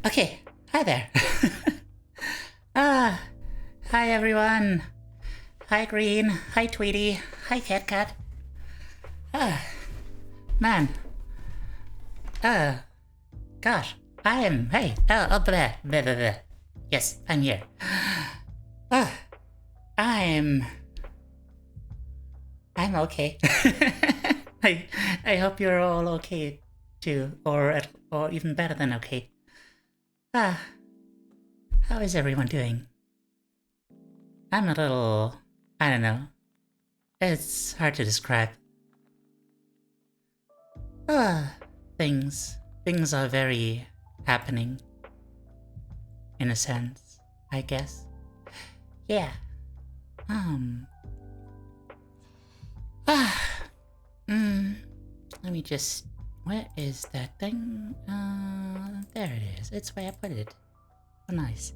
Okay, hi there. Ah, hi everyone. Hi Green, hi Tweety, hi Cat Cat. Man. Gosh, I am, hey, blah, blah, blah, blah. Yes, I'm here. I'm okay. I hope you're all okay too, or even better than okay. How is everyone doing? I'm a little, I don't know. It's hard to describe. Things are very happening. In a sense, I guess. Yeah. Let me just... Where is that thing? There it is. It's where I put it. Oh, nice.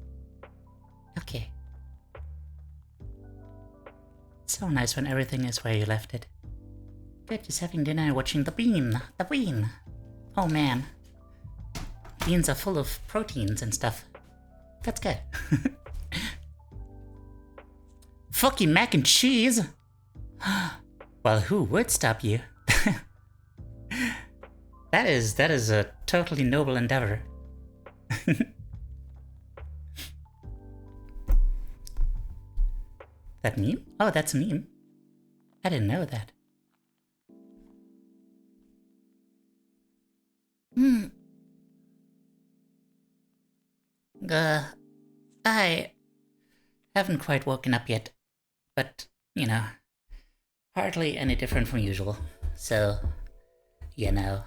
Okay. So nice when everything is where you left it. Good, just having dinner and watching the bean. The bean. Oh man. Beans are full of proteins and stuff. That's good. Fucking mac and cheese! Well, who would stop you? That is a totally noble endeavor. That meme? Oh, that's a meme. I didn't know that. I haven't quite woken up yet, but, you know, hardly any different from usual, so, you know.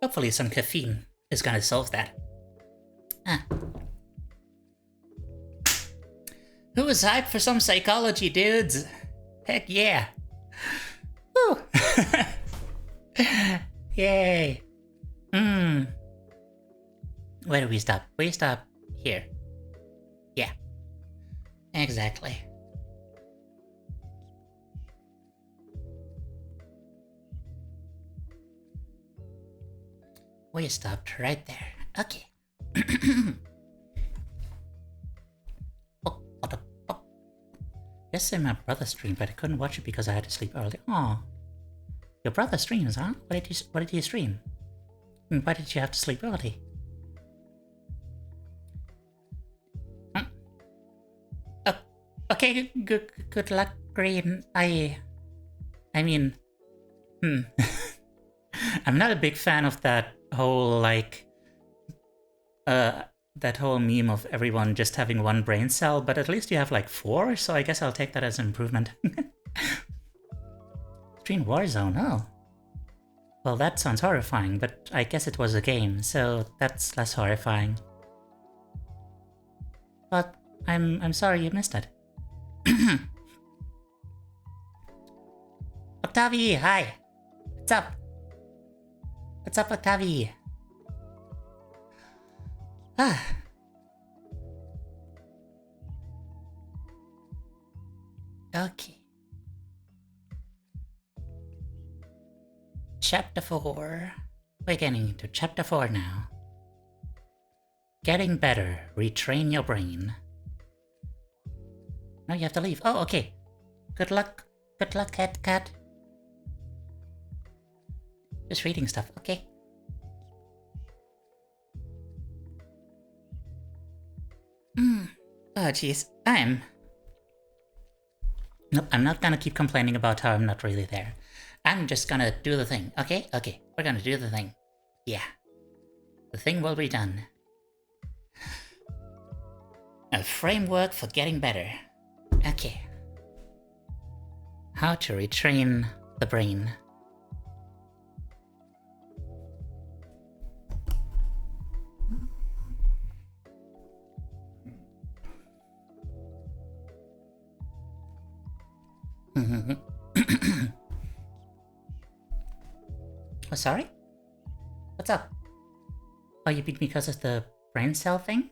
Hopefully some caffeine is gonna solve that. Who is hyped for some psychology, dudes? Heck yeah. Woo. Yay. Where do we stop? We stop here. Yeah. Exactly. We stopped right there. Okay. Yesterday my brother streamed, but I couldn't watch it because I had to sleep early. Aw. Your brother streams, huh? What did you stream? And why did you have to sleep early? Okay, good luck, Green. I mean, I'm not a big fan of that whole, like, that whole meme of everyone just having one brain cell, but at least you have like 4, so I guess I'll take that as an improvement. Stream Warzone, oh. Well, that sounds horrifying, but I guess it was a game, so that's less horrifying. But I'm sorry you missed it. Octavie, hi! What's up? What's up, Octavie? Okay. Chapter 4. We're getting into Chapter 4 now. Getting better. Retrain your brain. No, you have to leave. Oh, okay. Good luck. Good luck, Cat. Just reading stuff, okay? Oh, jeez. Nope, I'm not gonna keep complaining about how I'm not really there. I'm just gonna do the thing, okay? Okay, we're gonna do the thing. Yeah. The thing will be done. A framework for getting better. Okay. How to retrain the brain. Oh, sorry? What's up? Oh, you beat me because of the brain cell thing?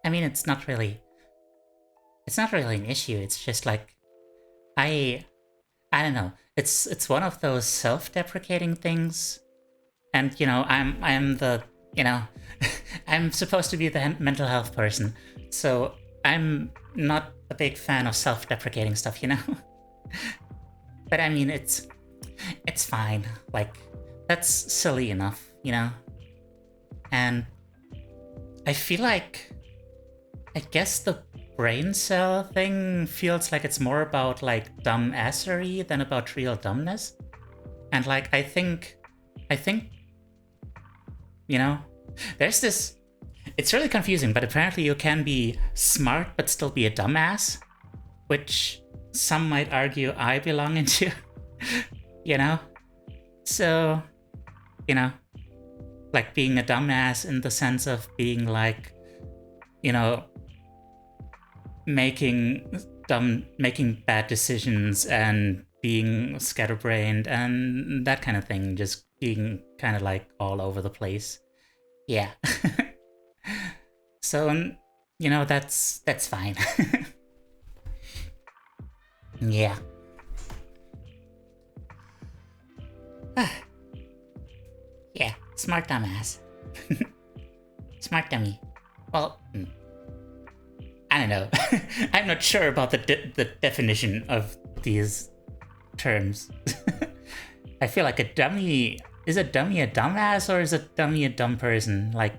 I mean, it's not really an issue. It's just like, I I don't know. It's one of those self-deprecating things, and I'm the you know I'm supposed to be the mental health person, so I'm not a big fan of self-deprecating stuff, But I mean, it's fine. Like, that's silly enough. And I feel like, I guess the brain cell thing feels like it's more about like dumbassery than about real dumbness. And like, I think, you know, there's this. It's really confusing, but apparently you can be smart but still be a dumbass, which some might argue I belong into. you know? So, you know, like being a dumbass in the sense of being like, you know, making bad decisions and being scatterbrained and that kind of thing, just being kind of like all over the place. Yeah. So, that's fine. Yeah. Yeah, smart dumbass. Smart dummy. Well, I don't know. I'm not sure about the definition of these terms. I feel like a dummy. Is a dummy a dumbass or is a dummy a dumb person? Like,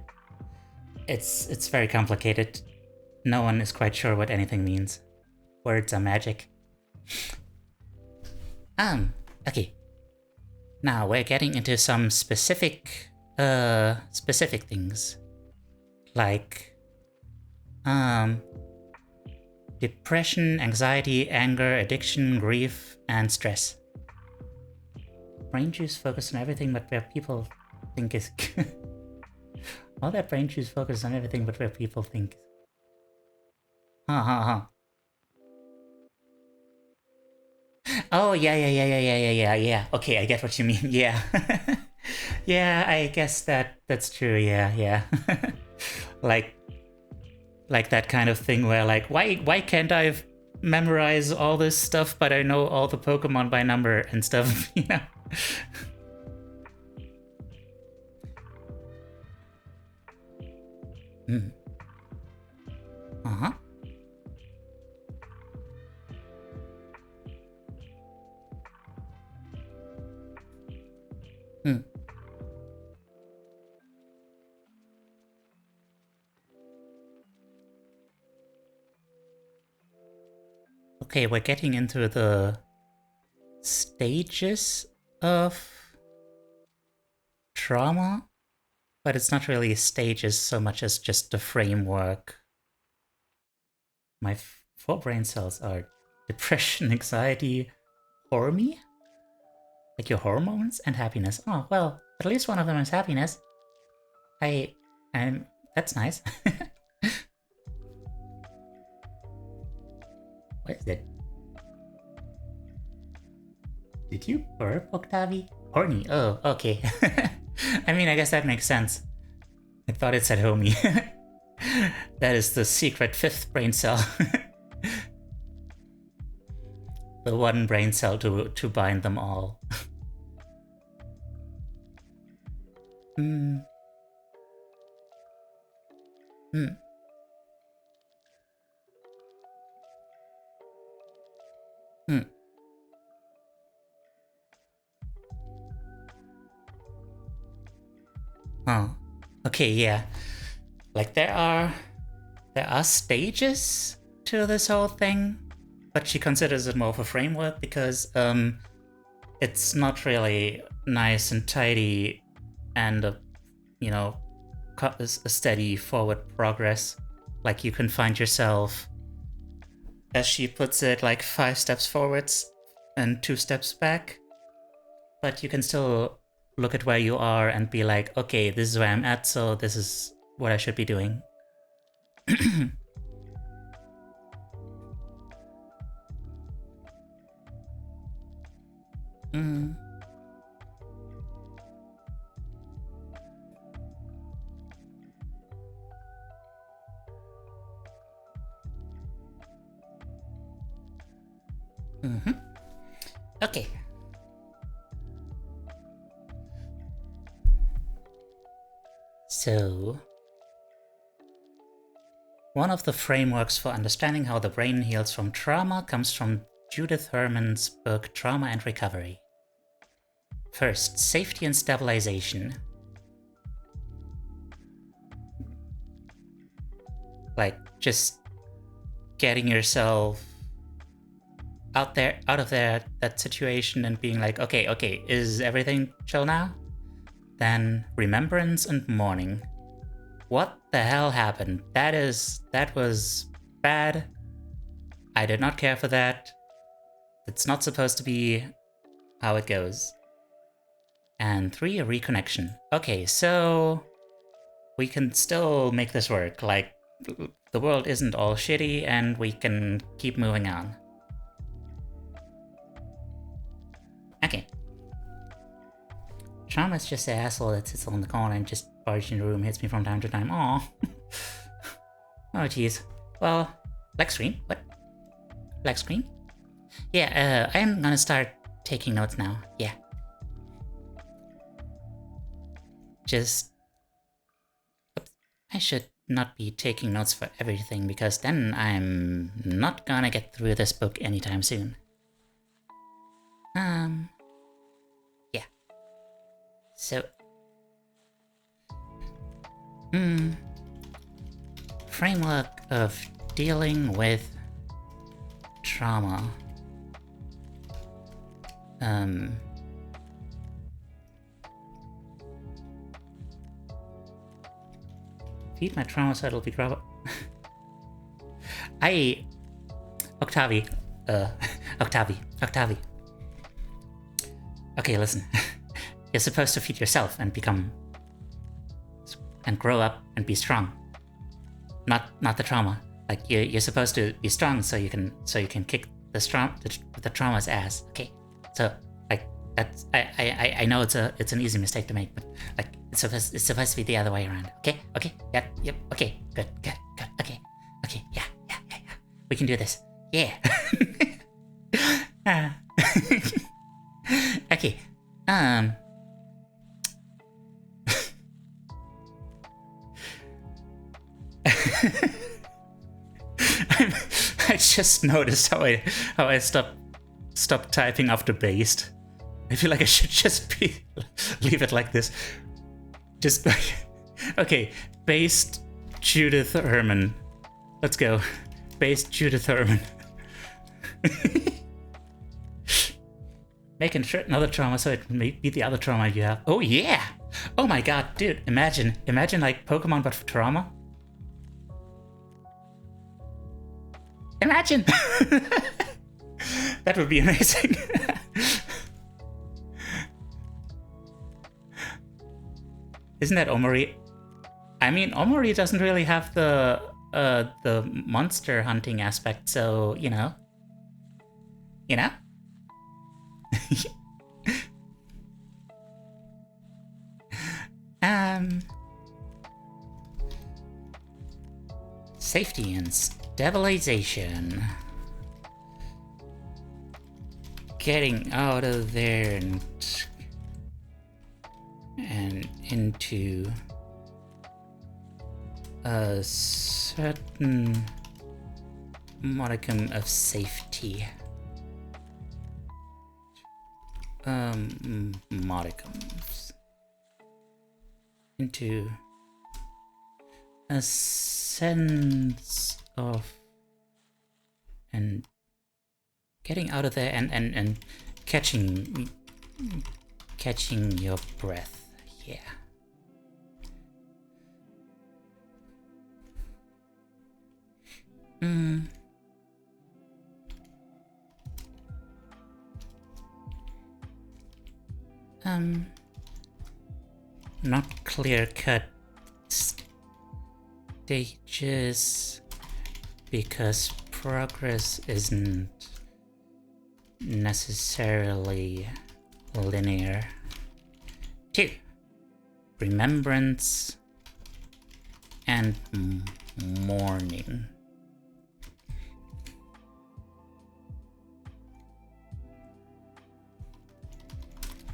it's very complicated. No one is quite sure what anything means. Words are magic. Okay. Now we're getting into some specific things. Like, depression, anxiety, anger, addiction, grief, and stress. Brain juice focus on everything but where people think is... All that brain juice focus on everything but where people think. Oh, yeah. Okay, I get what you mean. Yeah. Yeah, I guess that's true. Yeah. like that kind of thing where like, why can't I memorize all this stuff but I know all the Pokemon by number and stuff, Uh-huh. Okay, we're getting into the stages of trauma, but it's not really stages so much as just the framework. My 4 brain cells are depression, anxiety, hormy? Like your hormones and happiness. Oh, well, at least one of them is happiness. That's nice. What is it? Did you burp, Octavi? Horny. Oh, okay. I mean, I guess that makes sense. I thought it said homie. That is the secret 5th brain cell. The one brain cell to bind them all. Oh, okay, yeah. Like there are stages to this whole thing, but she considers it more of a framework because it's not really nice and tidy and a steady forward progress. Like you can find yourself, as she puts it, like 5 steps forwards and 2 steps back, but you can still look at where you are and be like, okay, this is where I'm at, so this is what I should be doing. Okay. So, one of the frameworks for understanding how the brain heals from trauma comes from Judith Herman's book Trauma and Recovery. First, safety and stabilization. Like, just getting yourself out of that situation and being like, okay, is everything chill now? Then remembrance and mourning. What the hell happened? That was bad. I did not care for that. It's not supposed to be how it goes. And 3, a reconnection. Okay, so we can still make this work. Like, the world isn't all shitty and we can keep moving on. Okay. Trauma is just the asshole that sits on the corner and just barges in the room, hits me from time to time. Aww. Oh, jeez. Well, black screen? What? Black screen? Yeah, I'm gonna start taking notes now. Yeah. Just... Oops. I should not be taking notes for everything, because then I'm not gonna get through this book anytime soon. Yeah. So... framework of dealing with trauma. Feed my trauma so it'll be grab. Octavi. Okay, listen. You're supposed to feed yourself and grow up and be strong. Not the trauma. Like you're supposed to be strong so you can kick the trauma's ass. Okay, so like that's I know it's an easy mistake to make, but like it's supposed to be the other way around. Okay, yep, okay, good, okay, yeah. We can do this. Yeah. Okay. I just noticed how I stopped typing after based. I feel like I should just leave it like this. Just like, okay, based Judith Herman. Let's go. Based Judith Herman. Making sure another trauma so it may be the other trauma you have. Oh yeah! Oh my god, dude! Imagine like Pokemon but for trauma. Imagine! That would be amazing. Isn't that Omori? I mean, Omori doesn't really have the monster hunting aspect, so you know. Safety and stabilization. Getting out of there and into a certain modicum of safety. Modicums. Into a sense of and getting out of there and catching your breath. Yeah. Not clear-cut stages because progress isn't necessarily linear. 2. Remembrance and mourning.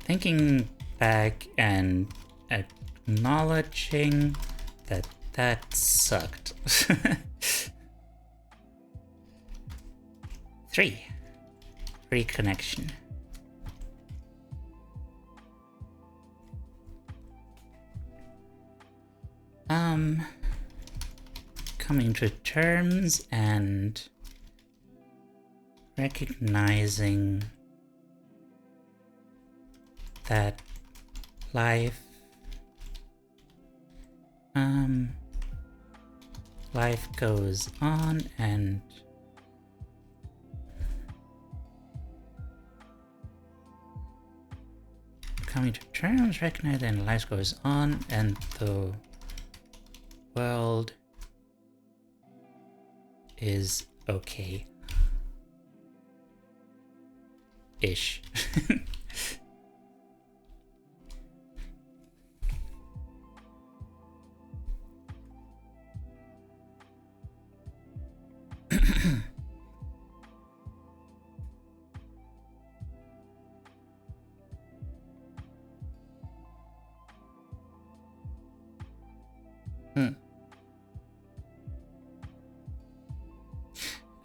thinking back and acknowledging that that sucked. 3. Reconnection. Coming to terms and recognizing that life goes on, and coming to terms, recognizing life goes on, and the world is okay. Ish.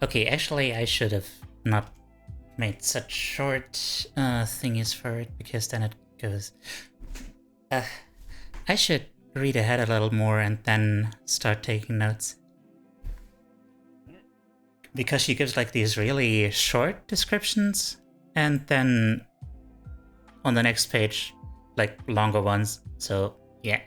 Okay, actually I should have not made such short thingies for it, because then it goes... I should read ahead a little more and then start taking notes. Because she gives like these really short descriptions, and then on the next page, like longer ones, so yeah.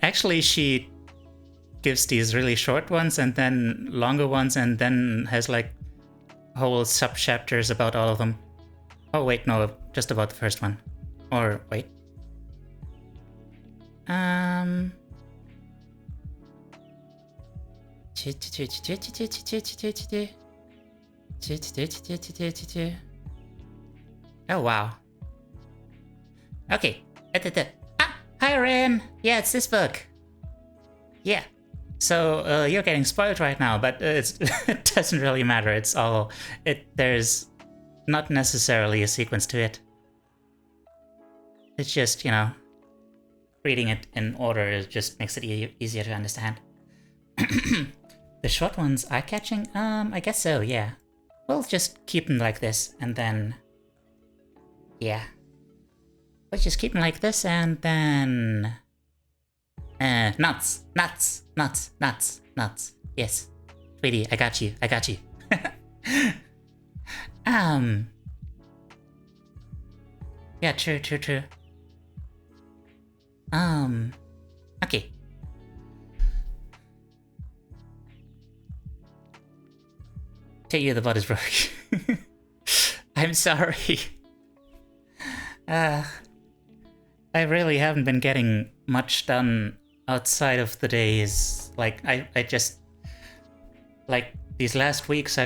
Actually, she gives these really short ones and then longer ones, and then has like whole sub chapters about all of them. Oh wait, no, just about the first one. Or wait. Oh wow. Okay. Hi Ren. Yeah, it's this book. Yeah. So you're getting spoiled right now, but it doesn't really matter. It's all there's not necessarily a sequence to it. It's just, you know, reading it in order just makes it easier to understand. The short ones eye-catching? I guess so, yeah. We'll just keep them like this, and then... yeah. We'll just keep them like this, and then... nuts! Nuts! Nuts! Nuts! Nuts! Yes. Sweetie, I got you. I got you. Yeah, true, true, true. Okay. Teiyu, the bot is broke. I'm sorry. I really haven't been getting much done outside of the days. Like, I just... like, these last weeks I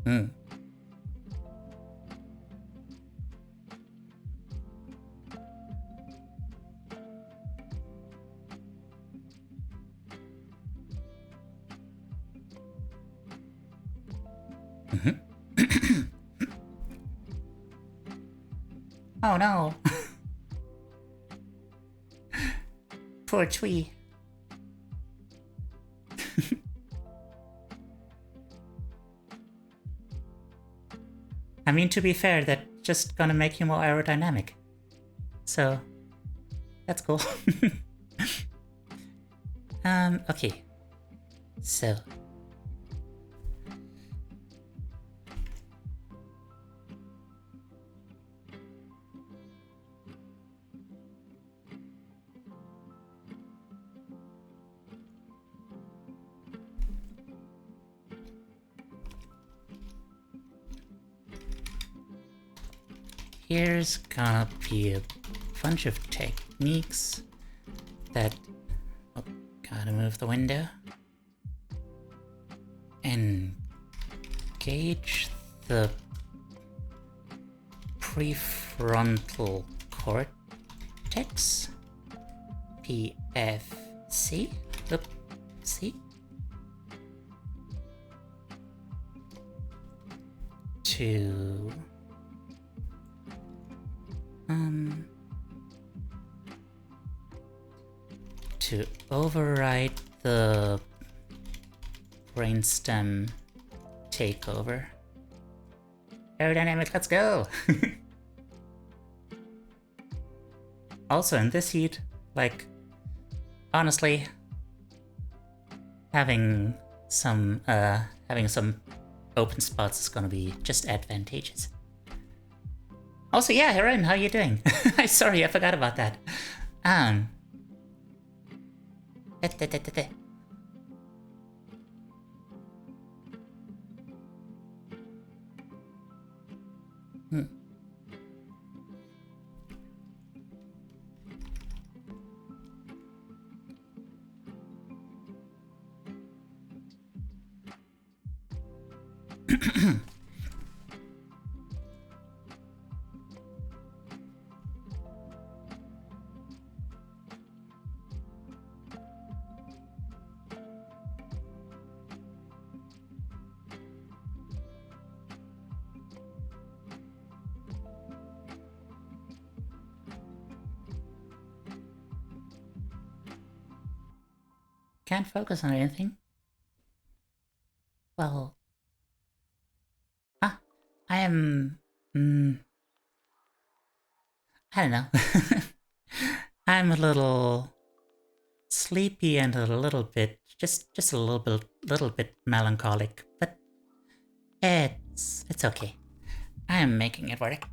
Hmm. Oh no! Poor tree. I mean, to be fair, that's just gonna make you more aerodynamic. So, that's cool. Okay. So. Here's gonna be a bunch of techniques that... Oh, gotta move the window. Engage the prefrontal cortex. PFC. C. To override the brainstem takeover. Aerodynamic, let's go! Also, in this heat, like, honestly, having some open spots is gonna be just advantageous. Also, yeah, Heron, how you doing? Sorry, I forgot about that. Can't focus on anything? Well... I am... I don't know. I'm a little... sleepy and a little bit... just a little bit melancholic, but... It's okay. I am making it work.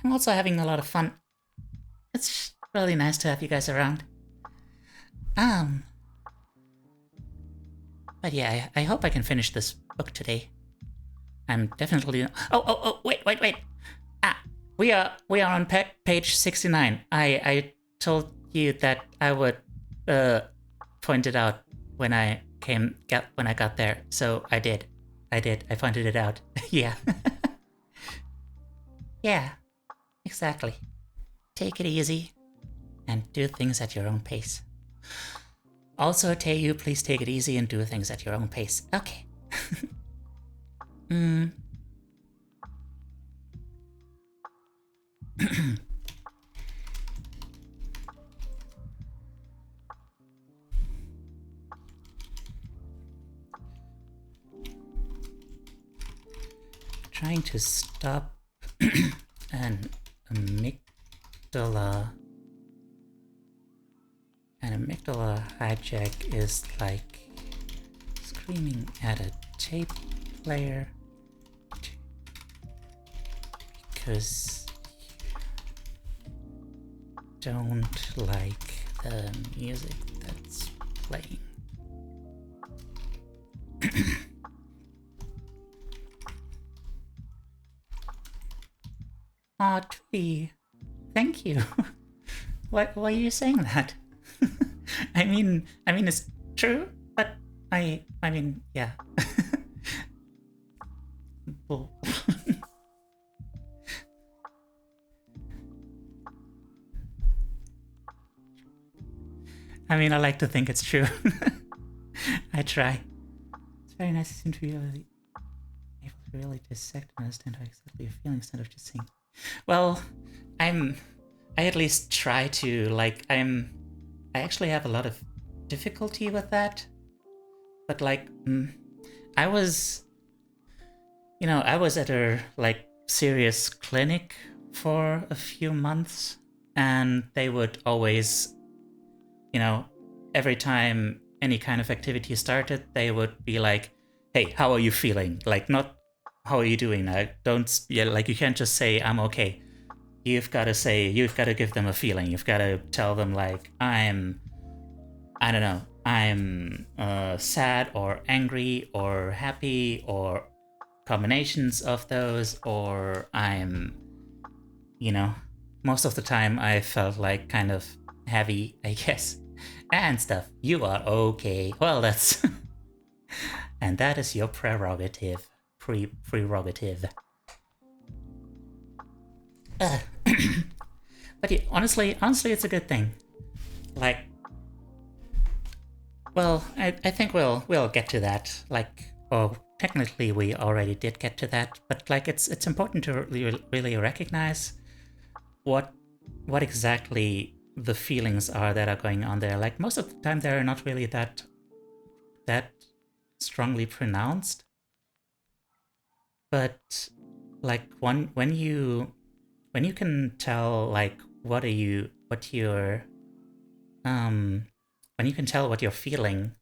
I'm also having a lot of fun. It's really nice to have you guys around. But yeah, I hope I can finish this book today. I'm definitely... Oh, wait. We are on page 69. I told you that I would point it out when I got there. So I did. I pointed it out. Yeah. Yeah, exactly. Take it easy and do things at your own pace. Also, Teiyu, please take it easy and do things at your own pace. Okay. Trying to stop an amygdala. An amygdala hijack is like screaming at a tape player because you don't like the music that's playing. Aw, Twee, thank you. Why are you saying that? I mean, it's true, but I mean, yeah. I mean, I like to think it's true. I try. It's very nice to seem to be able to really dissect and understand how exactly you feel instead of just saying. Well, I at least try to, like, I actually have a lot of difficulty with that. But like, I was at a like serious clinic for a few months, and they would always, every time any kind of activity started, they would be like, "Hey, how are you feeling?" Like, not how are you doing? Like you can't just say I'm okay. You've got to give them a feeling. You've got to tell them like I'm sad or angry or happy or combinations of those, or I'm, most of the time I felt like kind of heavy, I guess, and stuff. You are okay. Well, that's and that is your prerogative. Prerogative. But yeah, honestly, it's a good thing. Like, well, I think we'll get to that. Like, technically we already did get to that, but like it's important to really recognize what exactly the feelings are that are going on there. Like, most of the time they're not really that strongly pronounced, but like when you can tell like when you can tell what you're feeling,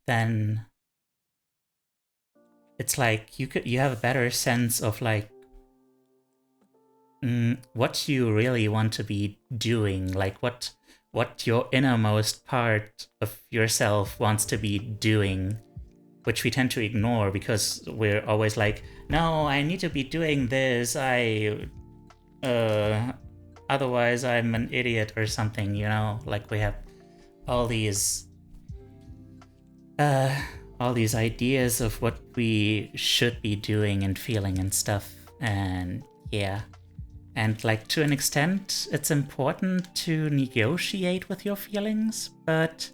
then it's like you have a better sense of like what you really want to be doing, like what your innermost part of yourself wants to be doing, which we tend to ignore because we're always like, no, I need to be doing this, otherwise I'm an idiot or something, like we have all these ideas of what we should be doing and feeling and stuff. And yeah, and like to an extent it's important to negotiate with your feelings, but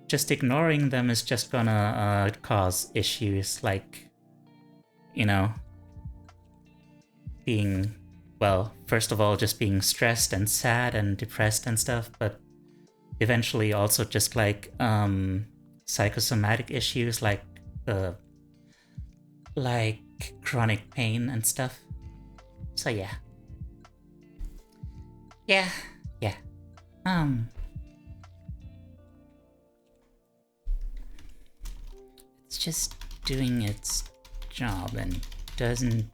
just ignoring them is just gonna cause issues, like, being, well, first of all, just being stressed and sad and depressed and stuff, but eventually also just like psychosomatic issues like chronic pain and stuff. So yeah. It's just doing its job and doesn't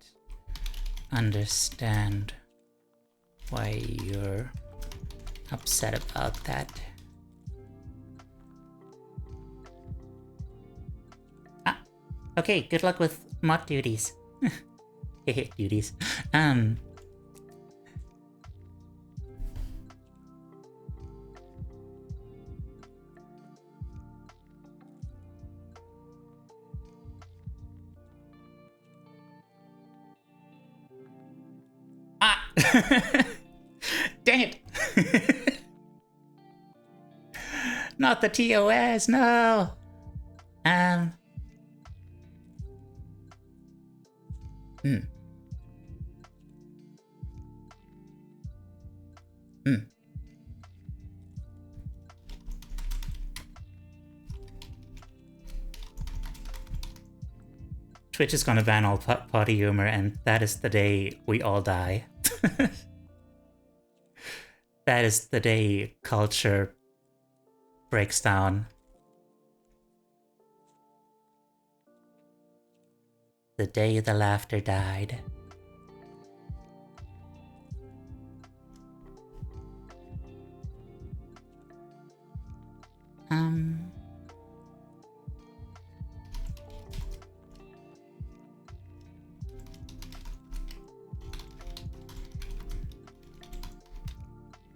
understand why you're upset about that. Okay, good luck with mod duties. Duties. Dang it! Not the TOS, no! Twitch is gonna ban all potty humor, and that is the day we all die. That is the day culture breaks down. The day the laughter died.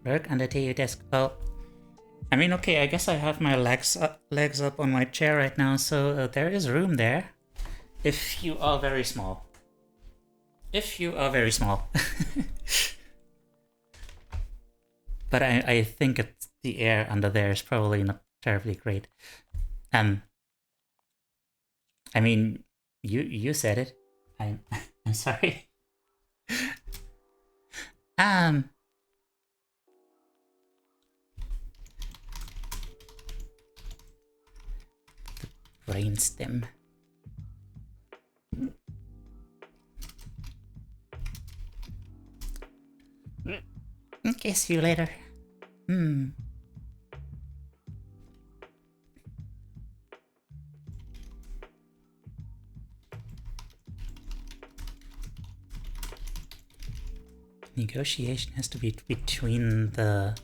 Work on the Teiyu desk. Well, I mean, okay, I guess I have my legs up on my chair right now, so there is room there. If you are very small. If you are very small. But I think the air under there is probably not terribly great. I mean, you said it. I'm sorry. The brainstem. Okay, see you later. Negotiation has to be between the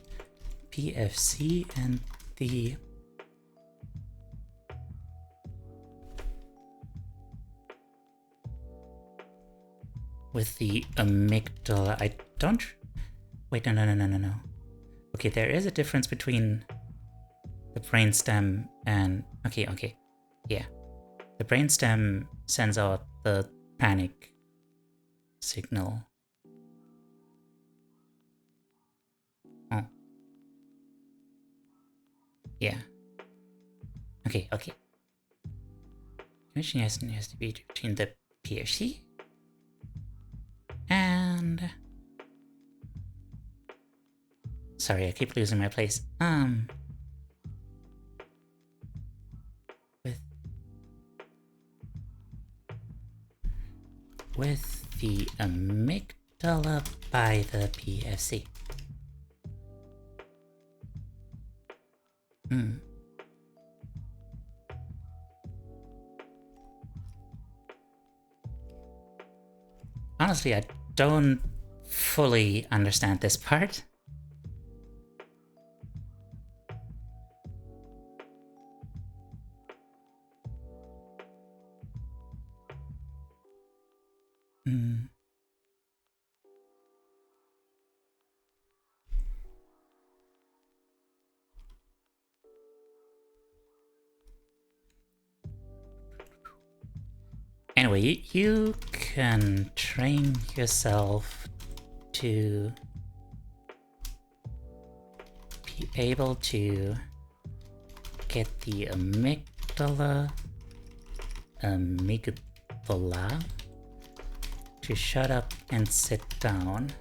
PFC and the with the amygdala. I don't. Wait, no. Okay, there is a difference between the brainstem and okay. Yeah. The brainstem sends out the panic signal. Oh. Yeah. Okay. Commission has to be between the PFC and... Sorry, I keep losing my place. With the amygdala by the PFC. Honestly, I don't fully understand this part. Anyway, you can train yourself to be able to get the amygdala to shut up and sit down.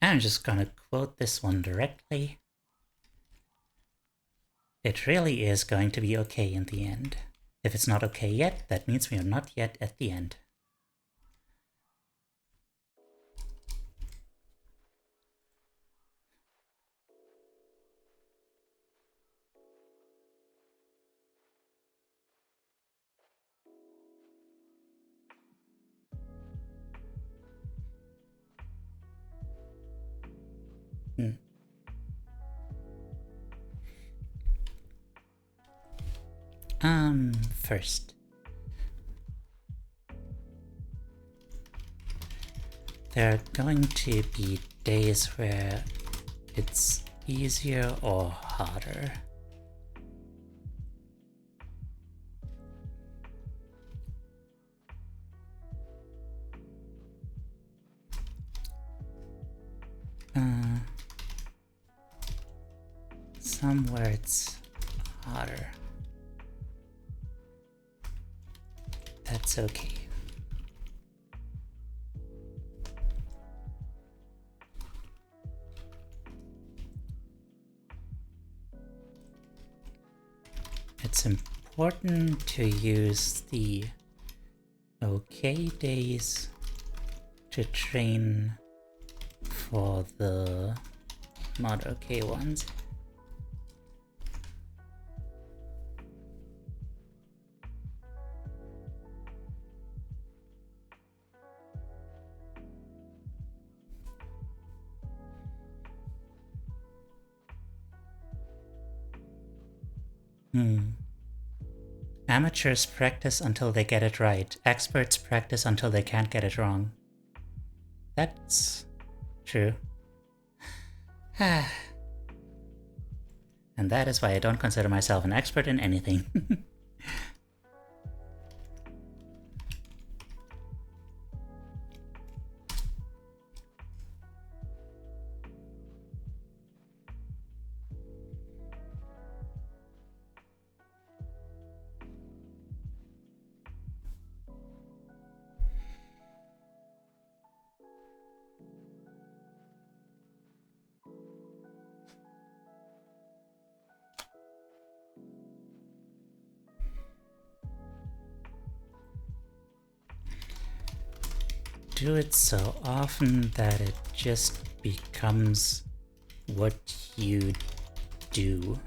I'm just gonna quote this one directly. It really is going to be okay in the end. If it's not okay yet, that means we are not yet at the end. First, there are going to be days where it's easier or harder. Somewhere it's harder. That's okay. It's important to use the okay days to train for the not okay ones. Amateurs practice until they get it right. Experts practice until they can't get it wrong. That's true. And that is why I don't consider myself an expert in anything. Do it so often that it just becomes what you do.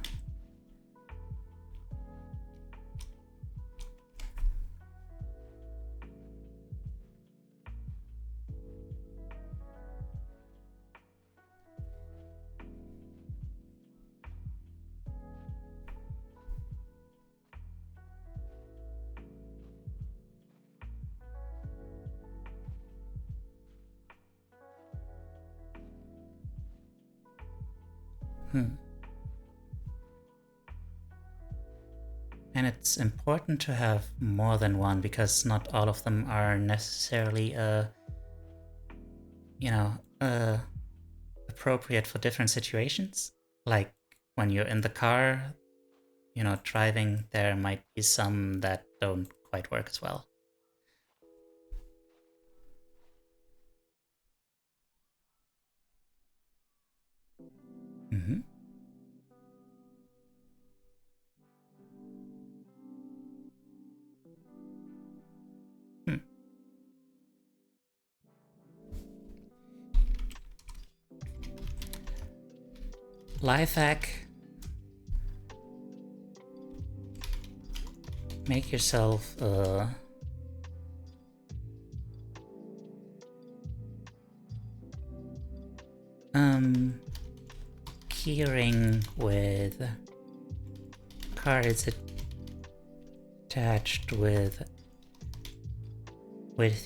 And it's important to have more than one because not all of them are necessarily appropriate for different situations. Like when you're in the car, driving, there might be some that don't quite work as well. Life hack. Make yourself keyring with cards attached with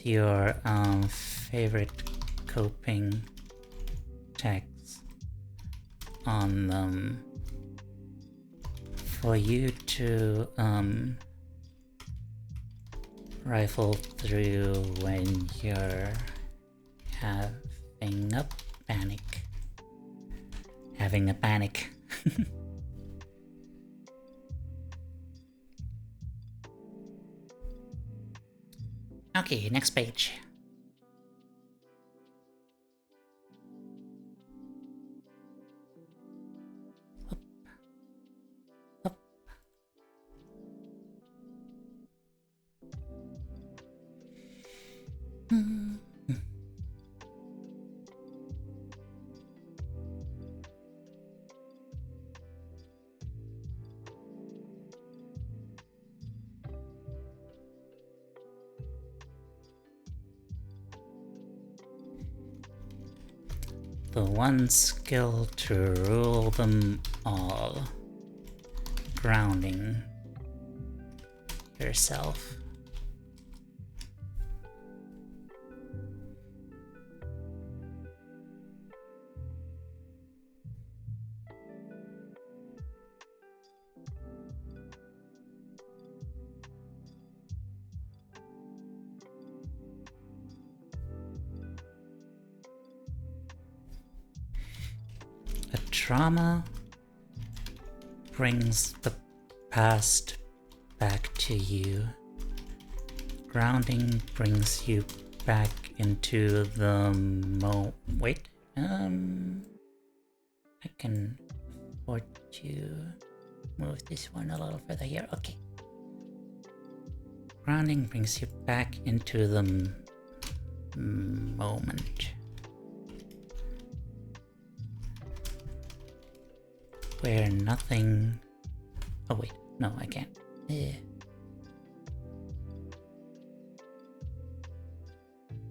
your favorite coping texts on them for you to rifle through when you're having a panic. Okay, next page. Up. The one skill to rule them all. Grounding yourself. Trauma brings the past back to you. Grounding brings you back into the wait. I can afford to move this one a little further here. Okay. Grounding brings you back into the moment. Where nothing... Oh wait, no, I can't.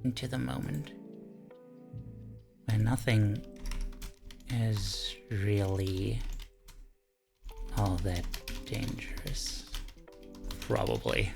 Into the moment. Where nothing is really all that dangerous. Probably.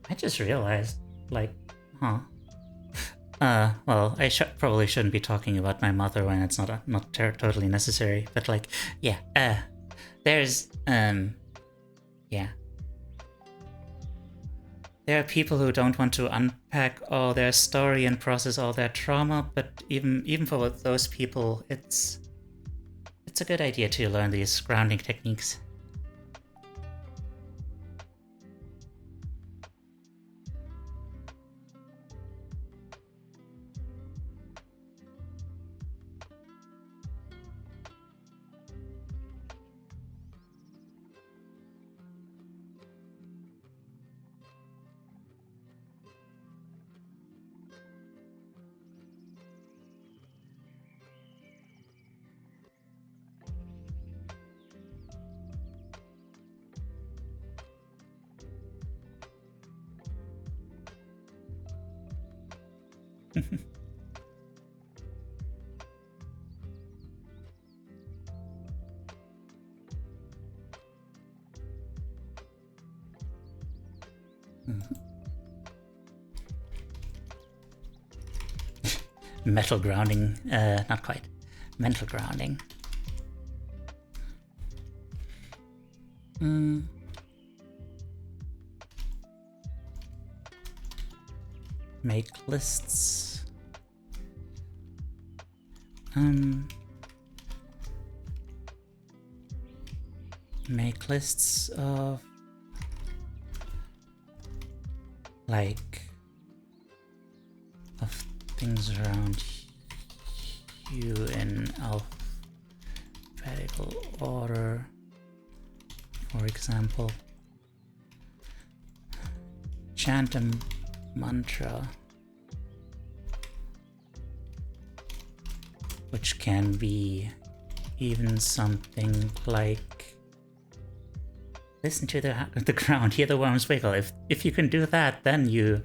I just realized, like, well, I probably shouldn't be talking about my mother when it's not totally necessary, but like, yeah, there's, yeah. There are people who don't want to unpack all their story and process all their trauma, but even for those people, it's a good idea to learn these grounding techniques. Metal grounding, not quite. Mental grounding. Make lists. Make lists of things around you in alphabetical order. For example, chant a mantra, which can be even something like listen to the ground, hear the worms wiggle. If you can do that, then you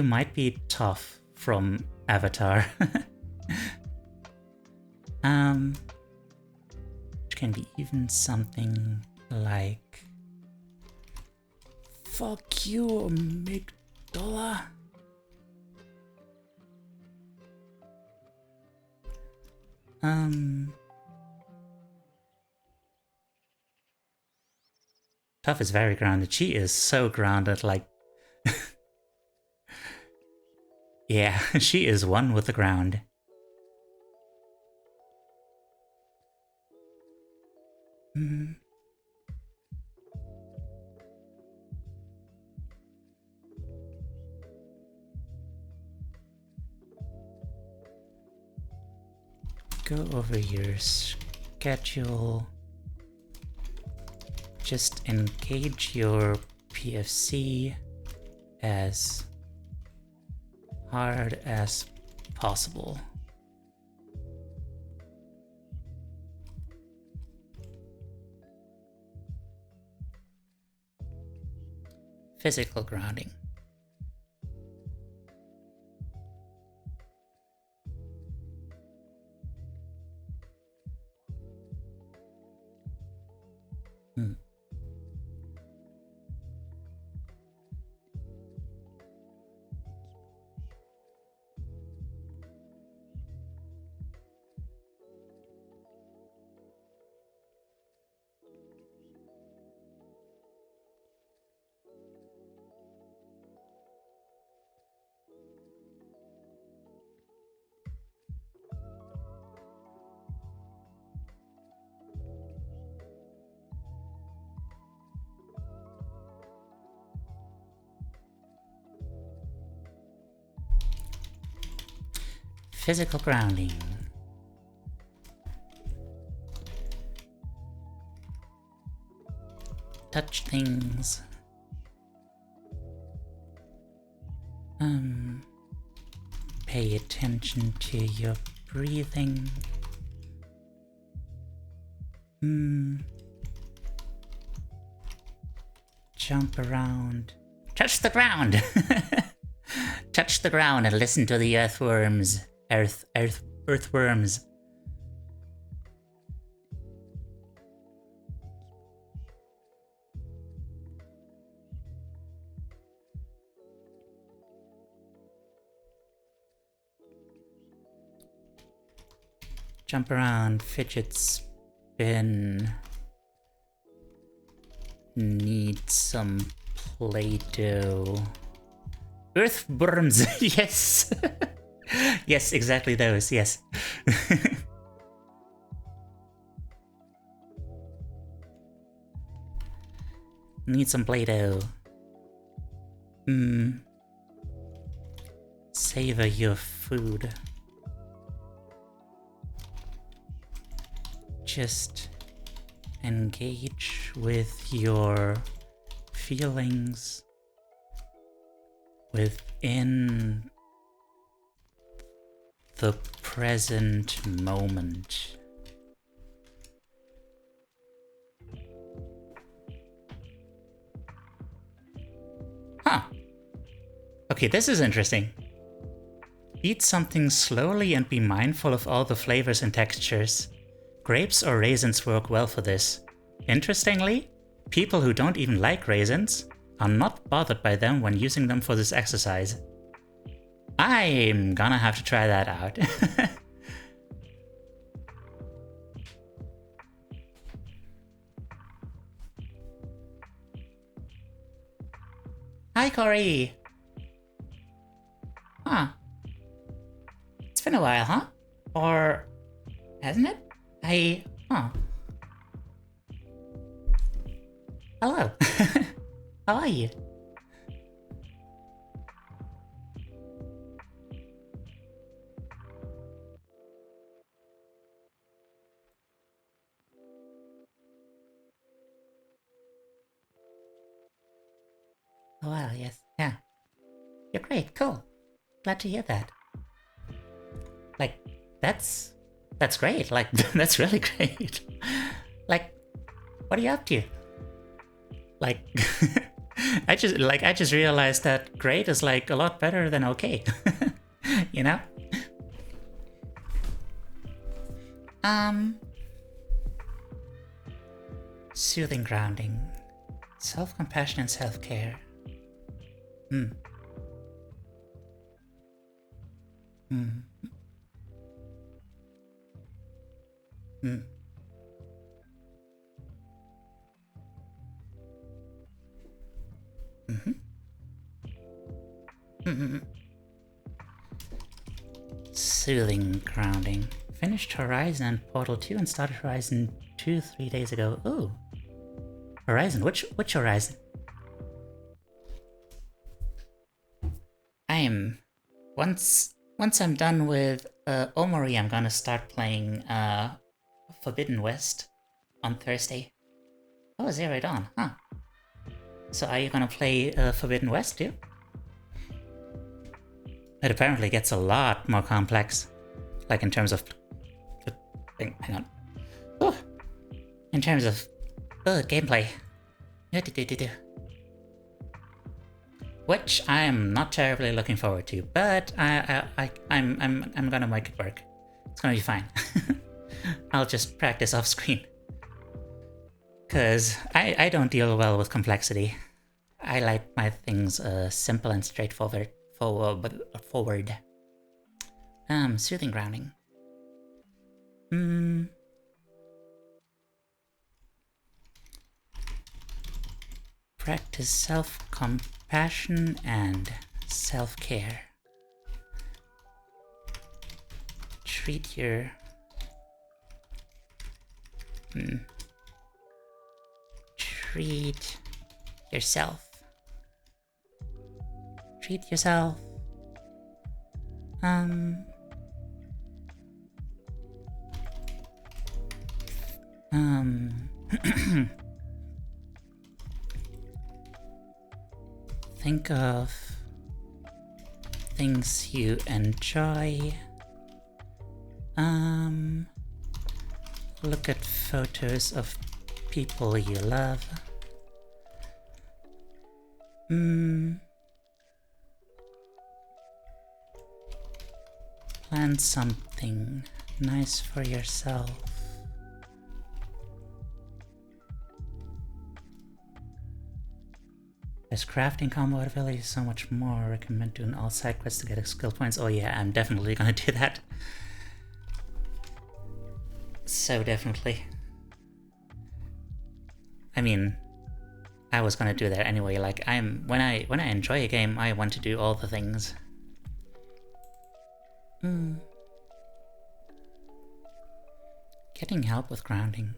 might be tough from Avatar. Which can be even something like fuck you, amygdala. Tough is very grounded. She is so grounded, like yeah, she is one with the ground. Go over your schedule. Just engage your PFC as hard as possible. Physical grounding. Physical grounding. Touch things. Pay attention to your breathing. Jump around. Touch the ground! Touch the ground and listen to the earthworms. Earthworms. Jump around, fidget spin. Need some Play-Doh. Earthworms, yes! Yes, exactly those, yes. Need some Play-Doh. Savor your food. Just engage with your feelings within the present moment. Huh. Okay, this is interesting. Eat something slowly and be mindful of all the flavors and textures. Grapes or raisins work well for this. Interestingly, people who don't even like raisins are not bothered by them when using them for this exercise. I'm gonna have to try that out. Hi, Corey! Huh. It's been a while, huh? Or hasn't it? Huh. Hello. How are you? Oh wow, yes, yeah. You're great, cool. Glad to hear that. Like, that's great, like, that's really great. Like, what are you up to? Like, I just realized that great is like a lot better than okay. You know? Soothing grounding. Self-compassion and self-care. Soothing grounding. Finished Horizon and Portal 2 and started Horizon 2 3 days ago. Ooh. Horizon? Which Horizon? Once I'm done with Omori, I'm gonna start playing Forbidden West on Thursday. Oh, Zero Dawn, huh? So are you gonna play Forbidden West too? It apparently gets a lot more complex, like in terms of hang on. Oh, in terms of gameplay. Which I'm not terribly looking forward to, but I'm gonna make it work. It's gonna be fine. I'll just practice off screen. Cause I don't deal well with complexity. I like my things simple and straightforward. Forward. Soothing grounding. Practice self-compassion and self-care. Treat your... Treat yourself. Treat yourself. Think of things you enjoy. Look at photos of people you love. Plan something nice for yourself. There's crafting, combo ability, so much more. Recommend doing all side quests to get skill points. Oh yeah, I'm definitely gonna do that. So definitely. I mean, I was gonna do that anyway. Like when I enjoy a game, I want to do all the things. Getting help with grounding.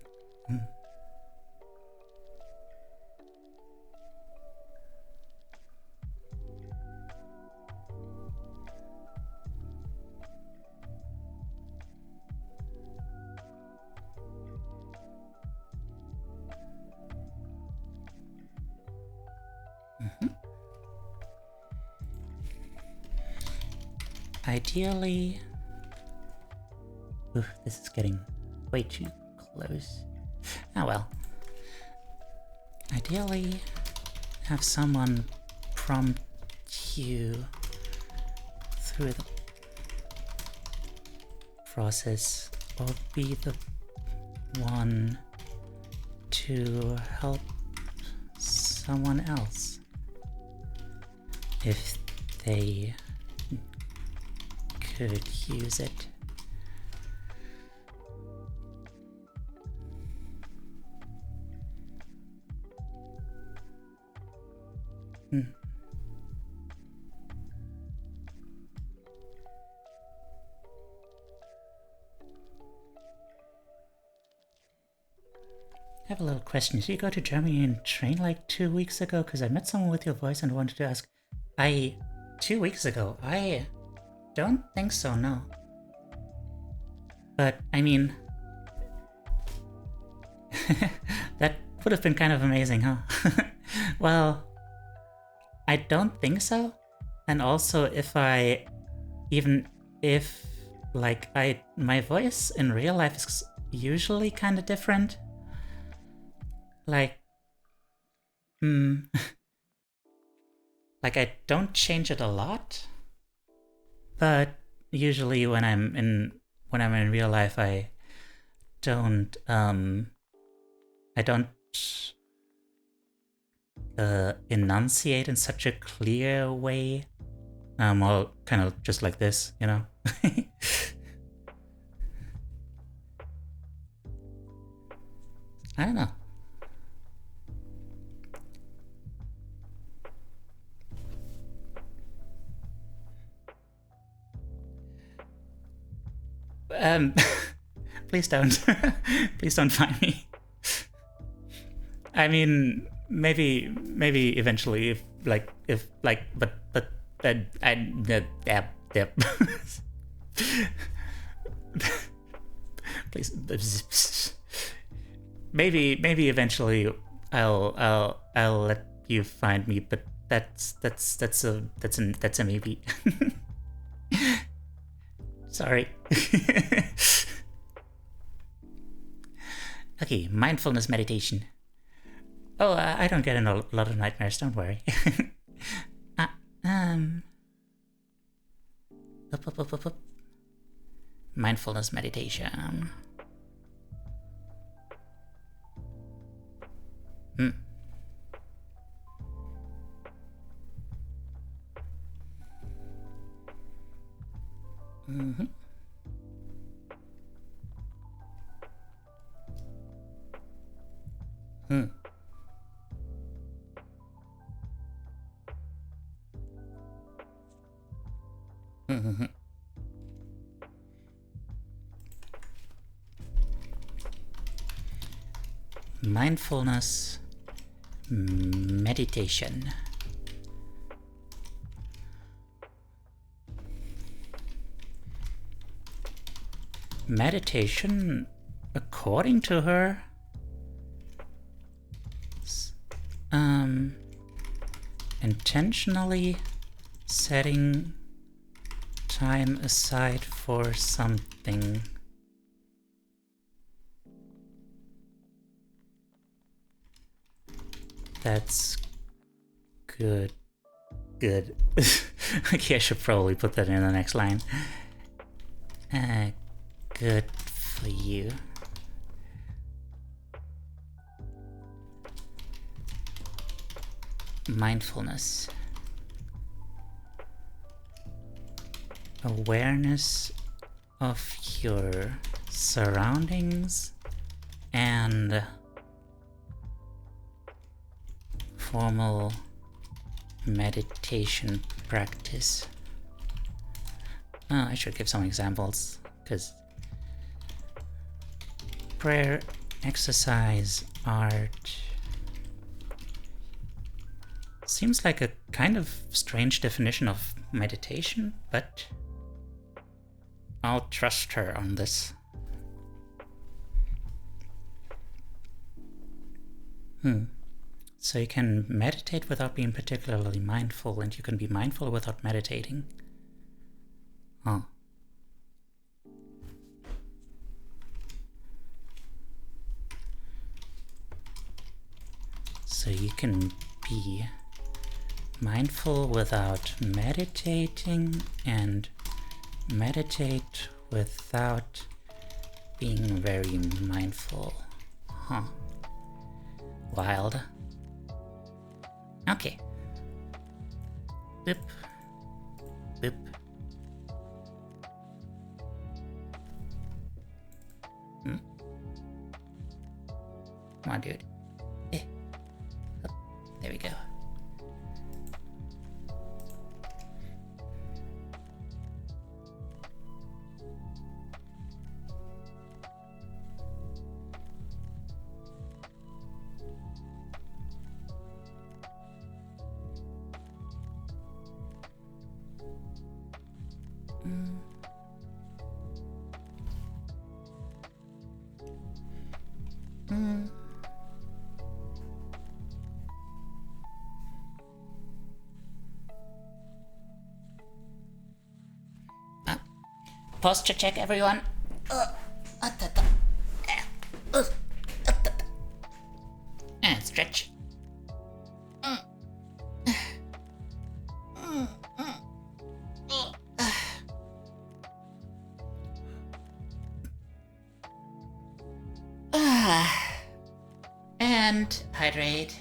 Ideally... Ooh, this is getting way too close. Oh well. Ideally, have someone prompt you through the process, or be the one to help someone else if they could use it. I have a little question. Did you go to Germany and train like 2 weeks ago? Because I met someone with your voice and wanted to ask. 2 weeks ago? I don't think so, no. But, I mean... that would have been kind of amazing, huh? Well, I don't think so. And also, even if, like, my voice in real life is usually kind of different. Like, like I don't change it a lot, but usually when I'm in real life, I don't enunciate in such a clear way. Well, kind of just like this, you know. I don't know. Please don't. Please don't find me. I mean, maybe eventually, but please, maybe eventually I'll let you find me, but that's a maybe. Sorry. Okay, mindfulness meditation. Oh, I don't get in a lot of nightmares, don't worry. Up. Mindfulness meditation. Mindfulness meditation. Meditation, according to her, Intentionally setting time aside for something. That's good. Good. Okay, I should probably put that in the next line. Good for you. Mindfulness. Awareness of your surroundings and formal meditation practice. I should give some examples, because prayer, exercise, art seems like a kind of strange definition of meditation, but I'll trust her on this. So you can meditate without being particularly mindful, and you can be mindful without meditating. Huh. So you can be mindful without meditating, and meditate without being very mindful. Huh. Wild. Okay. Boop. Boop. Come on, dude. Oh, there we go. Posture check, everyone. And stretch. And hydrate.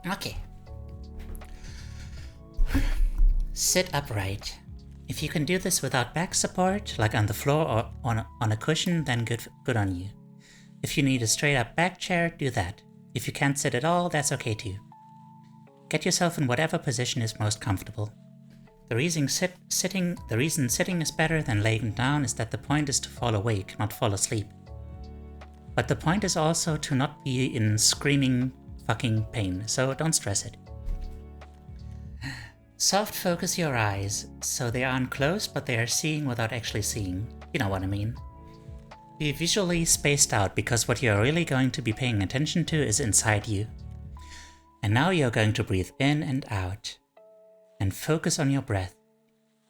Okay. Sit upright. If you can do this without back support, like on the floor or on a cushion, then good on you. If you need a straight up back chair, do that. If you can't sit at all, that's okay too. Get yourself in whatever position is most comfortable. The reason sitting is better than laying down is that the point is to fall awake, not fall asleep. But the point is also to not be in screaming fucking pain, so don't stress it. Soft focus your eyes, so they aren't closed but they are seeing without actually seeing. You know what I mean. Be visually spaced out, because what you're really going to be paying attention to is inside you. And now you're going to breathe in and out. And focus on your breath.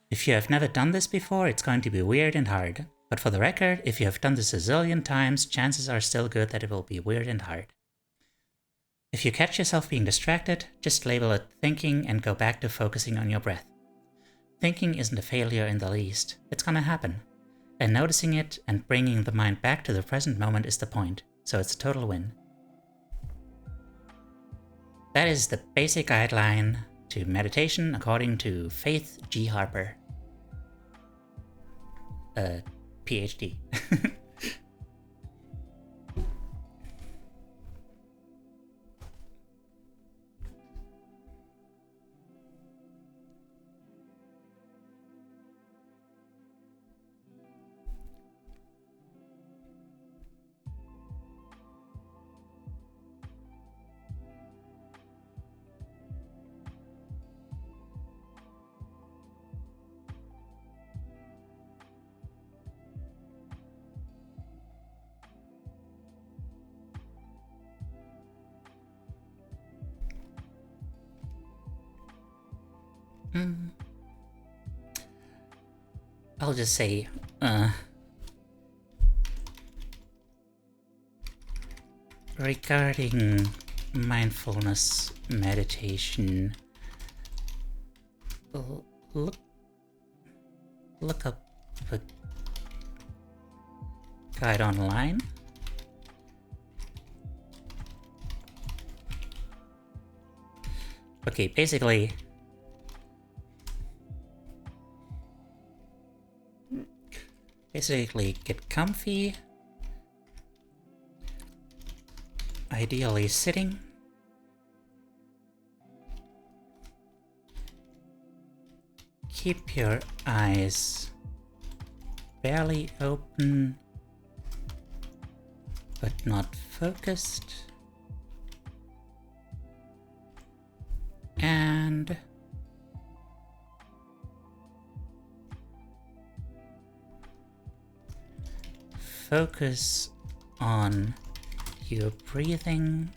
If you have never done this before, it's going to be weird and hard. But for the record, if you have done this a zillion times, chances are still good that it will be weird and hard. If you catch yourself being distracted, just label it thinking and go back to focusing on your breath. Thinking isn't a failure in the least. It's gonna happen. And noticing it and bringing the mind back to the present moment is the point, so it's a total win. That is the basic guideline to meditation according to Faith G. Harper. PhD. I'll just say, regarding mindfulness meditation, look up a guide online. Okay, basically, get comfy, ideally sitting. Keep your eyes barely open, but not focused. And focus on your breathing.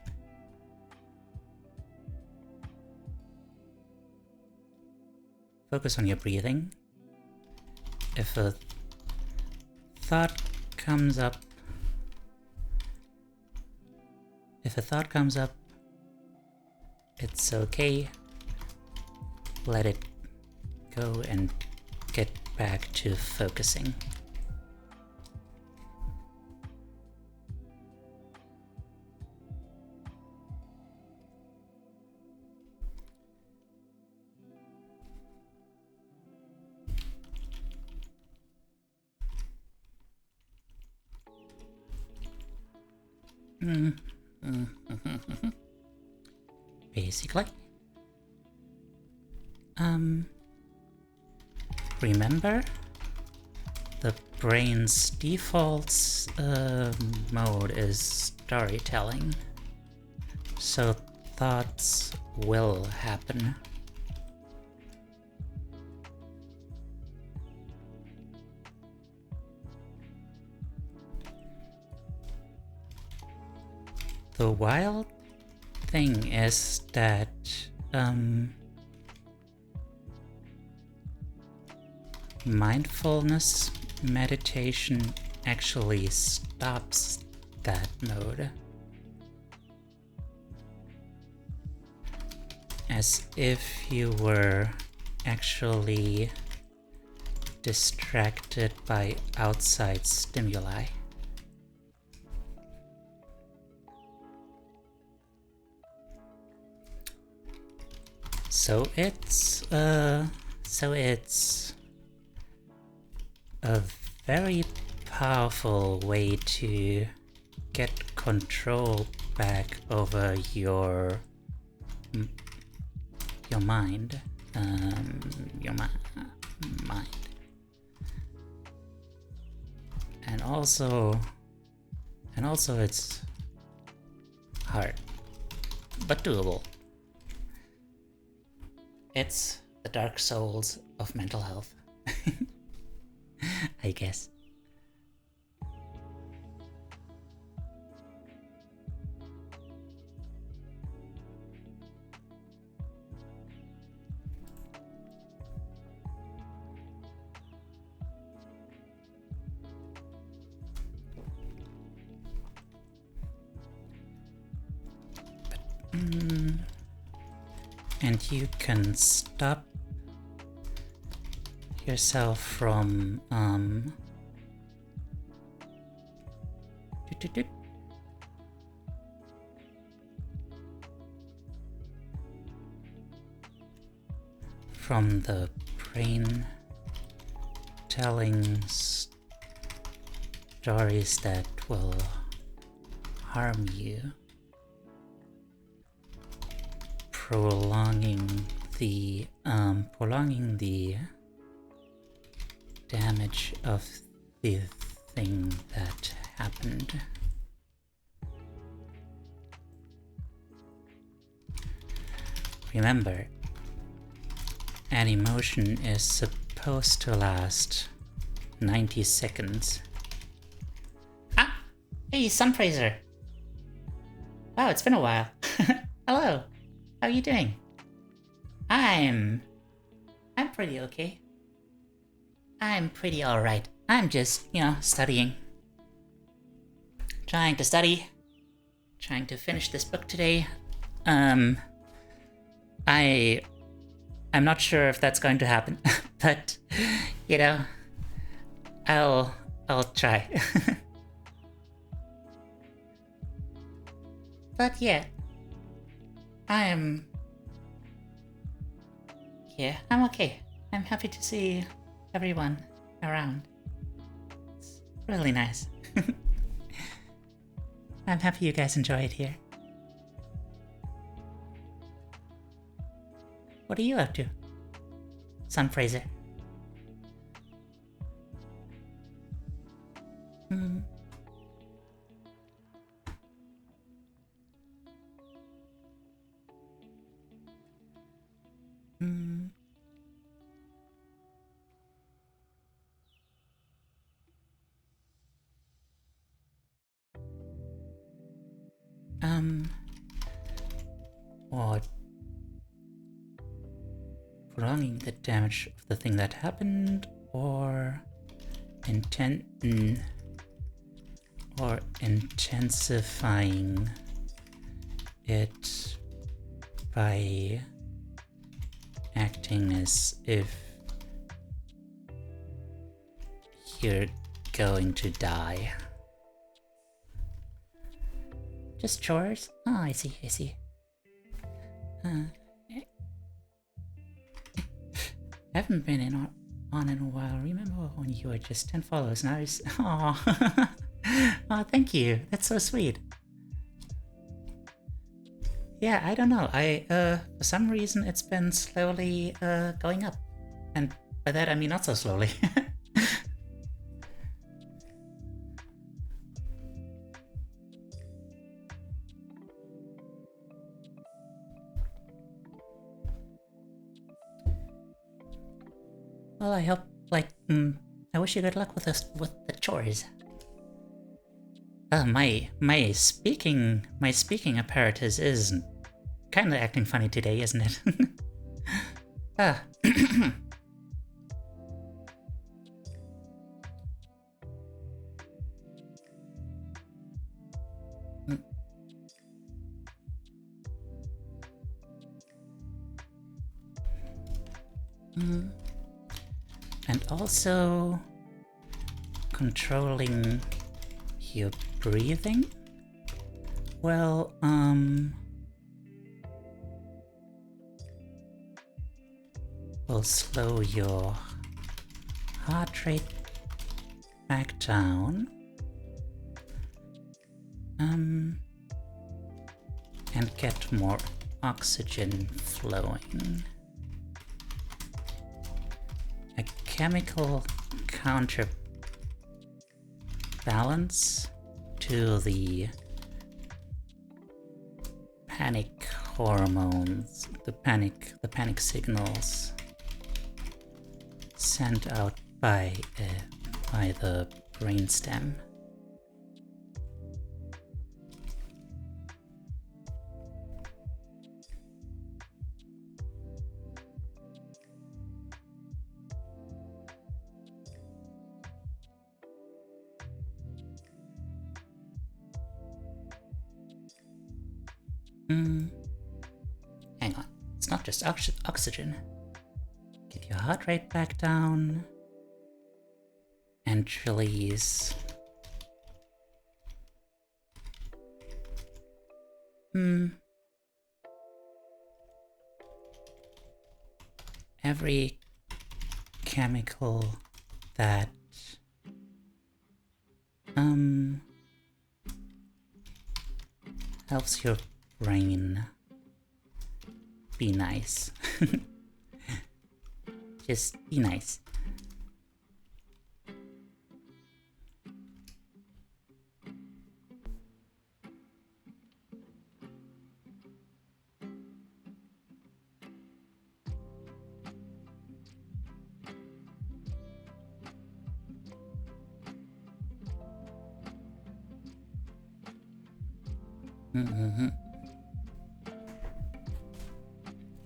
Focus on your breathing. If a thought comes up, it's okay. Let it go and get back to focusing. Basically, remember, the brain's default mode is storytelling, so thoughts will happen. The wild thing is that mindfulness meditation actually stops that mode. As if you were actually distracted by outside stimuli. So it's a very powerful way to get control back over your mind, mind, and also it's hard but doable. It's the dark souls of mental health, I guess. And you can stop yourself from from the brain telling stories that will harm you, prolonging the damage of the thing that happened. Remember, an emotion is supposed to last 90 seconds. Ah! Hey, Sunpraiser! Wow, it's been a while. Hello! How are you doing? I'm pretty okay. I'm pretty alright. I'm just, studying. Trying to study. Trying to finish this book today. I'm not sure if that's going to happen, but, I'll try. But yeah, I'm okay. I'm happy to see everyone around. It's really nice. I'm happy you guys enjoy it here. What are you up to, Sun Fraser? Or prolonging the damage of the thing that happened, or intensifying it by acting as if you're going to die. Just chores? Oh, I see. Haven't been on in a while. Remember when you were just 10 followers? Now it's... Aw. Oh, thank you. That's so sweet. Yeah, I don't know. For some reason it's been slowly going up. And by that I mean not so slowly. Well, I hope, I wish you good luck with the chores. My speaking apparatus is kind of acting funny today, isn't it? And also controlling your breathing. Well, will slow your heart rate back down. And get more oxygen flowing. A chemical counterbalance to the panic hormones, the panic signals sent out by the brainstem. Hang on, it's not just oxygen. Get your heart rate back down and release. Every chemical that helps your brain be nice. Just be nice.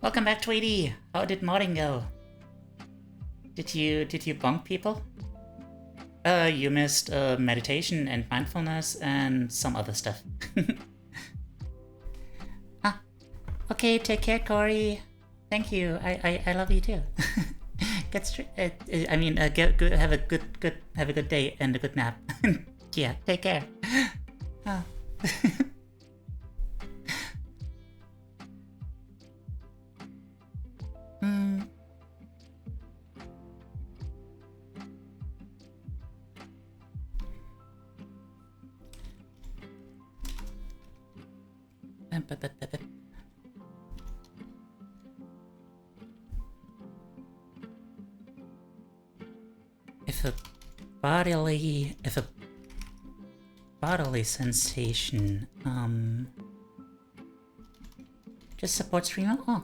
Welcome back, Tweety. How did modding go? Did you bonk people? You missed meditation and mindfulness and some other stuff. Ah, okay. Take care, Corey. Thank you. I love you too. Get straight. Have a good day and a good nap. Yeah. Take care. Oh. If a bodily sensation just support streamer. Oh,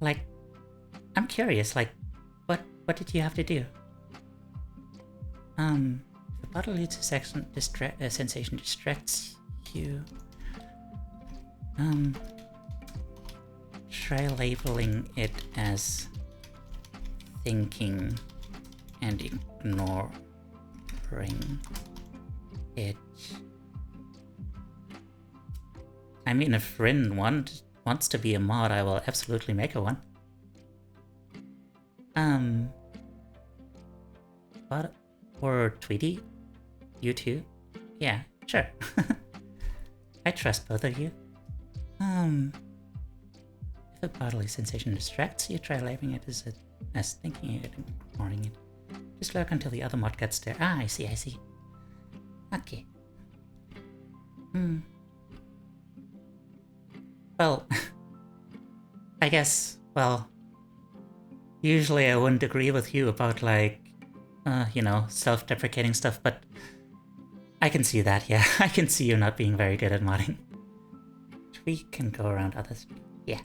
like I'm curious. Like, what did you have to do? If a bodily sensation distracts you, try labeling it as thinking and ignoring it. I mean, if Rin wants to be a mod, I will absolutely make her one. Or Tweety, you too? Yeah, sure. I trust both of you. If a bodily sensation distracts you, try labeling it as thinking it and ignoring it. Just lurk until the other mod gets there. Ah, I see. Okay. Well, I guess, usually I wouldn't agree with you about, like, self-deprecating stuff, but I can see that, yeah. I can see you not being very good at modding. We can go around others. Yeah.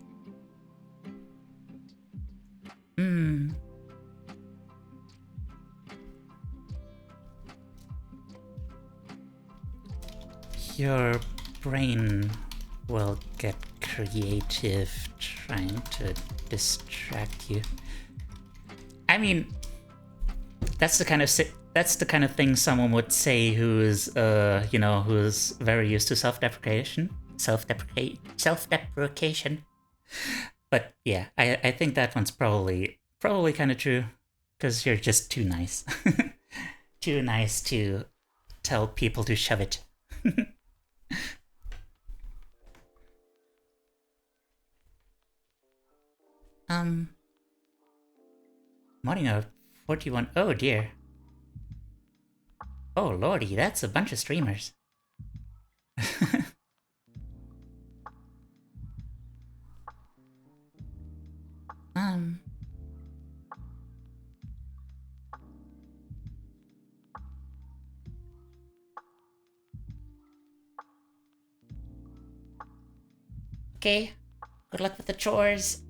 Your brain will get creative trying to distract you. I mean, that's the kind of thing someone would say who's very used to self-deprecation. But yeah, I think that one's probably kind of true, because you're just too nice. Too nice to tell people to shove it. Morning of 41. Oh dear. Oh lordy, that's a bunch of streamers. Okay, good luck with the chores.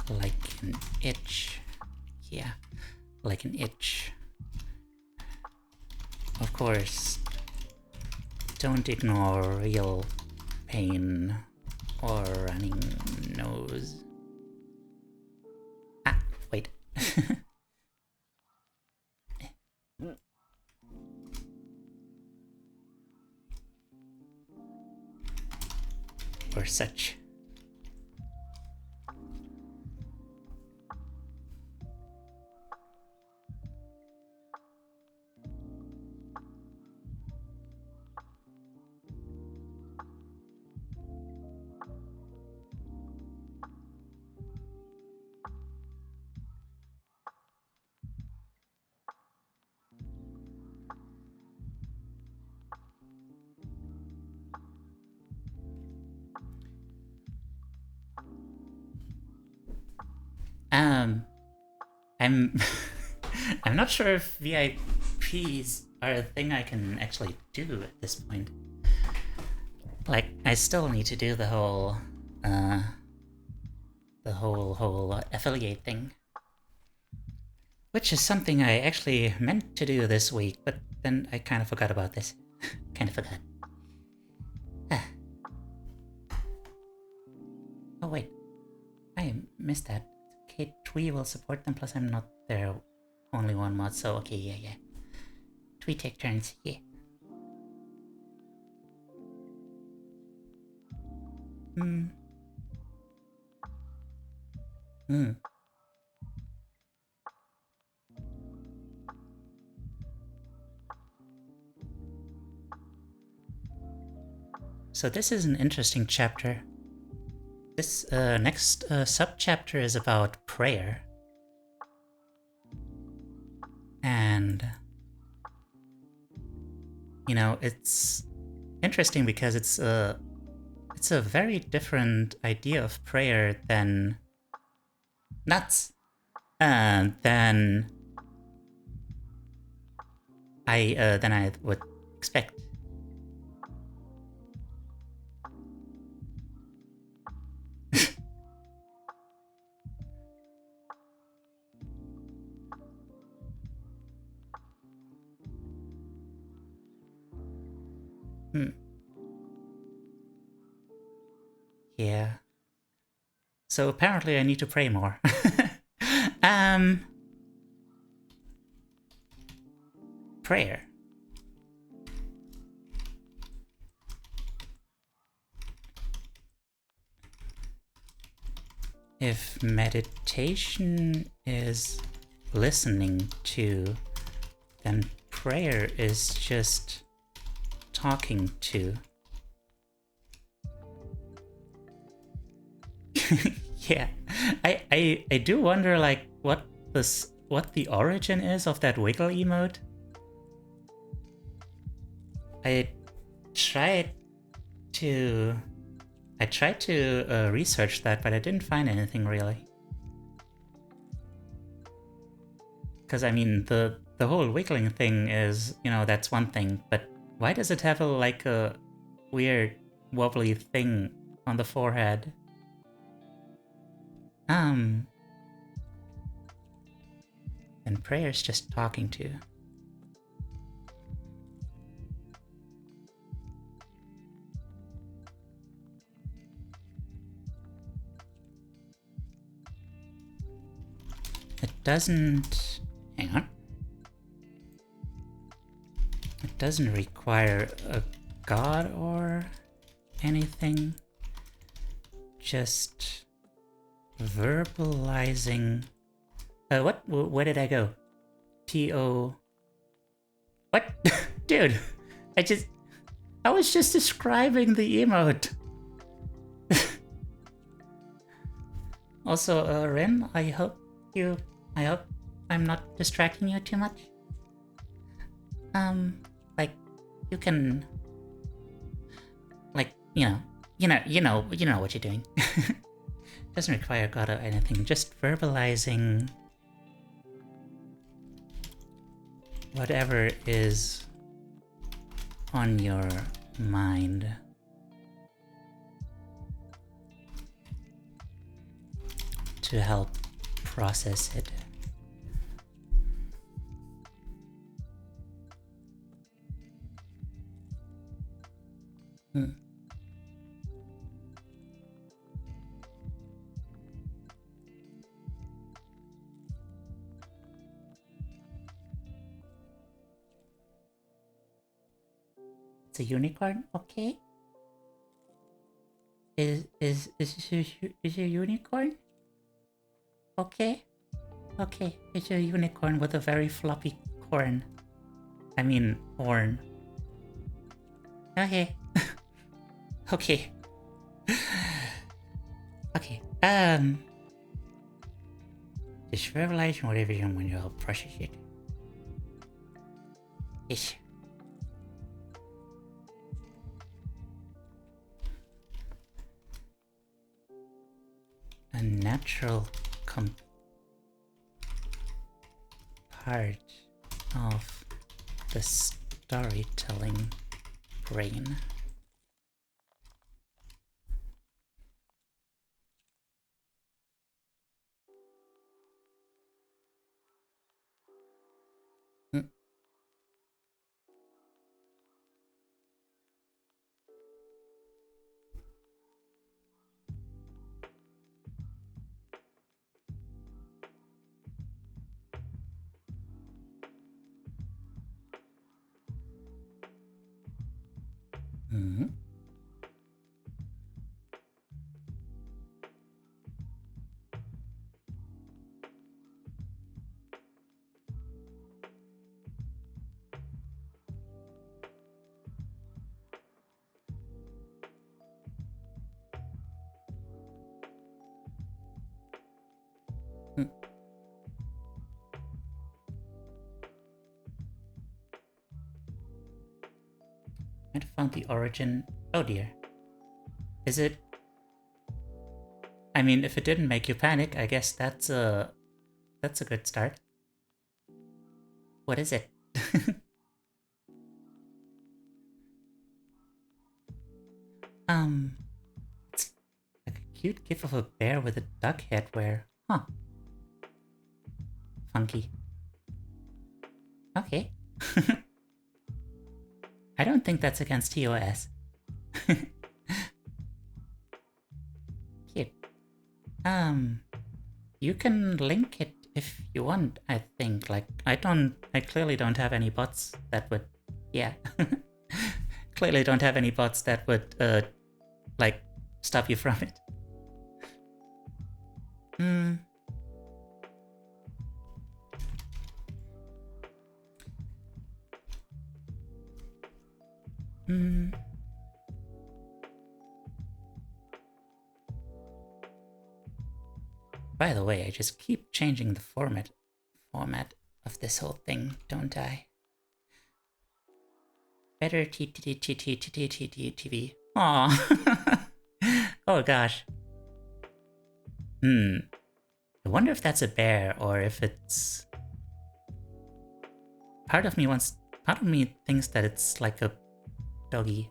Like an itch. Yeah, like an itch. Of course, don't ignore real pain or running nose. Ah, wait. Or such. I'm not sure if VIPs are a thing I can actually do at this point. Like, I still need to do the whole the whole affiliate thing. Which is something I actually meant to do this week, but then I kind of forgot about this. Kind of forgot. Oh wait, I missed that. Okay, Twee will support them, plus I'm not their only one mod, so okay, yeah. Twee take turns, yeah. So this is an interesting chapter. This next sub-chapter is about prayer. And, you know, it's interesting because it's a very different idea of prayer than than I would expect. Yeah. So apparently I need to pray more. Prayer. If meditation is listening to, then prayer is just talking to. Yeah, I do wonder like what the origin is of that wiggle emote. I tried to research that, but I didn't find anything really. Because I mean, the whole wiggling thing is, you know, that's one thing, but why does it have a weird wobbly thing on the forehead? And prayer's just talking to. It doesn't... hang on. It doesn't require a god or anything. Just verbalizing... what? Where did I go? T-O... What? Dude! I was just describing the emote! Also, Ren, I hope I'm not distracting you too much. Like, you can... like, you know what you're doing. Doesn't require God or anything, just verbalizing whatever is on your mind. To help process it. It's a unicorn, okay? Is a unicorn? Okay. Okay, it's a unicorn with a very floppy corn. I mean, horn. Okay. Okay. Okay. Just verbalize whatever you want to help process it. Yes. A natural part of the storytelling brain. Mm-hmm. I found the origin. Oh dear. Is it? I mean, if it didn't make you panic, I guess that's a good start. What is it? It's like a cute gif of a bear with a duck head wear. Huh. Funky. Okay. I don't think that's against TOS. Cute. You can link it if you want, I think. Like, I clearly don't have any bots that would, yeah. Clearly don't have any bots that would, like, stop you from it. By the way, I just keep changing the format of this whole thing, don't I? Better TV. Aww. Oh gosh. I wonder if that's a bear or if it's... Part of me thinks that it's like a doggy.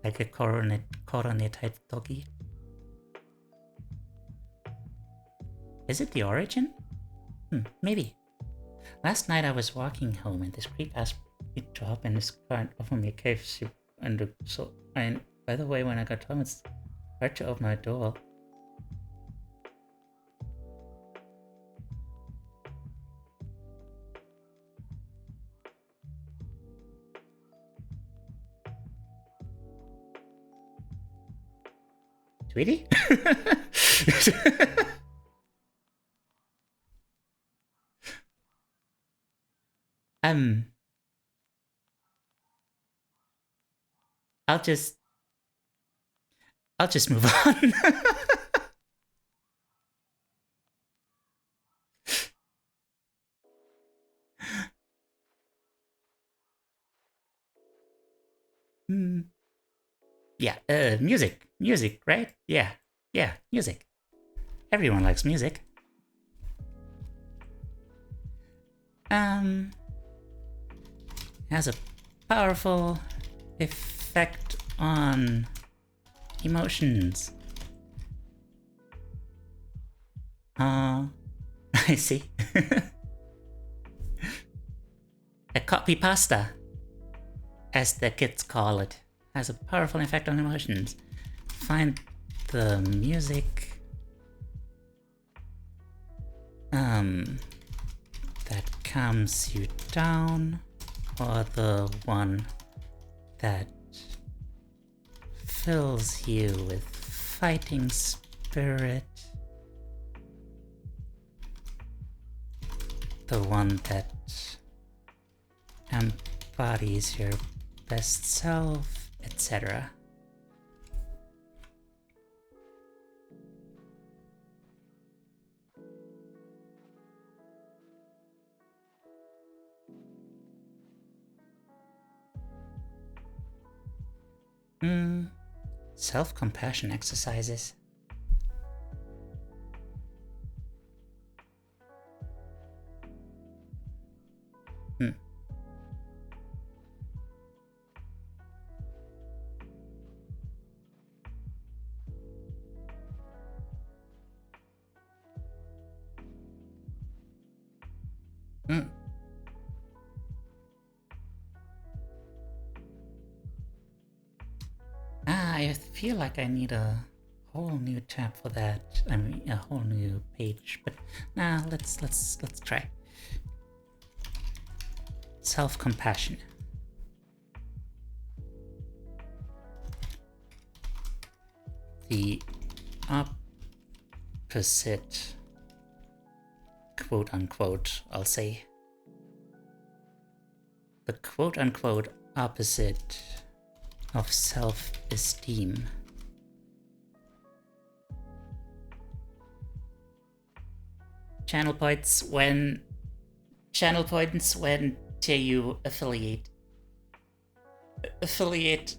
Like a coronet type doggy. Is it the origin? Maybe. Last night I was walking home and this creep asked me to hop in his car and offer me a KFC. And by the way, when I got home, it's hard to open my door. Sweetie? I'll just move on. Yeah, music, right? Yeah, music. Everyone likes music. Has a powerful effect on emotions. I see. A copy pasta, as the kids call it, has a powerful effect on emotions. Find the music that calms you down, or the one that fills you with fighting spirit, the one that embodies your best self, etc. Self-compassion exercises. I feel like I need a whole new tab for that. I mean, a whole new page. But nah, let's try. Self-compassion. the opposite, quote unquote, I'll say, the quote unquote opposite of self-esteem. Channel points when Teiyu affiliate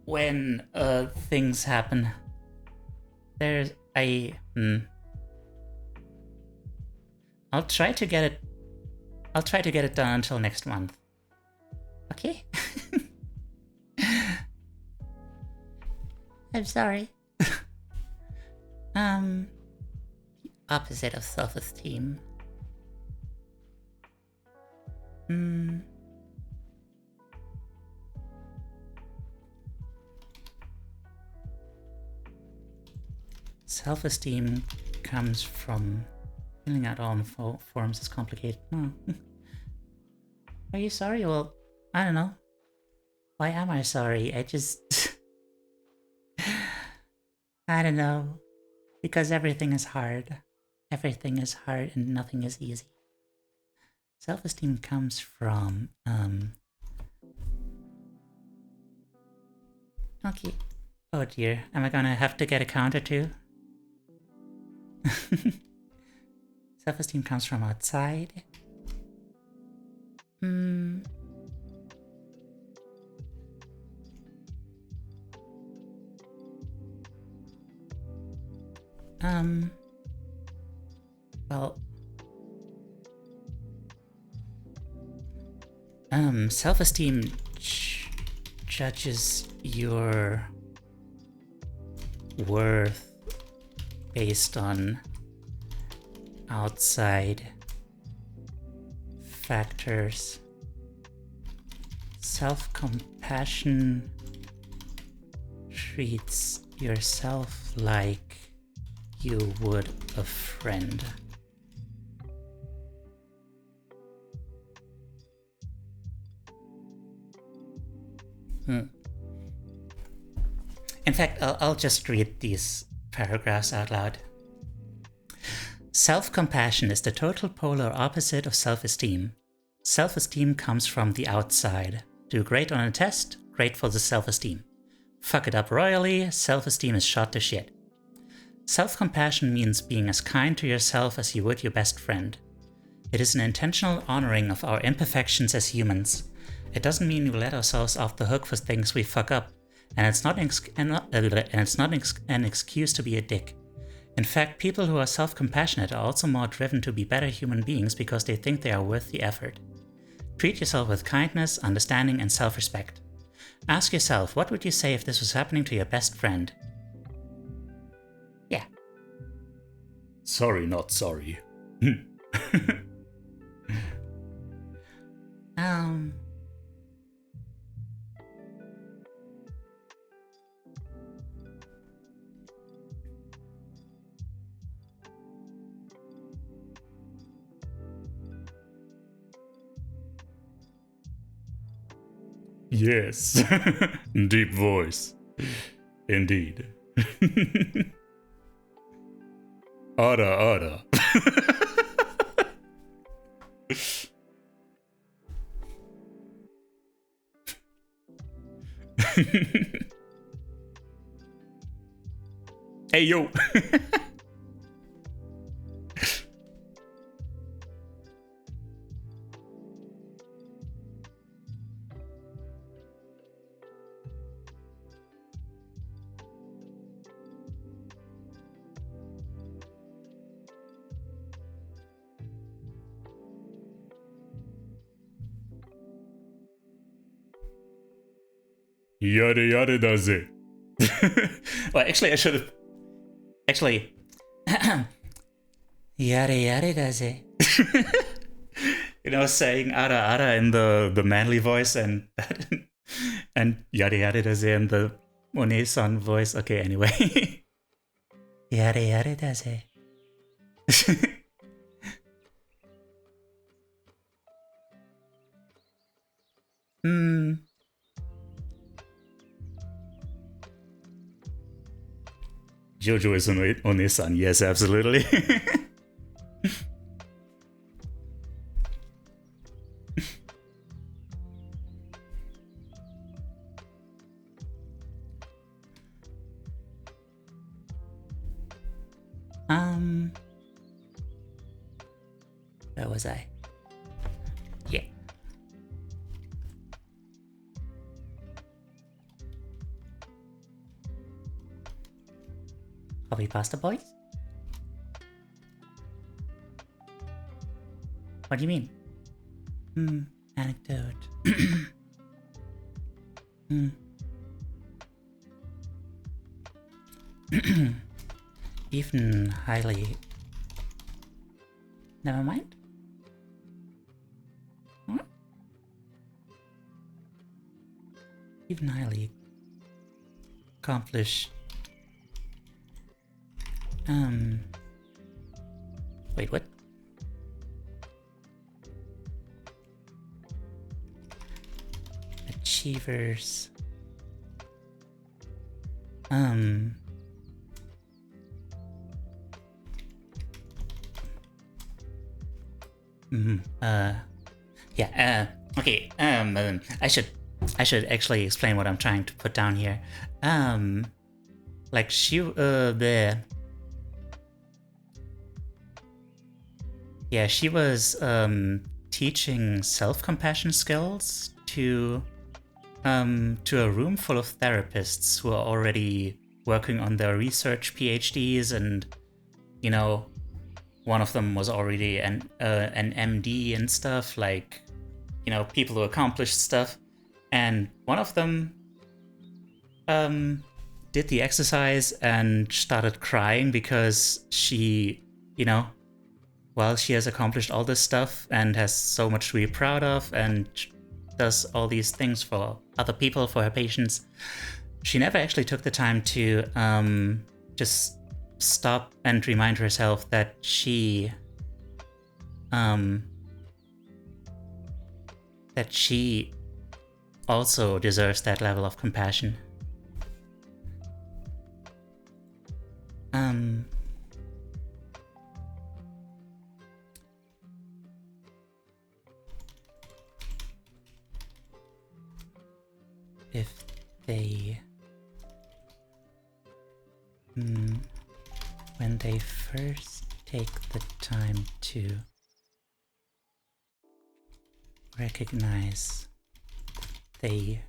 when things happen. There's I'll try to get it done until next month. Okay? I'm sorry. Opposite of self-esteem. Self-esteem comes from filling out all forms is complicated. Are you sorry? Well, I don't know. Why am I sorry? I just... I don't know. Because everything is hard. Everything is hard and nothing is easy. Self-esteem comes from... Okay. Oh dear. Am I gonna have to get a counter too? Self-esteem comes from outside. Well, self-esteem judges your worth based on outside factors. Self-compassion treats yourself like you would a friend. In fact, I'll just read these paragraphs out loud. Self-compassion is the total polar opposite of self-esteem. Self-esteem comes from the outside. Do great on a test, great for the self-esteem. Fuck it up royally, self-esteem is shot to shit. Self-compassion means being as kind to yourself as you would your best friend. It is an intentional honoring of our imperfections as humans. It doesn't mean we let ourselves off the hook for things we fuck up, and it's not an excuse to be a dick. In fact, people who are self-compassionate are also more driven to be better human beings because they think they are worth the effort. Treat yourself with kindness, understanding, and self-respect. Ask yourself, what would you say if this was happening to your best friend? Yeah. Sorry, not sorry. Yes. Deep voice. Indeed. Ara. Hey, yo. Yada does it. Well, actually, I should have... Actually... Yada does it. You know, saying ara in the manly voice and and yada does it in the One-san voice. Okay, anyway. Yada does it. Jojo is One-san, yes, absolutely. Where was I? Yeah. Copy pasta boys? What do you mean? Anecdote. Even highly... Never mind. Even highly accomplished... Wait, what? Achievers... Okay, I should actually explain what I'm trying to put down here. Like she was teaching self-compassion skills to a room full of therapists who are already working on their research PhDs, and you know, one of them was already an MD and stuff, like, you know, people who accomplished stuff. And one of them did the exercise and started crying because she, you know, while she has accomplished all this stuff and has so much to be proud of and does all these things for other people, for her patients, she never actually took the time to just stop and remind herself that she also deserves that level of compassion. If they when they first take the time to recognize they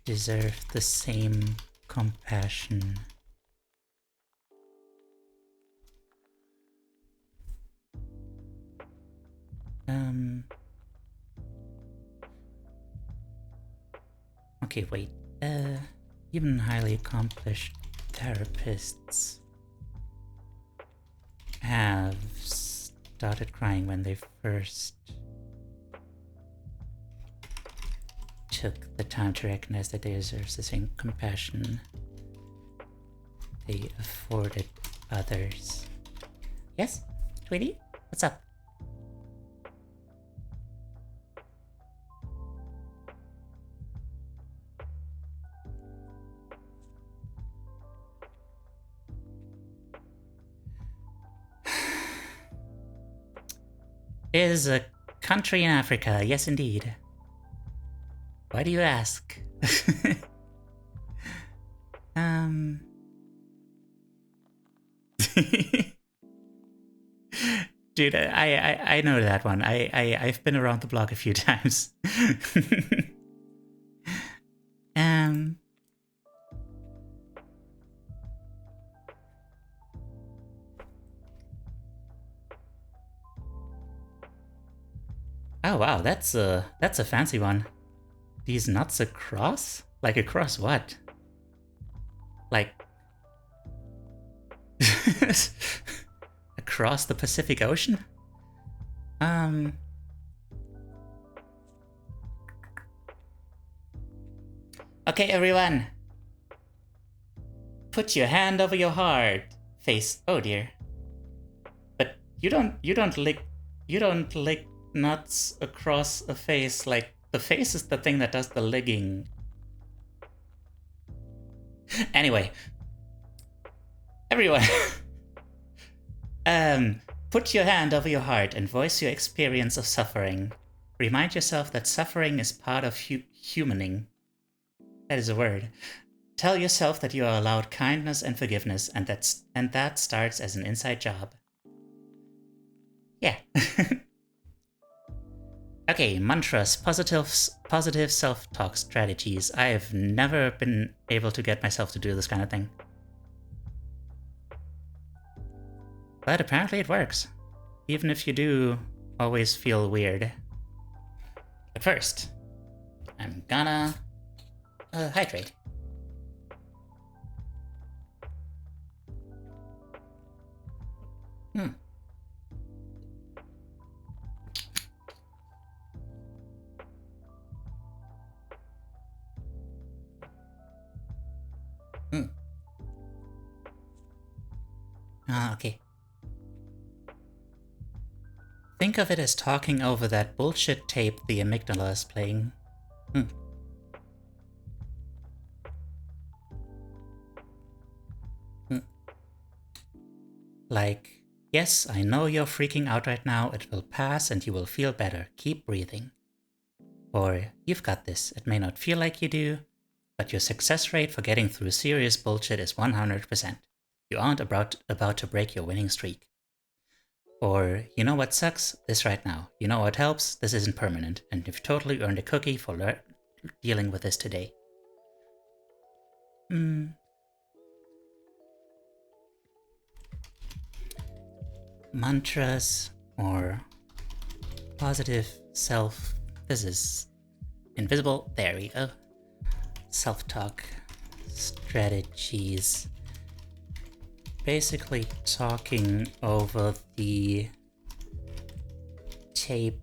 deserve the same compassion okay, wait. Even highly accomplished therapists have started crying when they first took the time to recognize that they deserve the same compassion they afforded others. Yes, Tweety? What's up? It is a country in Africa, yes indeed. Why do you ask? Dude, I know that one. I've been around the block a few times. Oh wow, that's a fancy one. These nuts across? Like across what? Like across the Pacific Ocean? Okay, everyone. Put your hand over your heart. Face. Oh dear. But you don't lick nuts across a face. Like, the face is the thing that does the licking. Anyway, Everyone, put your hand over your heart and voice your experience of suffering. Remind yourself that suffering is part of humaning. That is a word. Tell yourself that you are allowed kindness and forgiveness, and that starts as an inside job. Yeah. Okay, mantras, positive self-talk strategies. I have never been able to get myself to do this kind of thing. But apparently it works, even if you do always feel weird. But first, I'm gonna hydrate. Okay. Think of it as talking over that bullshit tape the amygdala is playing. Like, yes, I know you're freaking out right now, it will pass and you will feel better, keep breathing. Or, you've got this, it may not feel like you do, but your success rate for getting through serious bullshit is 100%. You aren't about to break your winning streak. Or, you know what sucks? This right now. You know what helps? This isn't permanent, and you've totally earned a cookie for dealing with this today. Mantras or positive self. This is invisible. There we go. Self-talk strategies. Basically talking over the tape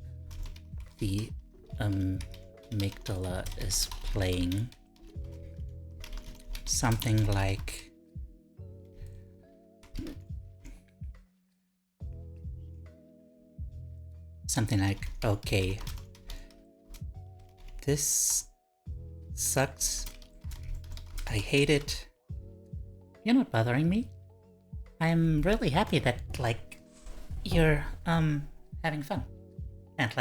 the amygdala is playing. Something like okay, this sucks. I hate it. You're not bothering me. I'm really happy that, like, you're, having fun. And,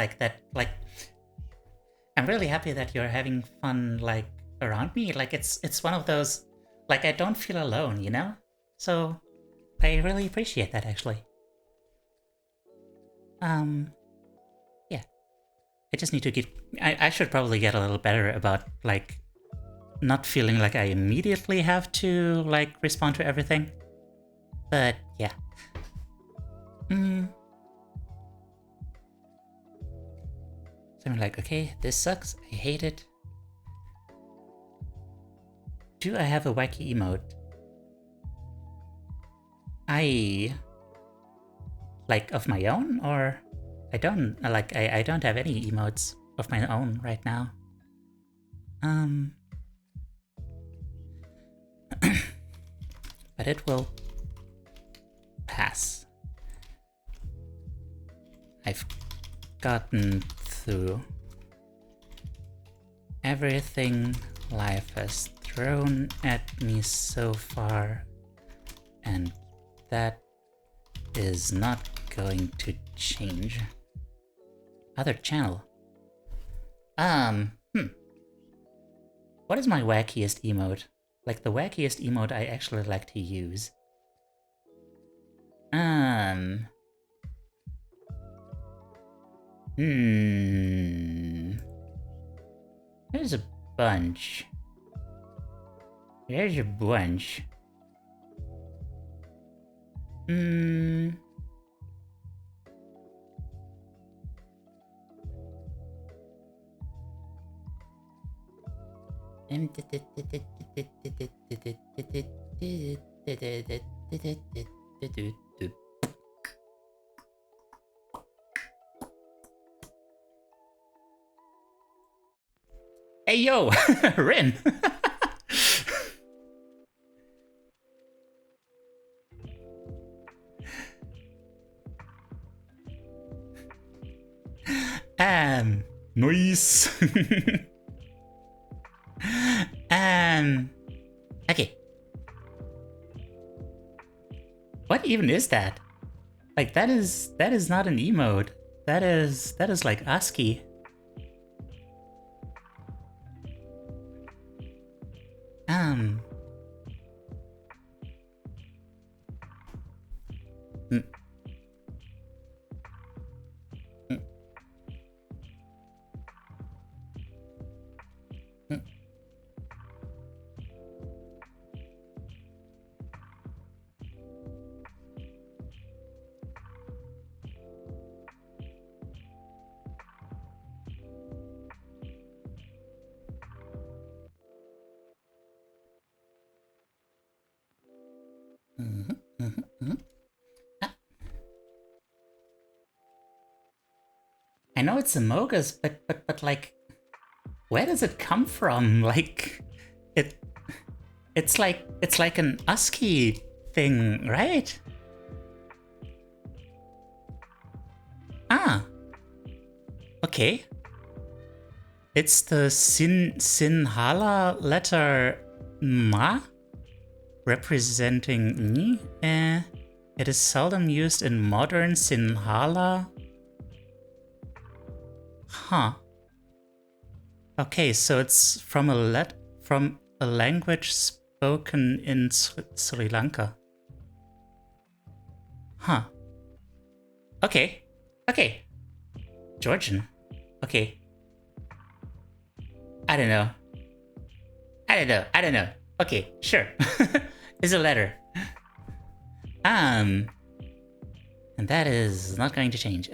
I'm really happy that you're having fun, like, around me. Like, it's one of those, like, I don't feel alone, you know? So, I really appreciate that, actually. Yeah. I just need to get, I should probably get a little better about, like, not feeling like I immediately have to, like, respond to everything. But, yeah. So I'm like, okay, this sucks, I hate it. Do I have a wacky emote? Like, of my own? Or I don't, like, I don't have any emotes of my own right now. But it will pass. I've gotten through everything life has thrown at me so far, and that is not going to change. Other channel. What is my wackiest emote? Like, the wackiest emote I actually like to use. There's a bunch. There's a bunch. Hey yo, Rin! Nice. Okay. What even is that? Like, that is not an emote. That is like ASCII. Mm. Mm. Mm. Mhm, mhm, mhm. Ah. I know it's a Mogus, but like, where does it come from? Like, it's like an ASCII thing, right? Ah, okay. It's the Sinhala letter Ma, representing Ni. It is seldom used in modern Sinhala. Huh. Okay, so it's from a language spoken in Sri Lanka. Huh. Okay. Okay. Georgian. Okay. I don't know. I don't know. Okay, sure. It's a letter. And that is not going to change.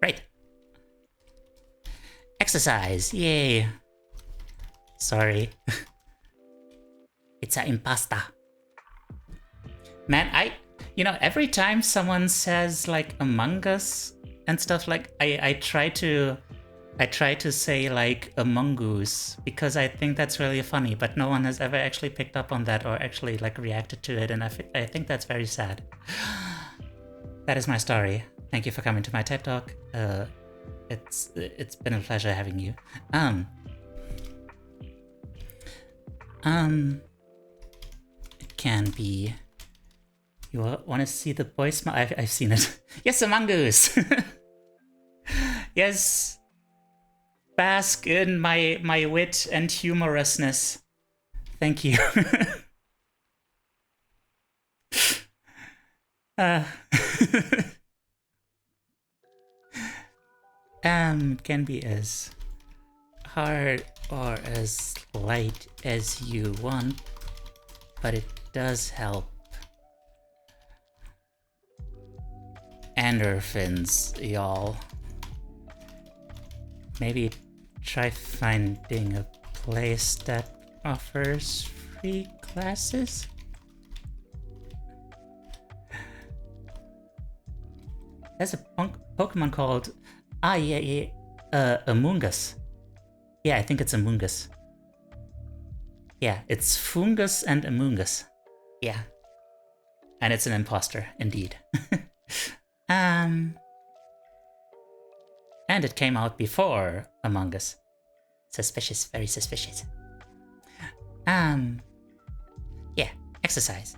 Right. Exercise. Yay. Sorry. It's a impasta. Man, every time someone says like Among Us and stuff, like I try to say like Among Us because I think that's really funny, but no one has ever actually picked up on that or actually like reacted to it, and I think that's very sad. That is my story. Thank you for coming to my TED Talk. It's been a pleasure having you. It can be. You want to see the boy smile? I've seen it. Yes, Among Us. Yes. Bask in my wit and humorousness. Thank you. It can be as hard or as light as you want, but it does help. Endorphins, y'all. Maybe try finding a place that offers free classes? There's a Pokemon called... Among Us. Yeah, I think it's Among Us. Yeah, it's Fungus and Among Us. Yeah. And it's an imposter, indeed. And it came out before Among Us. Suspicious, very suspicious. Yeah, exercise.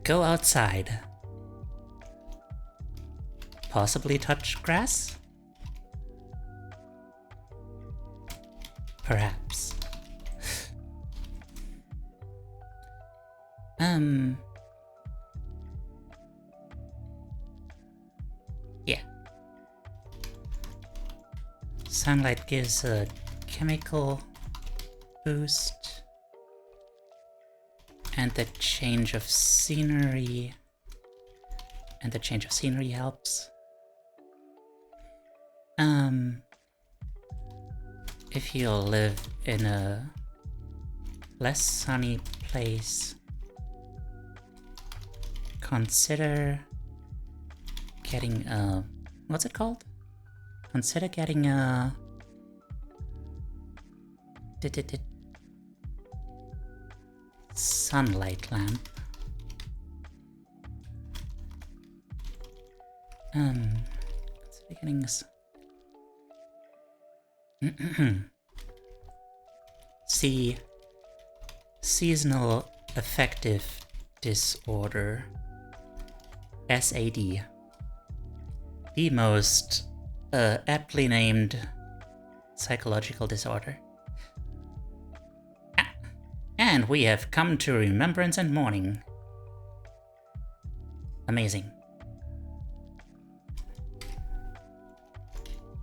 Go outside. Possibly touch grass? Perhaps. Yeah. Sunlight gives a chemical boost. And the change of scenery. Helps. If you live in a less sunny place. Consider getting a... what's it called? Consider getting a... sunlight lamp. Consider getting this... See, seasonal affective disorder, SAD, the most aptly named psychological disorder. And we have come to remembrance and mourning. Amazing.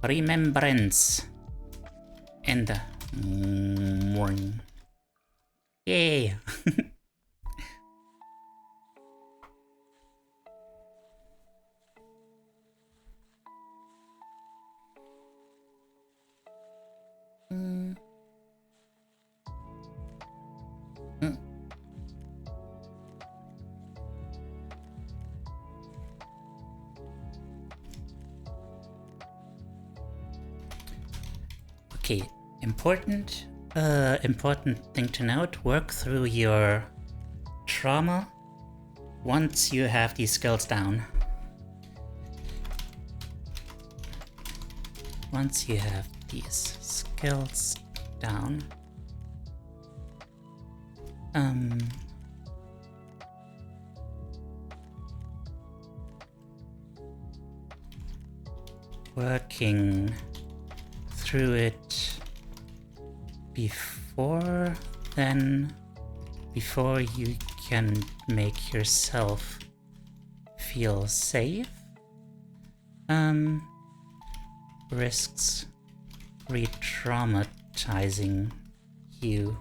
Remembrance and mourning. Yay! Okay, important thing to note, work through your trauma once you have these skills down. Once you have these skills down, working through it before you can make yourself feel safe, risks re-traumatizing you.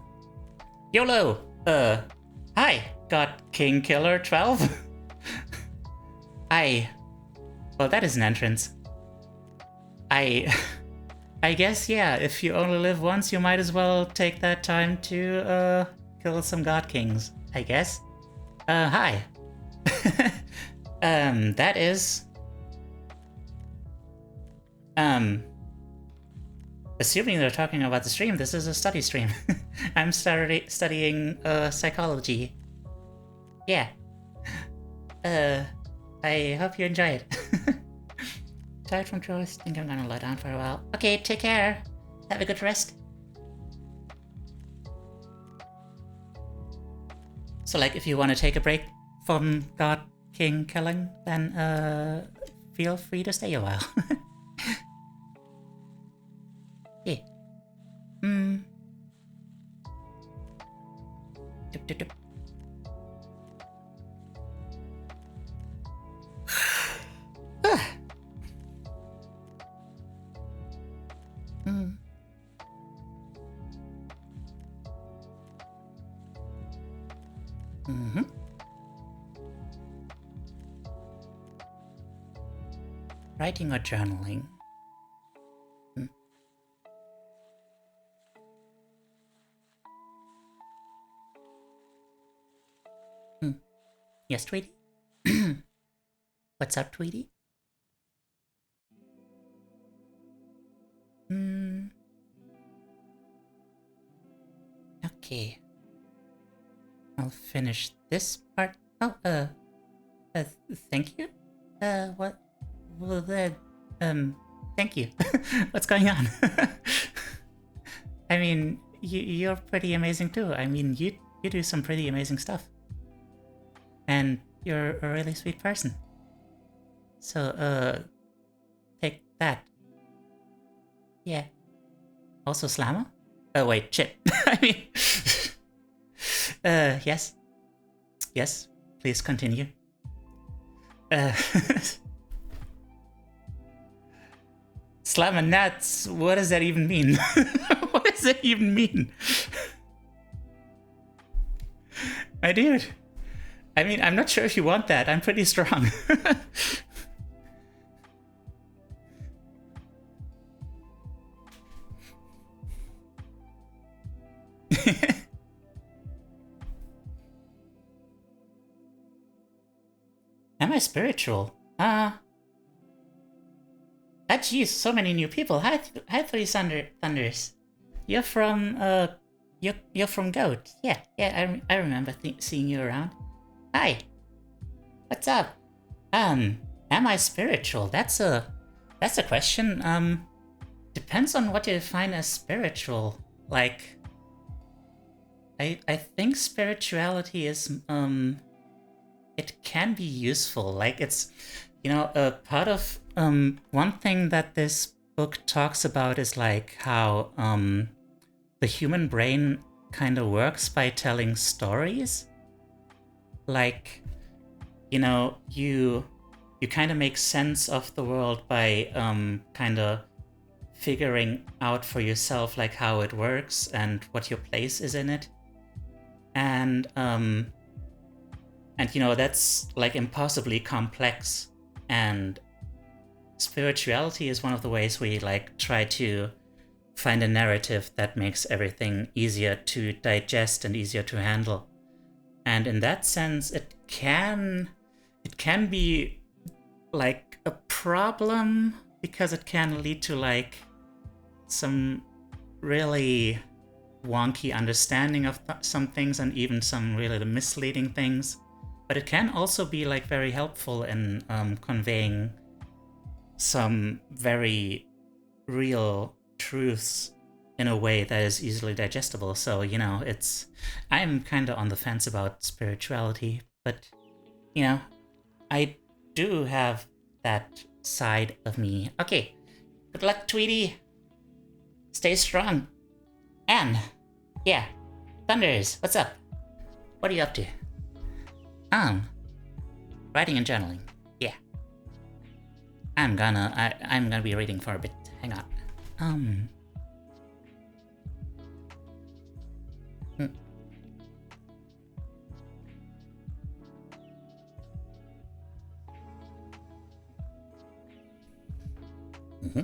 YOLO! Hi, God King Killer 12. Well, that is an entrance. I guess, yeah, if you only live once, you might as well take that time to, kill some God Kings, I guess. Hi. That is... assuming they're talking about the stream, this is a study stream. I'm studying, psychology. Yeah. I hope you enjoy it. Tired from chores, think I'm gonna lie down for a while. Okay, take care. Have a good rest. So, like, if you want to take a break from God King killing, then feel free to stay a while. Yeah. Dup. Writing or journaling? Yes, Tweety? What's up, Tweety? Okay. I'll finish this part. Oh, thank you? What? Well, thank you. What's going on? I mean, you're pretty amazing too. I mean, you do some pretty amazing stuff. And you're a really sweet person. So, take that. Yeah. Also Slammer? Oh, wait, Chip. I mean... yes. Yes, please continue. Slammer nuts, what does that even mean? What does it even mean? My dude. I mean, I'm not sure if you want that. I'm pretty strong. Am I spiritual? Geez, so many new people. Hi, Three Thunders. You're from, you're from Goat. Yeah, I remember seeing you around. Hi. What's up? Am I spiritual? That's a question. Depends on what you define as spiritual. Like, I think spirituality is, it can be useful. Like, it's, a part of, one thing that this book talks about is like how, the human brain kind of works by telling stories. Like, you kind of make sense of the world by, kind of figuring out for yourself like how it works and what your place is in it. And that's like impossibly complex, and spirituality is one of the ways we like try to find a narrative that makes everything easier to digest and easier to handle. And in that sense, it can be like a problem, because it can lead to like some really wonky understanding of some things, and even some really misleading things. But it can also be like very helpful in conveying some very real truths in a way that is easily digestible. So, I'm kind of on the fence about spirituality, but, I do have that side of me. Okay, good luck, Tweety. Stay strong. And, yeah, Thunders, what's up? What are you up to? Writing and journaling. Yeah. I'm gonna be reading for a bit. Hang on. Mm-hmm.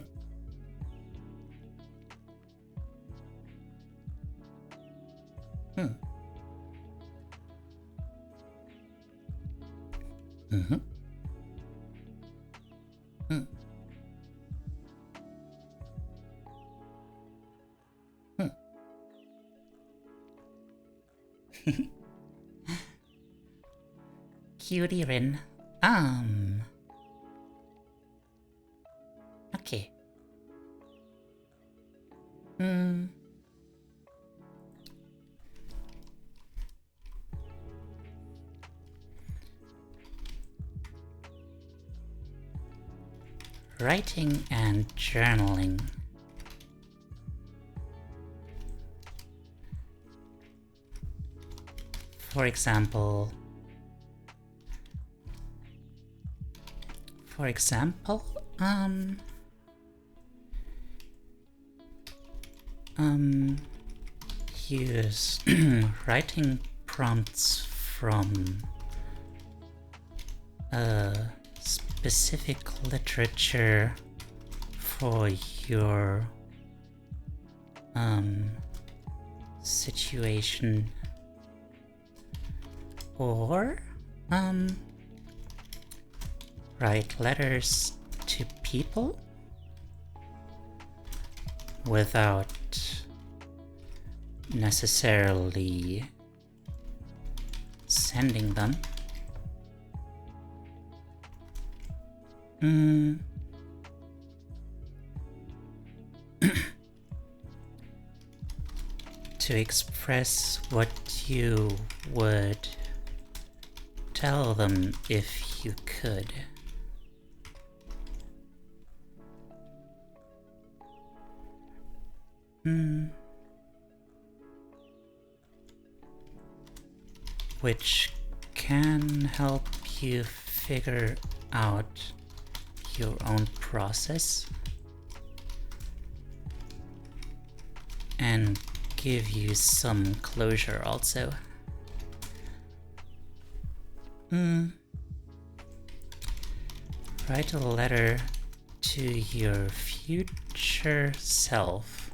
Mm-hmm. Cutie Rin. Okay. Writing and journaling. For example, use writing prompts from specific literature for your situation, or write letters to people without necessarily sending them. To express what you would tell them if you could. Which can help you figure out your own process and give you some closure also. Write a letter to your future self.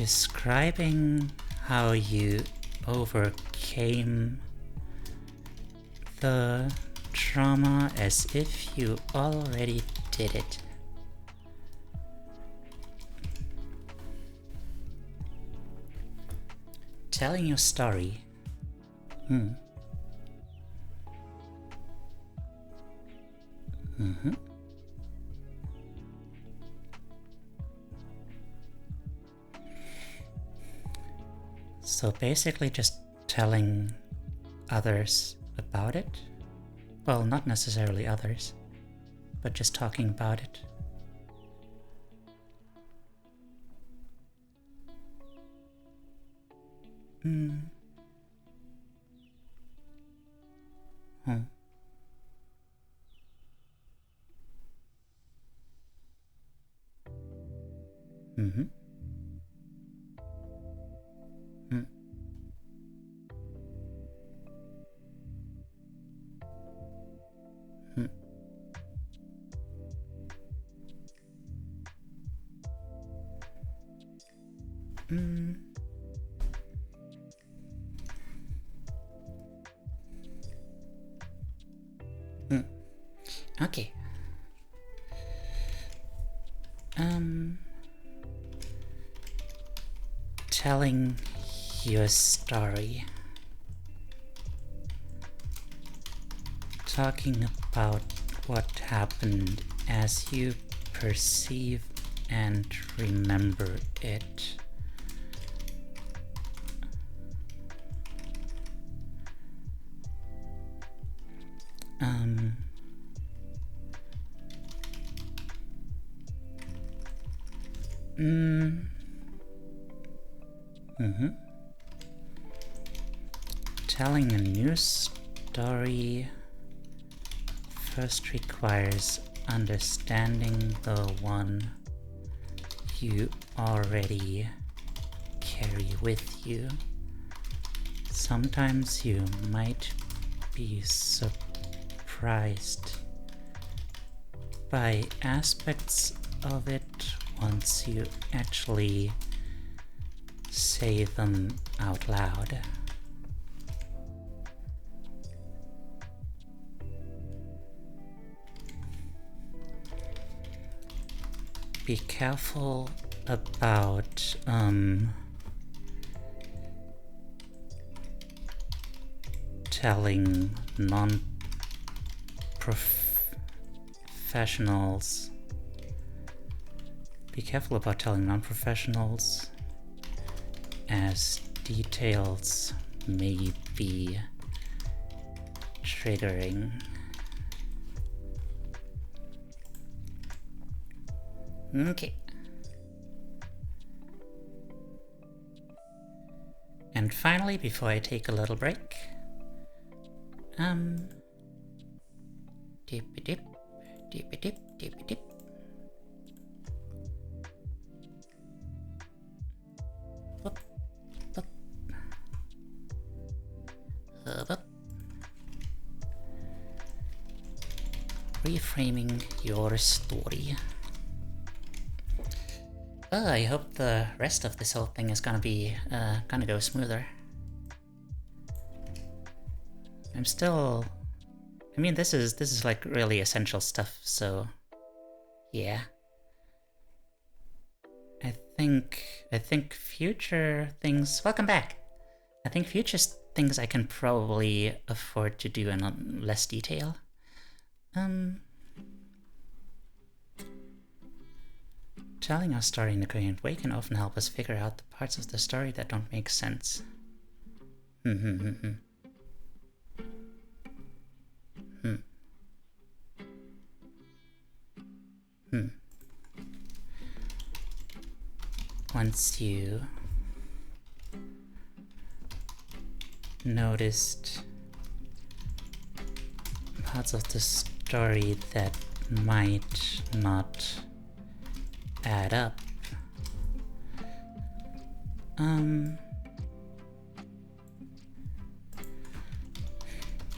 describing how you overcame the trauma as if you already did it. Telling your story. So basically just telling others about it. Well, not necessarily others, but just talking about it. Okay. Telling your story. Talking about what happened as you perceive and remember it. Telling a new story first requires understanding the one you already carry with you. Sometimes you might be surprised by aspects of it once you actually say them out loud. Be careful about telling non-professionals. Be careful about telling non-professionals, as details may be triggering. Okay. And finally, before I take a little break, dip-a-dip, dip-a-dip, dip-a-dip. Whoop, whoop. Whoop. Reframing your story. I hope the rest of this whole thing is gonna go smoother. This is like really essential stuff, so yeah. I think future things, welcome back. I think future things I can probably afford to do in less detail. Telling our story in a coherent way can often help us figure out the parts of the story that don't make sense. Once you noticed parts of the story that might not add up,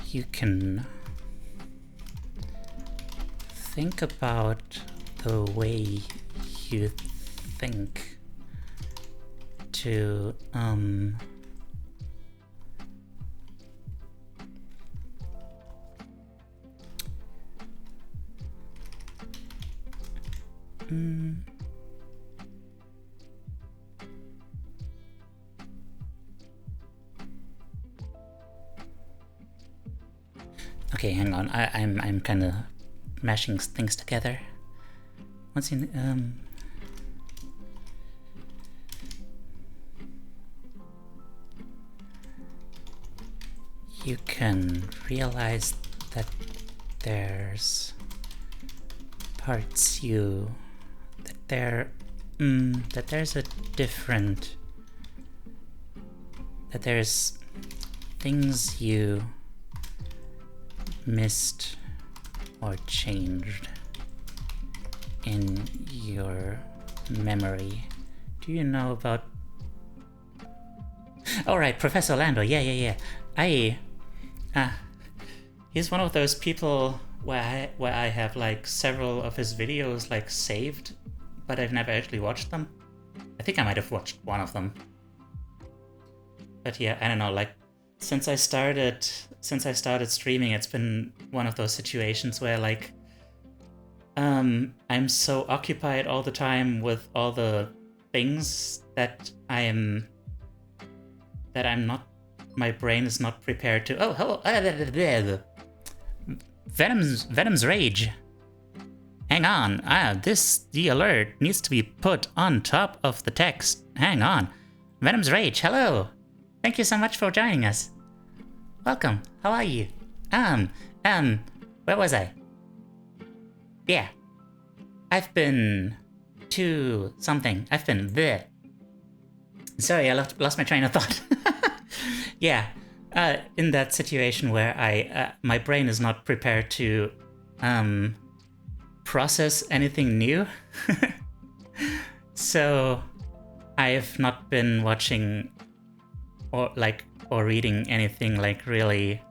you can think about the way you think to okay, hang on. I'm kind of mashing things together. What's in you can realize that there's parts that there's a different, that there's things you missed or changed in your memory. Do you know about... Oh right, Professor Lando, yeah. He's one of those people where I have like several of his videos like saved, but I've never actually watched them. I think I might have watched one of them. But yeah, I don't know, like since I started streaming, it's been one of those situations where like I'm so occupied all the time with all the things that I'm not, my brain is not prepared to... Oh, hello! Venom's Rage. Hang on, the alert needs to be put on top of the text. Hang on. Venom's Rage, hello! Thank you so much for joining us. Welcome, how are you? Where was I? Yeah. I've been to something. I've been there. Sorry, I lost my train of thought. Yeah, in that situation where my brain is not prepared to process anything new. So I've not been watching or reading anything like really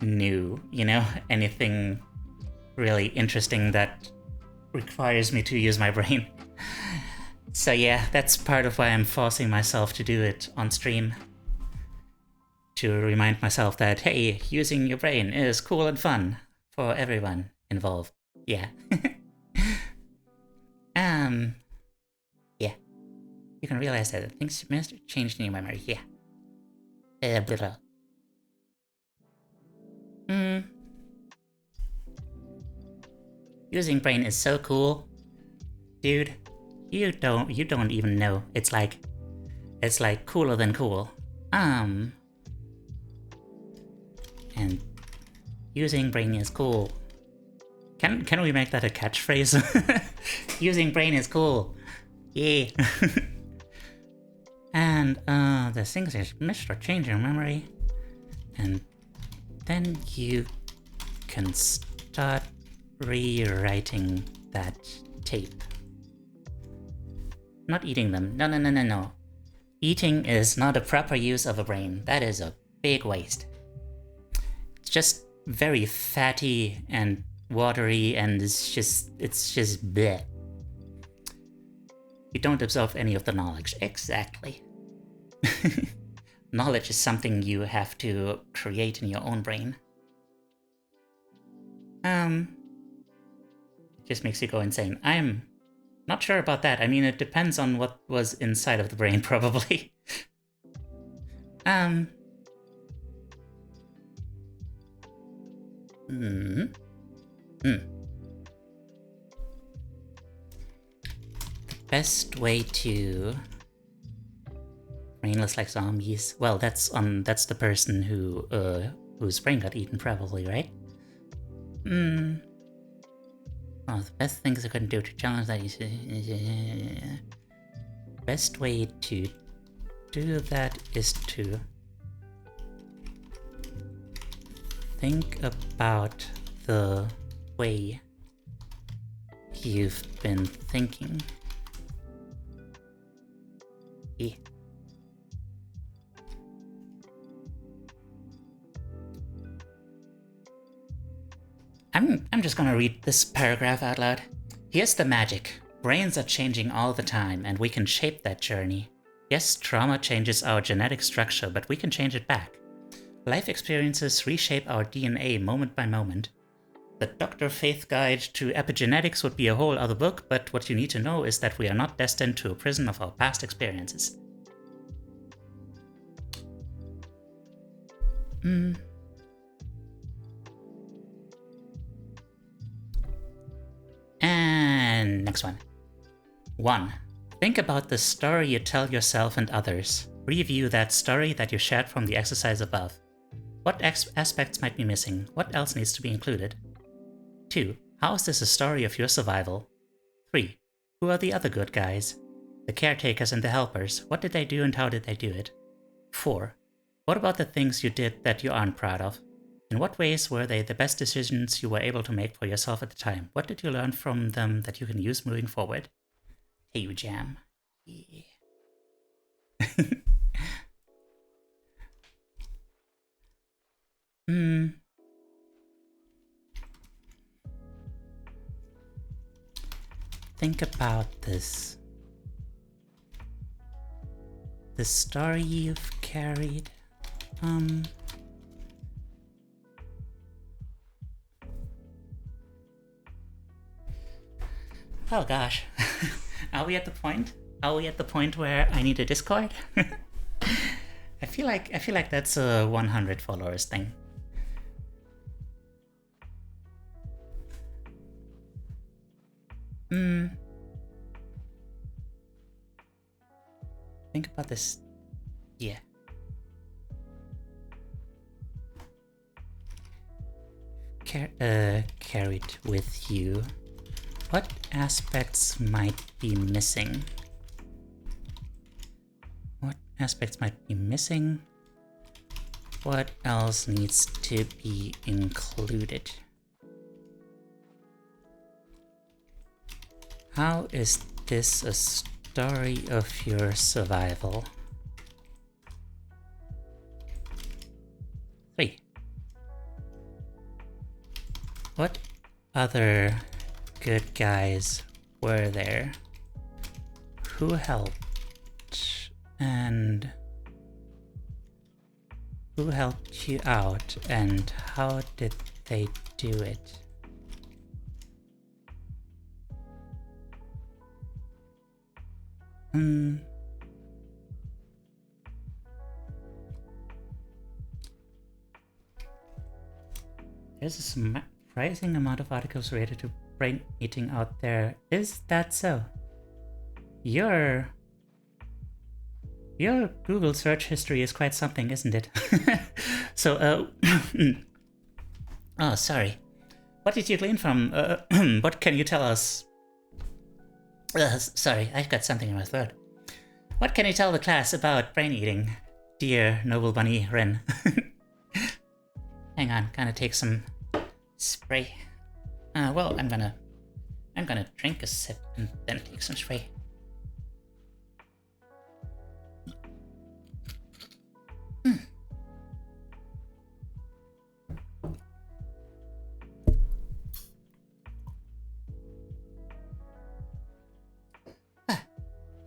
new, you know, anything really interesting that requires me to use my brain. So yeah, that's part of why I'm forcing myself to do it on stream. To remind myself that, hey, using your brain is cool and fun for everyone involved. Yeah. Yeah. You can realize that things changed in your memory. Yeah. Blah, blah. Using brain is so cool. Dude, you don't even know. It's like cooler than cool. And using brain is cool. Can we make that a catchphrase? Using brain is cool. Yeah. And the things is missed or change your memory. And then you can start rewriting that tape. Not eating them. No. Eating is not a proper use of a brain. That is a big waste. It's just very fatty and watery, and it's just bleh. You don't absorb any of the knowledge. Exactly. Knowledge is something you have to create in your own brain. It just makes you go insane. I'm not sure about that. I mean, it depends on what was inside of the brain, probably. Best way to... brainless like zombies. Well, that's the person whose brain got eaten, probably, right? Oh, the best things I couldn't do to challenge that is... Best way to do that is to think about the way you've been thinking. Yeah. I'm just gonna read this paragraph out loud. Here's the magic. Brains are changing all the time, and we can shape that journey. Yes, trauma changes our genetic structure, but we can change it back. Life experiences reshape our DNA moment by moment. The Dr. Faith Guide to Epigenetics would be a whole other book, but what you need to know is that we are not destined to a prison of our past experiences. And next one. 1. Think about the story you tell yourself and others. Review that story that you shared from the exercise above. What aspects might be missing? What else needs to be included? 2. How is this a story of your survival? 3. Who are the other good guys? The caretakers and the helpers. What did they do and how did they do it? 4. What about the things you did that you aren't proud of? In what ways were they the best decisions you were able to make for yourself at the time? What did you learn from them that you can use moving forward? Teiyu jam. Yeah. Think about this. The story you've carried. Oh gosh. Are we at the point? Are we at the point where I need a Discord? I feel like that's a 100 followers thing. Think about this. Yeah. Carried with you. What aspects might be missing? What aspects might be missing? What else needs to be included? How is this a story of your survival? 3. What other good guys were there? Who helped? And who helped you out? And how did they do it? There's a surprising amount of articles related to brain eating out there. Is that so? Your Google search history is quite something, isn't it? So, oh, sorry. What did you glean from, what can you tell us? Sorry, I've got something in my throat. What can you tell the class about brain eating, dear noble bunny Ren? Hang on, gonna take some spray. Well, I'm gonna drink a sip and then take some spray.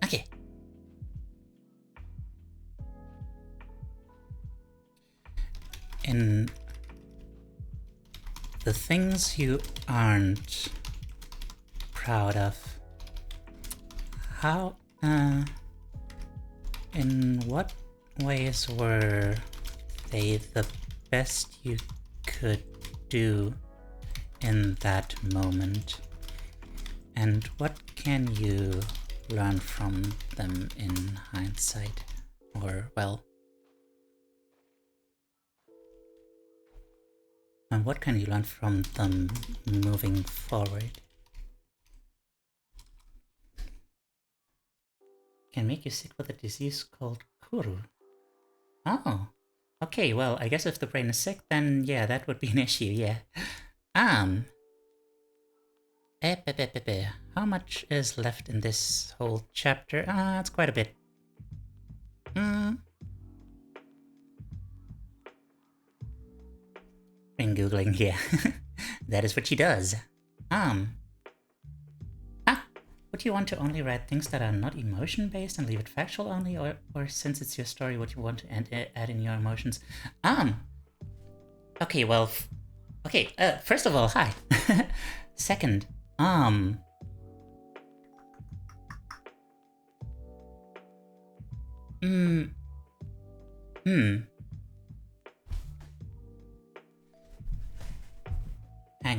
Okay. In the things you aren't proud of, how, in what ways were they the best you could do in that moment? And what can you learn from them in hindsight? Or, well, and what can you learn from them moving forward? Can make you sick with a disease called Kuru. Oh, okay, well, I guess if the brain is sick, then yeah, that would be an issue, yeah. How much is left in this whole chapter? It's quite a bit. Brain googling, yeah. That is what she does. would you want to only write things that are not emotion-based and leave it factual only, or since it's your story, would you want to add in your emotions? Okay, well, first of all, hi. Second, hang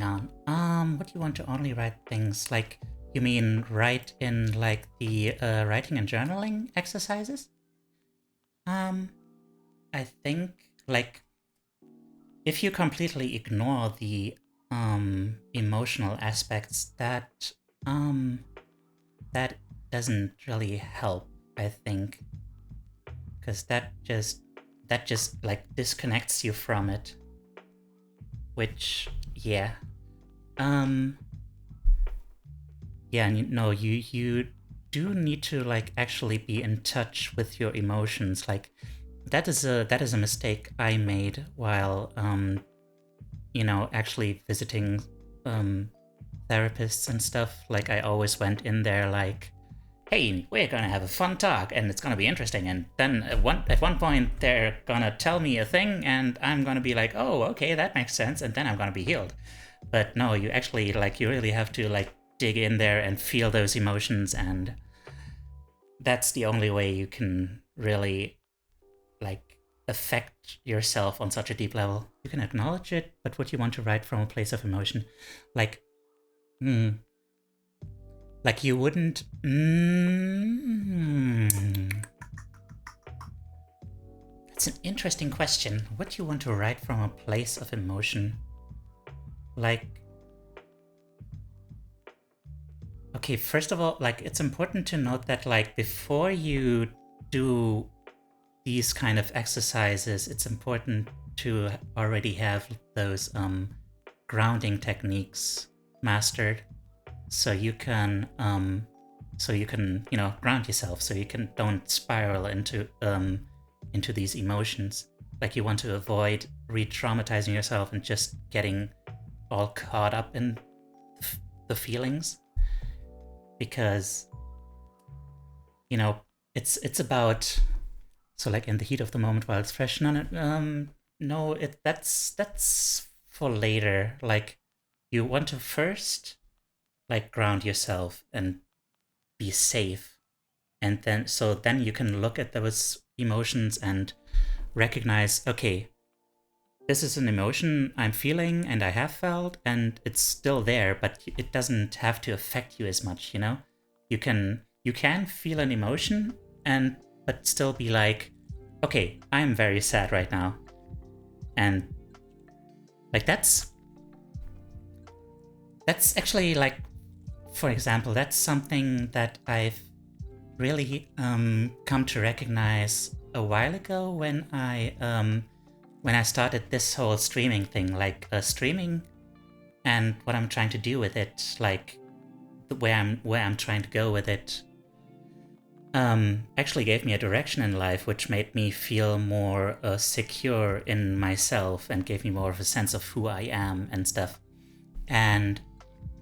on. Would you want to only write things like, you mean write in like the writing and journaling exercises? I think like if you completely ignore the emotional aspects, that doesn't really help, I think, because that just like disconnects you from it, which yeah no, you do need to like actually be in touch with your emotions. Like that is a mistake I made while actually visiting therapists and stuff. Like I always went in there like, hey, we're gonna have a fun talk and it's gonna be interesting, and then at one point they're gonna tell me a thing and I'm gonna be like, oh, okay, that makes sense, and then I'm gonna be healed. But no, you actually like, you really have to like dig in there and feel those emotions, and that's the only way you can really like affect yourself on such a deep level. You can acknowledge it, but would you want to write from a place of emotion? Like like you wouldn't That's an interesting question. Would you want to write from a place of emotion? Like, okay, first of all, like it's important to note that like before you do these kind of exercises, it's important to already have those grounding techniques mastered, so you can ground yourself, so you don't spiral into these emotions. Like you want to avoid re-traumatizing yourself and just getting all caught up in the feelings, because it's about, so like in the heat of the moment while it's fresh. That's for later. Like you want to first like ground yourself and be safe, and then you can look at those emotions and recognize, okay, this is an emotion I'm feeling and I have felt, and it's still there, but it doesn't have to affect you as much. You can feel an emotion but still be like, okay, I'm very sad right now, and like that's actually like, for example, that's something that I've really come to recognize a while ago when I started this whole streaming thing, like streaming, and what I'm trying to do with it, like where I'm trying to go with it, actually gave me a direction in life which made me feel more secure in myself and gave me more of a sense of who I am and stuff. And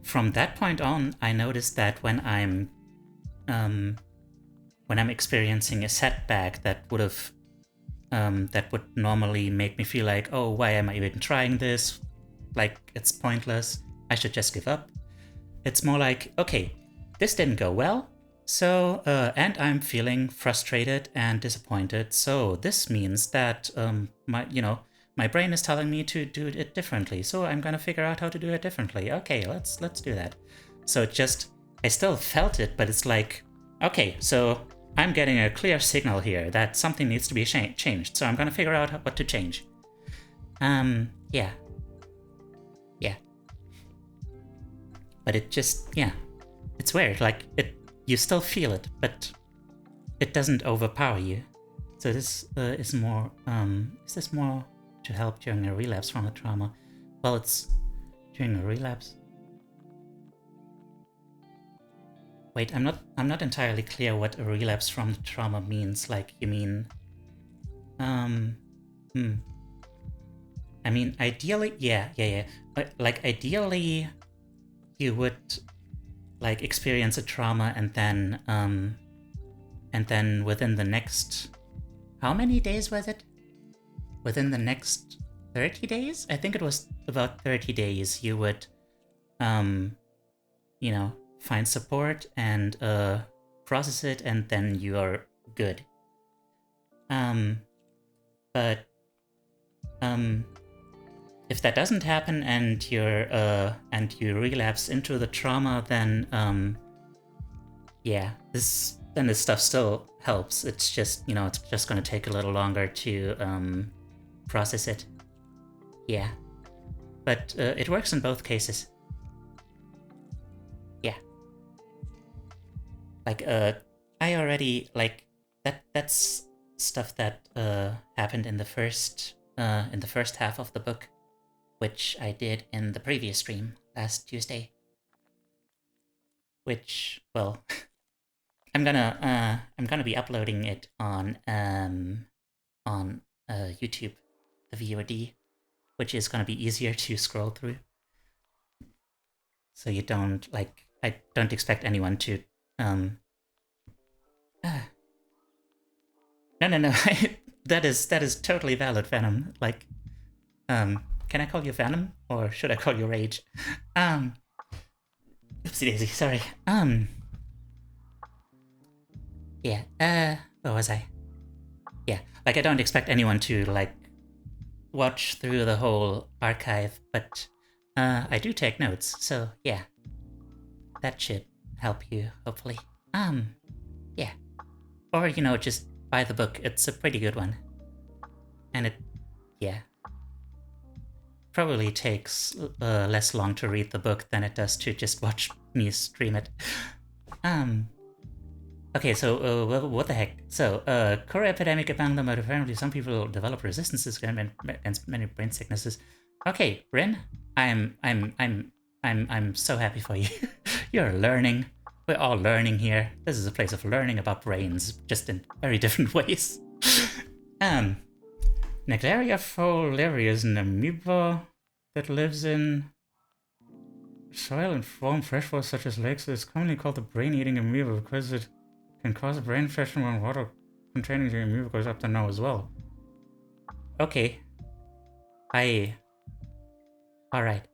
from that point on, I noticed that when I'm experiencing a setback that would normally make me feel like, oh, why am I even trying this? Like, it's pointless. I should just give up. It's more like, okay, this didn't go well, so, and I'm feeling frustrated and disappointed, so this means that my brain is telling me to do it differently, so I'm gonna figure out how to do it differently. Okay, let's do that. So I still felt it, but it's like, okay, so I'm getting a clear signal here that something needs to be changed, so I'm gonna figure out what to change. Yeah. But it just, it's weird. Like you still feel it, but it doesn't overpower you. So this is more. Is this more to help during a relapse from a trauma? Well, it's during a relapse. Wait, I'm not entirely clear what a relapse from the trauma means. Like, you mean, I mean, ideally, yeah. But like, ideally, you would like experience a trauma and then within the next, how many days was it? Within the next 30 days? I think it was about 30 days you would, you know, find support and process it, and then you are good. But if that doesn't happen and you relapse into the trauma, then yeah, this stuff still helps. It's just, you know, it's just gonna take a little longer to process it. Yeah, but it works in both cases. Yeah, like I already like that's stuff that happened in the first half of the book, which I did in the previous stream last Tuesday. Which, well, I'm gonna be uploading it on YouTube, the VOD, which is gonna be easier to scroll through. So you don't I don't expect anyone to no that is totally valid, Venom. Like, can I call you Venom or should I call you Rage? Oopsie daisy, sorry. Yeah, where was I? Yeah, like I don't expect anyone to like watch through the whole archive, but I do take notes, so yeah. That should help you, hopefully. Yeah. Or, you know, just buy the book. It's a pretty good one. And it, yeah. Probably takes less long to read the book than it does to just watch me stream it. Okay, so what the heck? So, core epidemic among them, but apparently some people develop resistances against many brain sicknesses. Okay, Rin, I'm so happy for you. You're learning. We're all learning here. This is a place of learning about brains, just in very different ways. Nectaria foliaria is an amoeba that lives in soil and warm freshwater such as lakes. It's commonly called the brain-eating amoeba because it can cause brain infection when water containing the amoeba goes up the nose as well. Okay. Alright.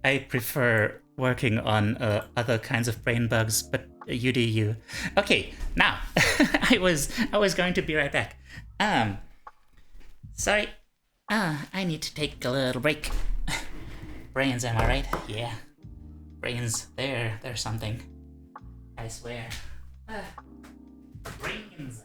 I prefer working on other kinds of brain bugs, but you do you. Okay, now I was going to be right back. Sorry. I need to take a little break. Brains, am I right? Yeah. Brains, they're something. I swear. Brains.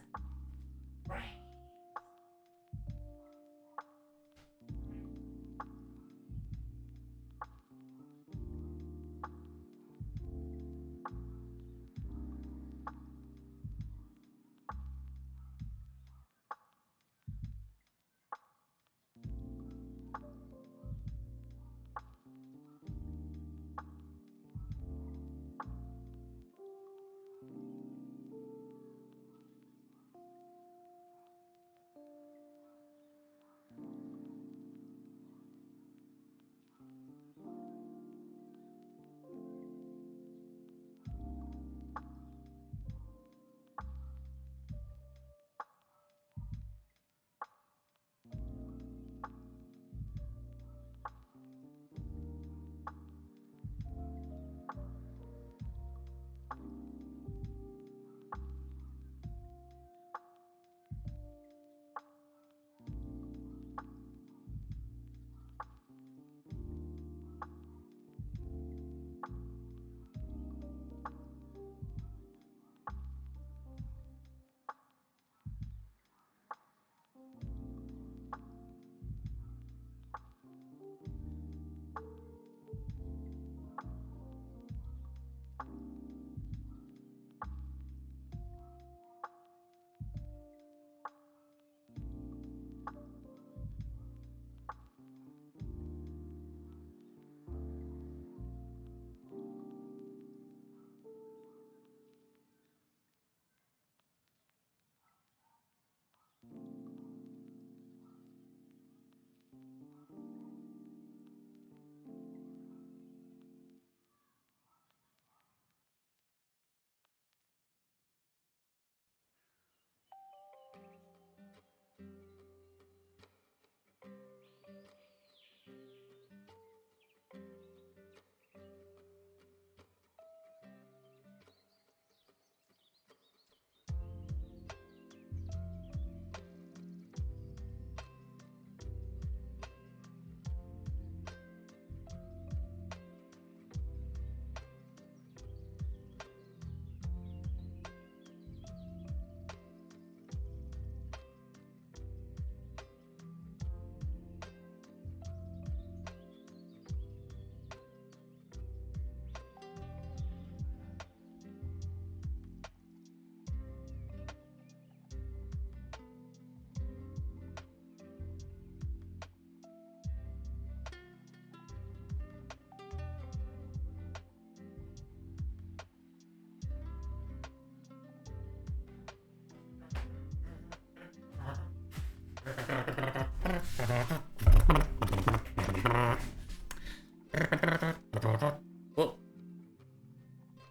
Whoa.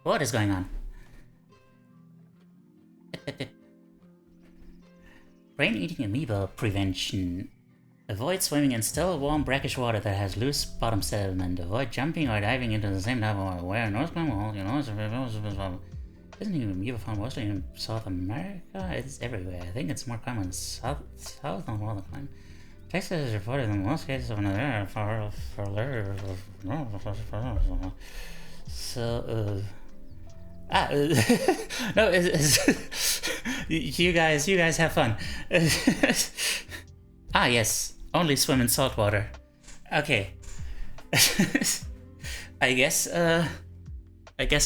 What is going on? Brain-eating amoeba prevention. Avoid swimming in still, warm, brackish water that has loose bottom sediment. Avoid jumping or diving into the same type of water. Wear a nose cone, isn't even amoeba found mostly in South America? It's everywhere. I think it's more common south on all the time. Texas is reported in most cases of another no, you guys have fun. Yes, only swim in salt water. Okay. I guess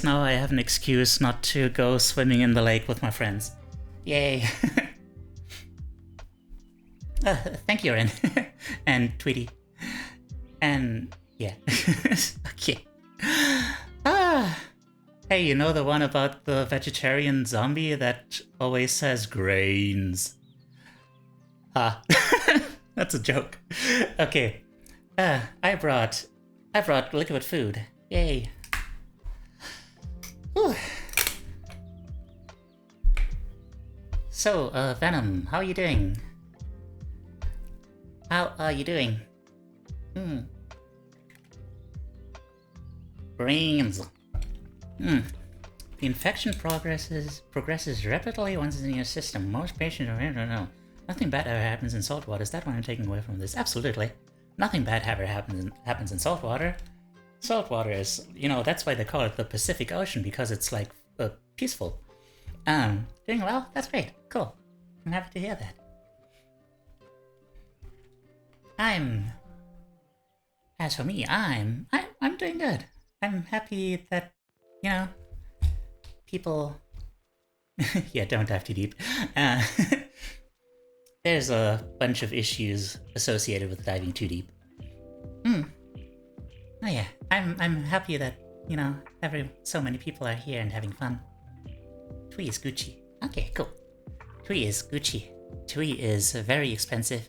now I have an excuse not to go swimming in the lake with my friends. Yay. Thank you, Ren. And Tweety. And yeah. Okay. Hey, you know the one about the vegetarian zombie that always says grains? That's a joke. Okay. I brought liquid food. Yay. Whew. So, Venom, how are you doing? How are you doing? Brains. The infection progresses rapidly once it's in your system. Most patients don't know. Nothing bad ever happens in salt water. Is that what I'm taking away from this? Absolutely. Nothing bad ever happens in salt water. Salt water is, that's why they call it the Pacific Ocean, because it's like peaceful. Doing well? That's great. Cool. I'm happy to hear that. As for me, I'm doing good. I'm happy that, people... yeah, don't dive too deep. There's a bunch of issues associated with diving too deep. Oh yeah, I'm happy that, so many people are here and having fun. Tui is Gucci. Okay, cool. Tui is Gucci. Tui is very expensive.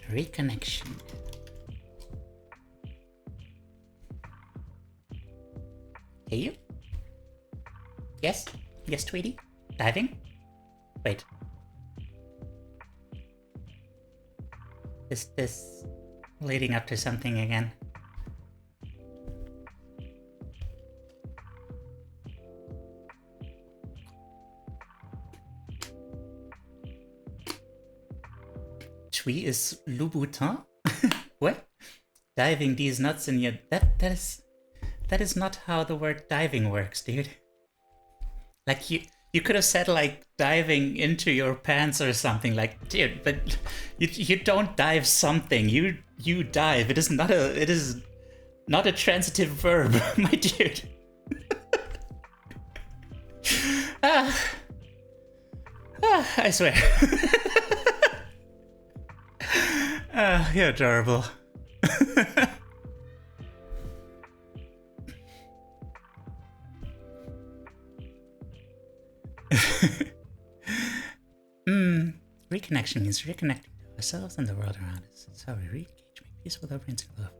Reconnection. Teiyu? Yes? Yes, Tweety? Diving? Wait. Is this leading up to something again? Tui is Louboutin? What? Diving these nuts in your... That is not how the word diving works, dude. Like, you could have said, like, diving into your pants or something, like, dude, but you don't dive something, you dive. It is not a transitive verb, my dude. I swear. You're adorable. Reconnection means reconnecting to ourselves and the world around us. It's how we re-engage, make peace with our brains and love.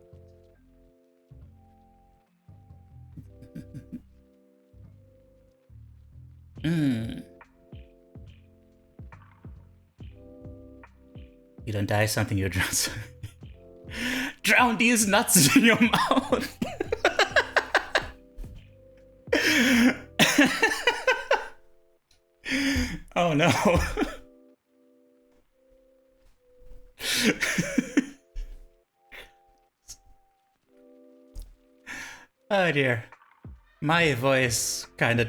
You don't die something, you drown something. Drown these nuts in your mouth! Oh no. Oh dear. My voice kinda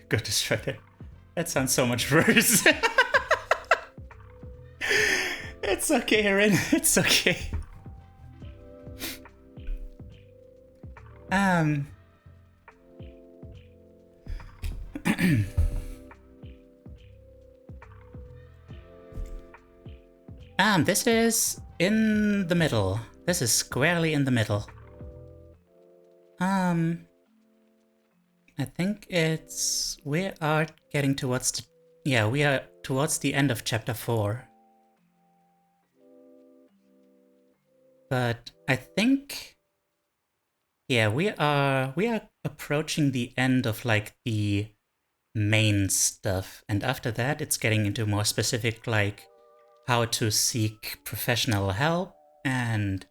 got destroyed. That sounds so much worse. It's okay, Erin. It's okay. This is in the middle. This is squarely in the middle. I think we are getting towards we are towards the end of chapter 4. But I think, we are approaching the end of like the main stuff, and after that it's getting into more specific, like how to seek professional help, and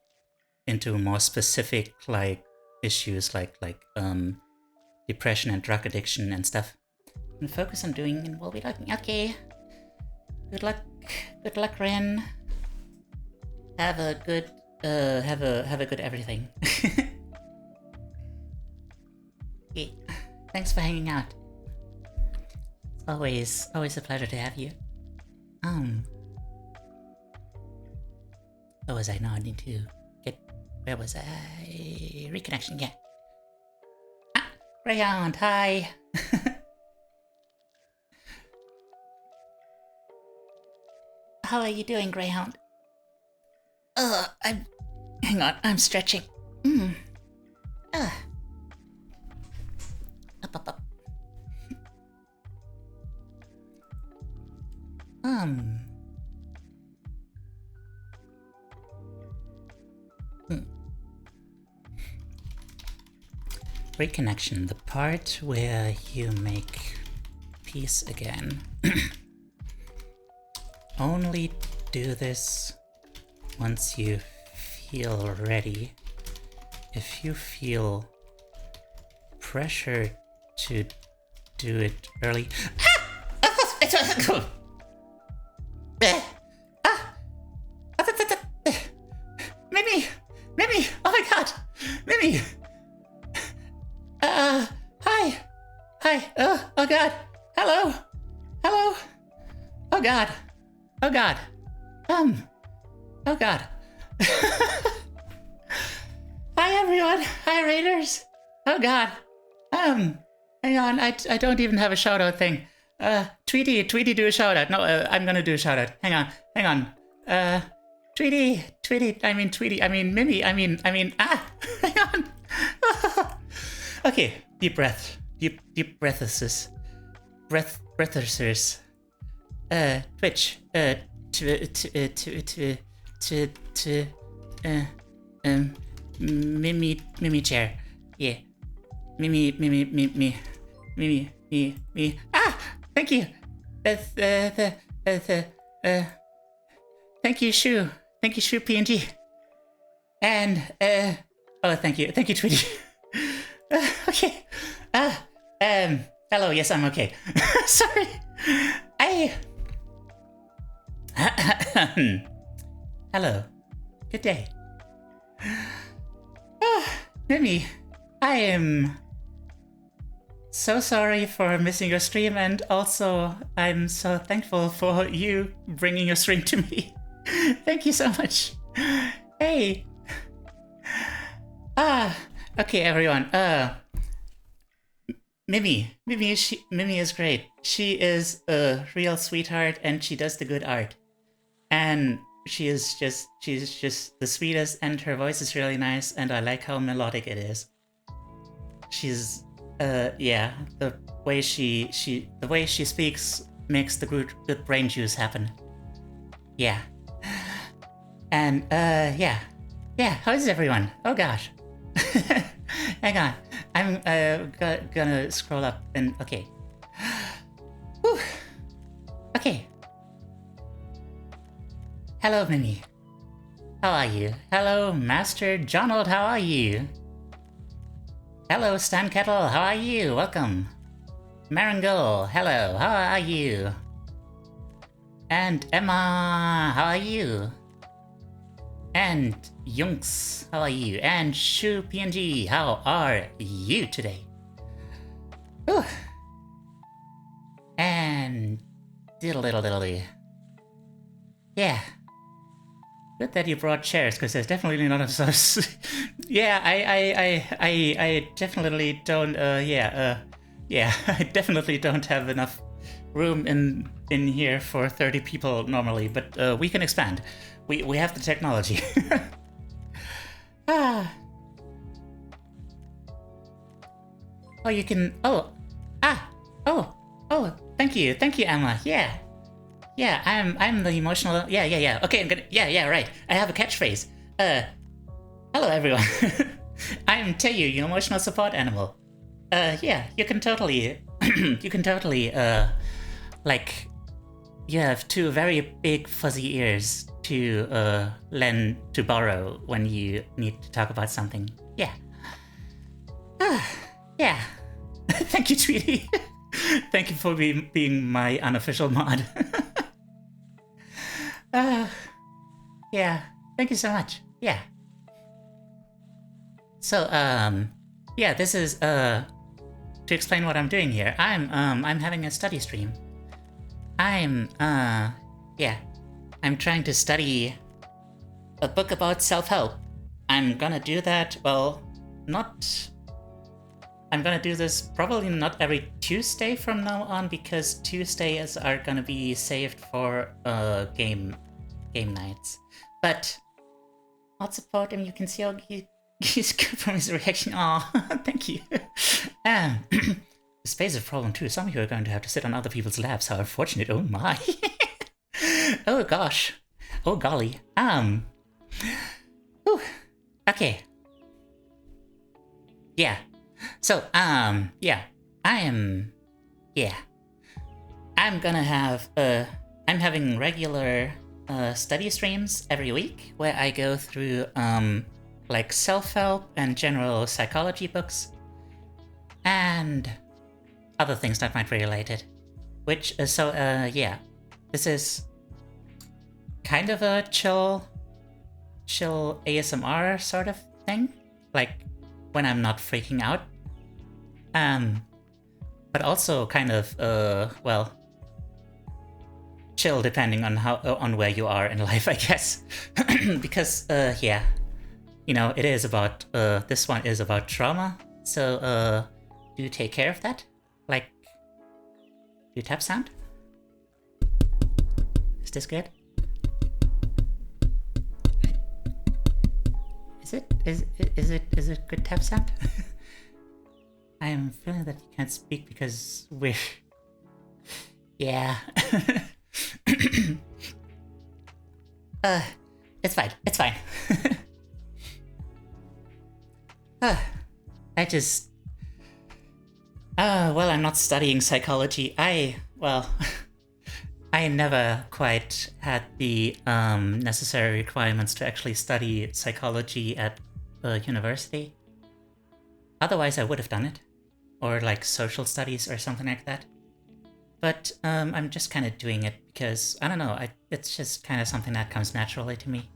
into more specific like issues like depression and drug addiction and stuff. I'm gonna focus on doing, and we'll be talking. Okay. Good luck, Ren. Have a good everything. Okay. Thanks for hanging out. It's always a pleasure to have you. Where was I? Now I need to get. Where was I? Reconnection. Yeah. Greyhound. Hi. How are you doing, Greyhound? Hang on, I'm stretching. Up. Reconnection, the part where you make peace again. Only do this once you feel ready. If you feel pressure to do it early. Mimi! Oh my god! Mimi! Hi! Oh god! Hello! Oh god! Oh god! Hi everyone! Hi Raiders! Oh god! Hang on, I don't even have a shout out thing. Tweety, do a shout out. No, I'm gonna do a shout out. Hang on. Tweety, Mimi, hang on. Okay, deep breath. Deep breathers. Breathers. Twitch. Mimi chair. Yeah. Mimi. Thank you. Thank you, Shu. Thank you, Shu PNG. And thank you, Tweety. Okay. Hello. Yes, I'm okay. Sorry. Hello. Good day. Mimi, I am so sorry for missing your stream, and also I'm so thankful for you bringing your stream to me. Thank you so much. Hey. Okay, everyone. Mimi is great. She is a real sweetheart, and she does the good art. And she's just the sweetest, and her voice is really nice, and I like how melodic it is. She's the way she speaks makes the good brain juice happen. Yeah. And how is everyone? Oh gosh. Hang on. I'm gonna scroll up and okay. Whew. Okay. Hello, Mimi. How are you? Hello, Master Jonald. How are you? Hello, Stan Kettle. How are you? Welcome. Marangol. Hello. How are you? And Emma. How are you? And Yunks. How are you? And Shu PNG. How are you today? Whew. And diddle. Yeah. Good that you brought chairs, because there's definitely not enough sauce. Yeah, I definitely don't. I definitely don't have enough room in here for 30 people normally, but we can expand. We have the technology. Oh, you can. Oh, Thank you, Emma. Yeah. I'm the emotional. Yeah. Okay, I'm gonna. Yeah. Right. I have a catchphrase. Hello everyone. I'm Teiyu, your emotional support animal. Yeah, you can totally, like, you have two very big fuzzy ears to borrow when you need to talk about something. Yeah. Yeah. Thank you, Tweety. Thank you for being my unofficial mod. Yeah. Thank you so much. Yeah. So, yeah, this is, to explain what I'm doing here. I'm having a study stream. I'm trying to study a book about self-help. I'm gonna do that, well, I'm gonna do this probably not every Tuesday from now on, because Tuesdays are gonna be saved for game nights. But I'll support him. You can see how he's good from his reaction. Aw, thank you. Space is a problem too. Some of you are going to have to sit on other people's laps. How unfortunate. Oh my. Oh gosh. Oh golly. Whew. Okay. Yeah. So, yeah. I'm gonna have, I'm having regular, study streams every week where I go through, like self-help and general psychology books and other things that might be related. Which, yeah. This is kind of a chill ASMR sort of thing. Like, when I'm not freaking out. But also kind of, well, chill depending on on where you are in life, I guess. Because, yeah, you know, it is about, this one is about trauma. So, do take care of that. Like, do tap sound? Is this good? Is it good tap sound? I am feeling that you can't speak because we're... Yeah. It's fine. I just... well, I'm not studying psychology. Well... I never quite had the necessary requirements to actually study psychology at university. Otherwise, I would have done it. Or like social studies or something like that. But I'm just kind of doing it because, I don't know, it's just kind of something that comes naturally to me.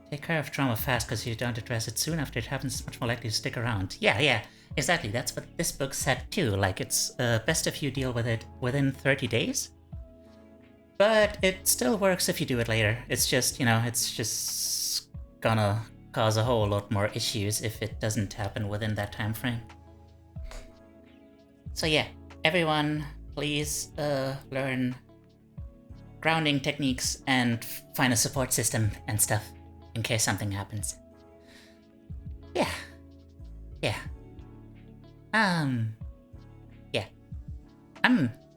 Take care of trauma fast, because you don't address it soon after it happens, it's much more likely to stick around. Yeah, exactly, that's what this book said too. Like, it's best if you deal with it within 30 days. But it still works if you do it later. It's just, you know, it's just gonna cause a whole lot more issues if it doesn't happen within that time frame. So yeah, everyone, please learn grounding techniques and find a support system and stuff in case something happens. Yeah. Yeah.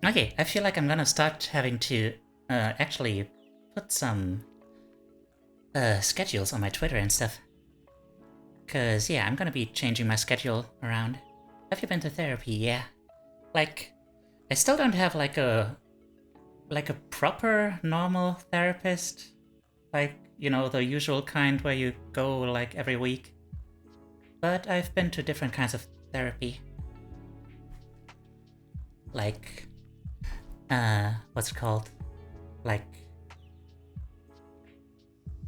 Okay, I feel like I'm gonna start having to actually put some schedules on my Twitter and stuff. Cause yeah, I'm gonna be changing my schedule around. Have you been to therapy? Yeah. Like, I still don't have like a proper normal therapist. Like, you know, the usual kind where you go like every week. But I've been to different kinds of therapy. Like, what's it called? Like,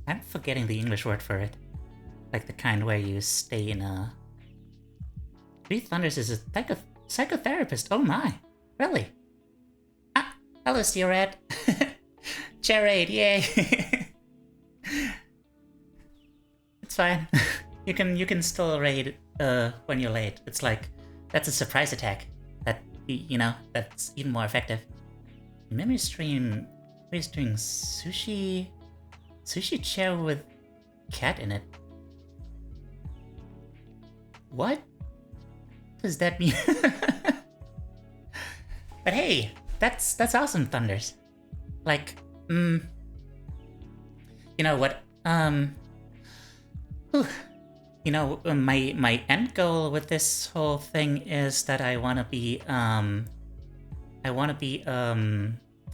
I'm forgetting the English word for it. Like the kind where you stay in a... Three Thunders is a psychotherapist. Oh my, really? Ah, hello, Steelrat. Jared, yay. It's fine. You can still raid when you're late. It's like, that's a surprise attack. That, you know, that's even more effective. Memory stream... He's doing sushi chair with cat in it. What? does that mean? But hey, that's awesome, Thunders. Like, you know what? You know, my end goal with this whole thing is that I want to be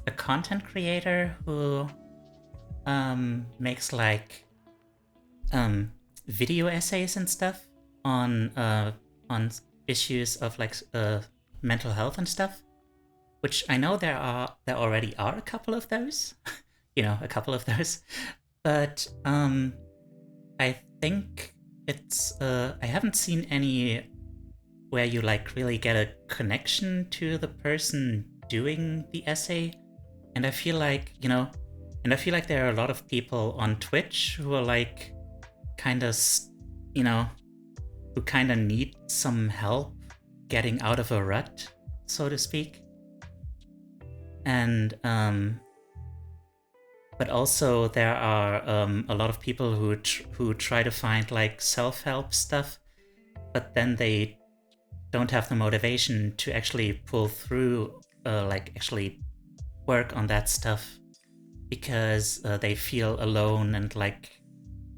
a content creator who makes like video essays and stuff on issues of like mental health and stuff, which I know there already are a couple of those, you know, a couple of those, but I think it's I haven't seen any where you like really get a connection to the person doing the essay, and I feel like, you know, and I feel like there are a lot of people on Twitch who are like kind of, you know, who kind of need some help getting out of a rut, so to speak. And but also there are a lot of people who try to find like self-help stuff, but then they don't have the motivation to actually pull through, like actually work on that stuff, because they feel alone, and like,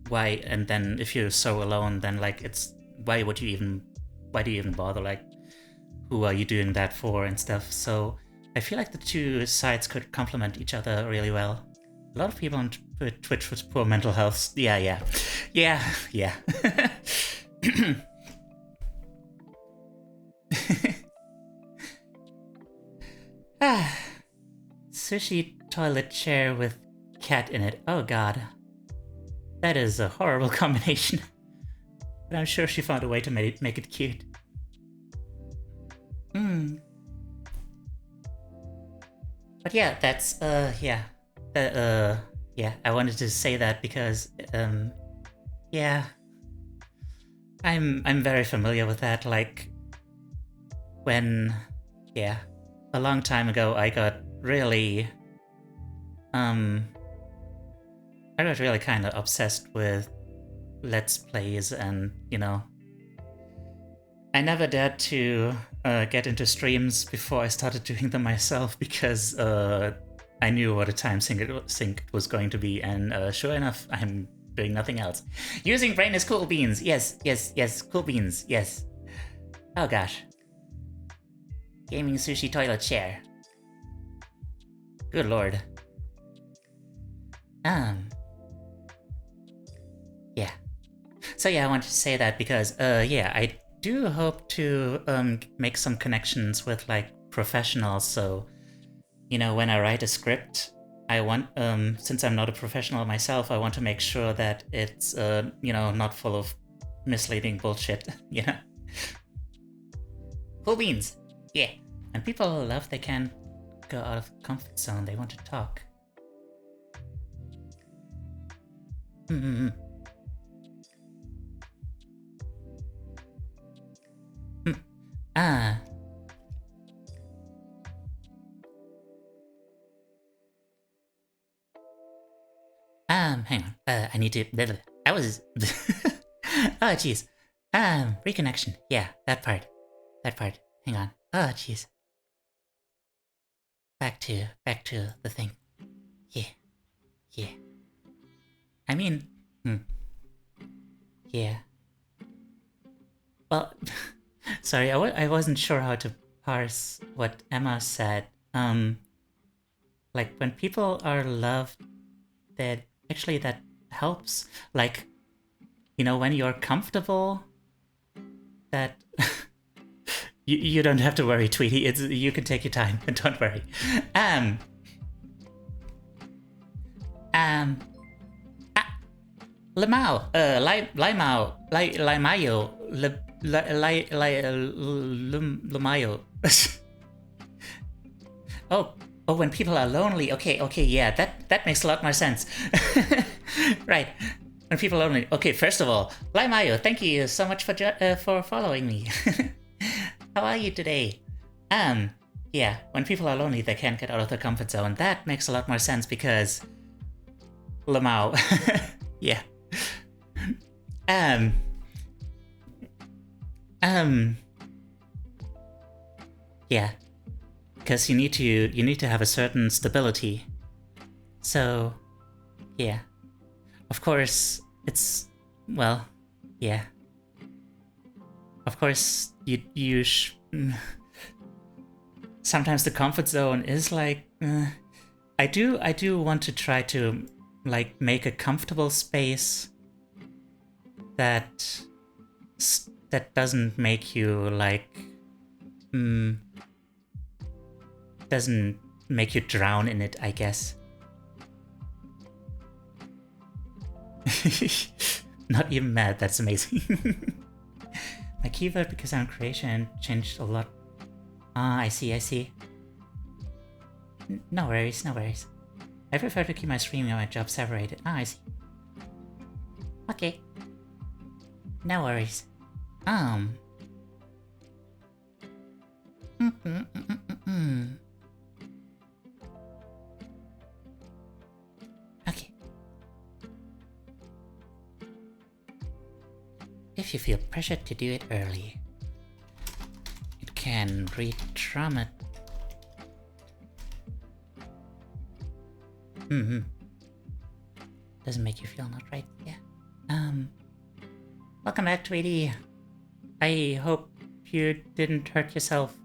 why? And then if you're so alone, then like it's why do you even bother? Like, who are you doing that for and stuff? So I feel like the two sides could complement each other really well. A lot of people on Twitch with poor mental health. Yeah. Sushi toilet chair with cat in it. Oh god. That is a horrible combination. But I'm sure she found a way to make it cute. But yeah, that's yeah. Yeah, I wanted to say that because yeah, I'm very familiar with that. Like, when, yeah, a long time ago I got really kind of obsessed with Let's Plays, and you know, I never dared to get into streams before I started doing them myself, because I knew what a time sink it was going to be, and sure enough, I'm doing nothing else. Using brain is cool beans. Yes, cool beans. Yes. Oh gosh. Gaming sushi toilet chair. Good lord. Yeah. So yeah, I wanted to say that because yeah, I do hope to make some connections with like professionals. So, you know, when I write a script, I want, since I'm not a professional myself, I want to make sure that it's, you know, not full of misleading bullshit, you know? Cool beans! Yeah. And people love they can't go out of the comfort zone, they want to talk. Hang on. I need to. I was. Oh, jeez. Reconnection. Yeah, that part. Hang on. Oh, jeez. Back to the thing. Yeah. I mean, yeah. Well, sorry, I wasn't sure how to parse what Emma said. Like, when people are loved, that actually that helps. Like, you know, when you're comfortable, that you don't have to worry, Tweety. You can take your time. Don't worry. Limao, Limayo, Limayo. Oh, when people are lonely. Okay, yeah, that makes a lot more sense. Right, when people are lonely. Okay, first of all, Limayo, thank you so much for following me. How are you today? Yeah, when people are lonely, they can't get out of their comfort zone. That makes a lot more sense because Limao. Yeah. Yeah, because you need to have a certain stability. So, yeah. Of course, it's, well, yeah. Of course, sometimes the comfort zone is like, I do want to try to like make a comfortable space that doesn't make you like, doesn't make you drown in it, I guess. Not even mad, that's amazing. My keyword because I'm creation changed a lot. Ah, I see. No worries. I prefer to keep my streaming and my job separated. Ah, I see. Okay. No worries. Okay. If you feel pressured to do it early, it can re-traumatize. Doesn't make you feel not right, yeah. Welcome back, Tweety. I hope you didn't hurt yourself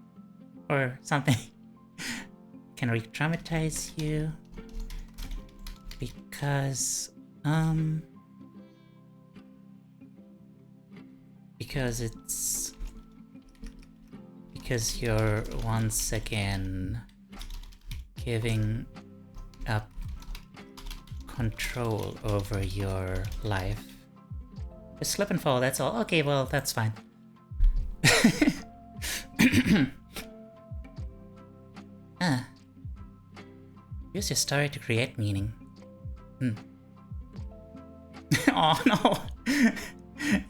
or something. Can re-traumatize you because you're once again giving up control over your life. Just slip and fall, that's all. Okay, well, that's fine. Use your story to create meaning. Oh no!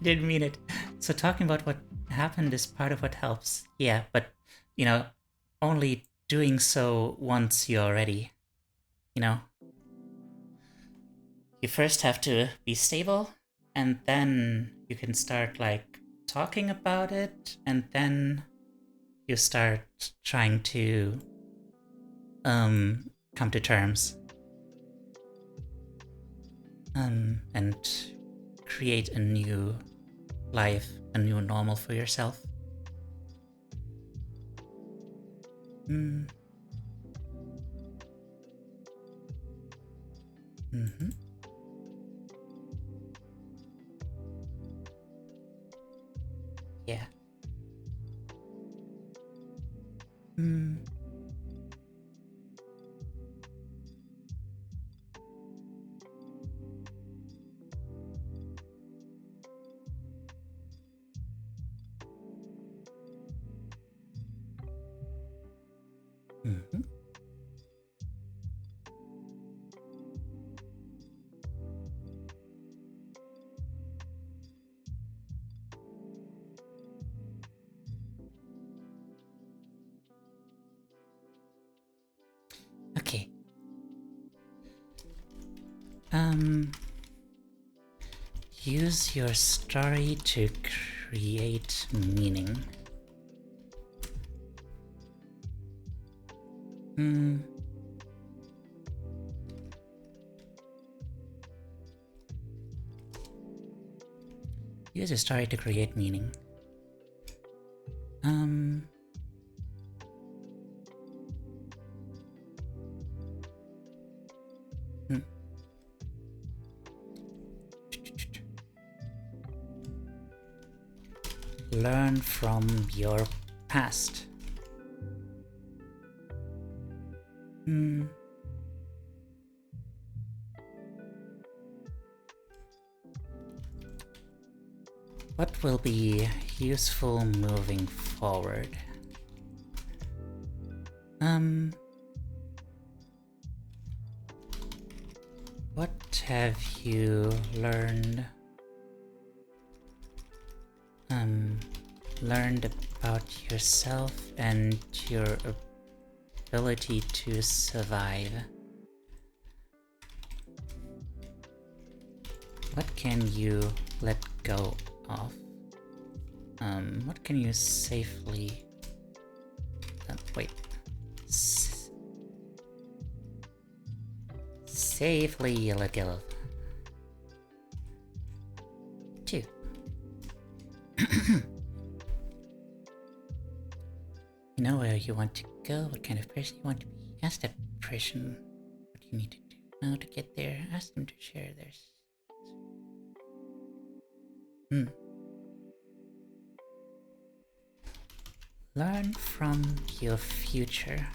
Didn't mean it. So talking about what happened is part of what helps. Yeah, but, you know, only doing so once you're ready. You know? You first have to be stable, and then you can start, like, talking about it, and then you start trying to, come to terms. And create a new life, a new normal for yourself. Yeah. Okay. Use your story to create meaning. Use your story to create meaning. Learn from your past. What will be useful moving forward? What have you learned about yourself and your ability to survive? What can you let go of? What can you safely Wait. Safely let go. 2. You know where you want to go, what kind of person you want to be. Ask that person what you need to do now to get there. Ask them to share theirs. Learn from your future.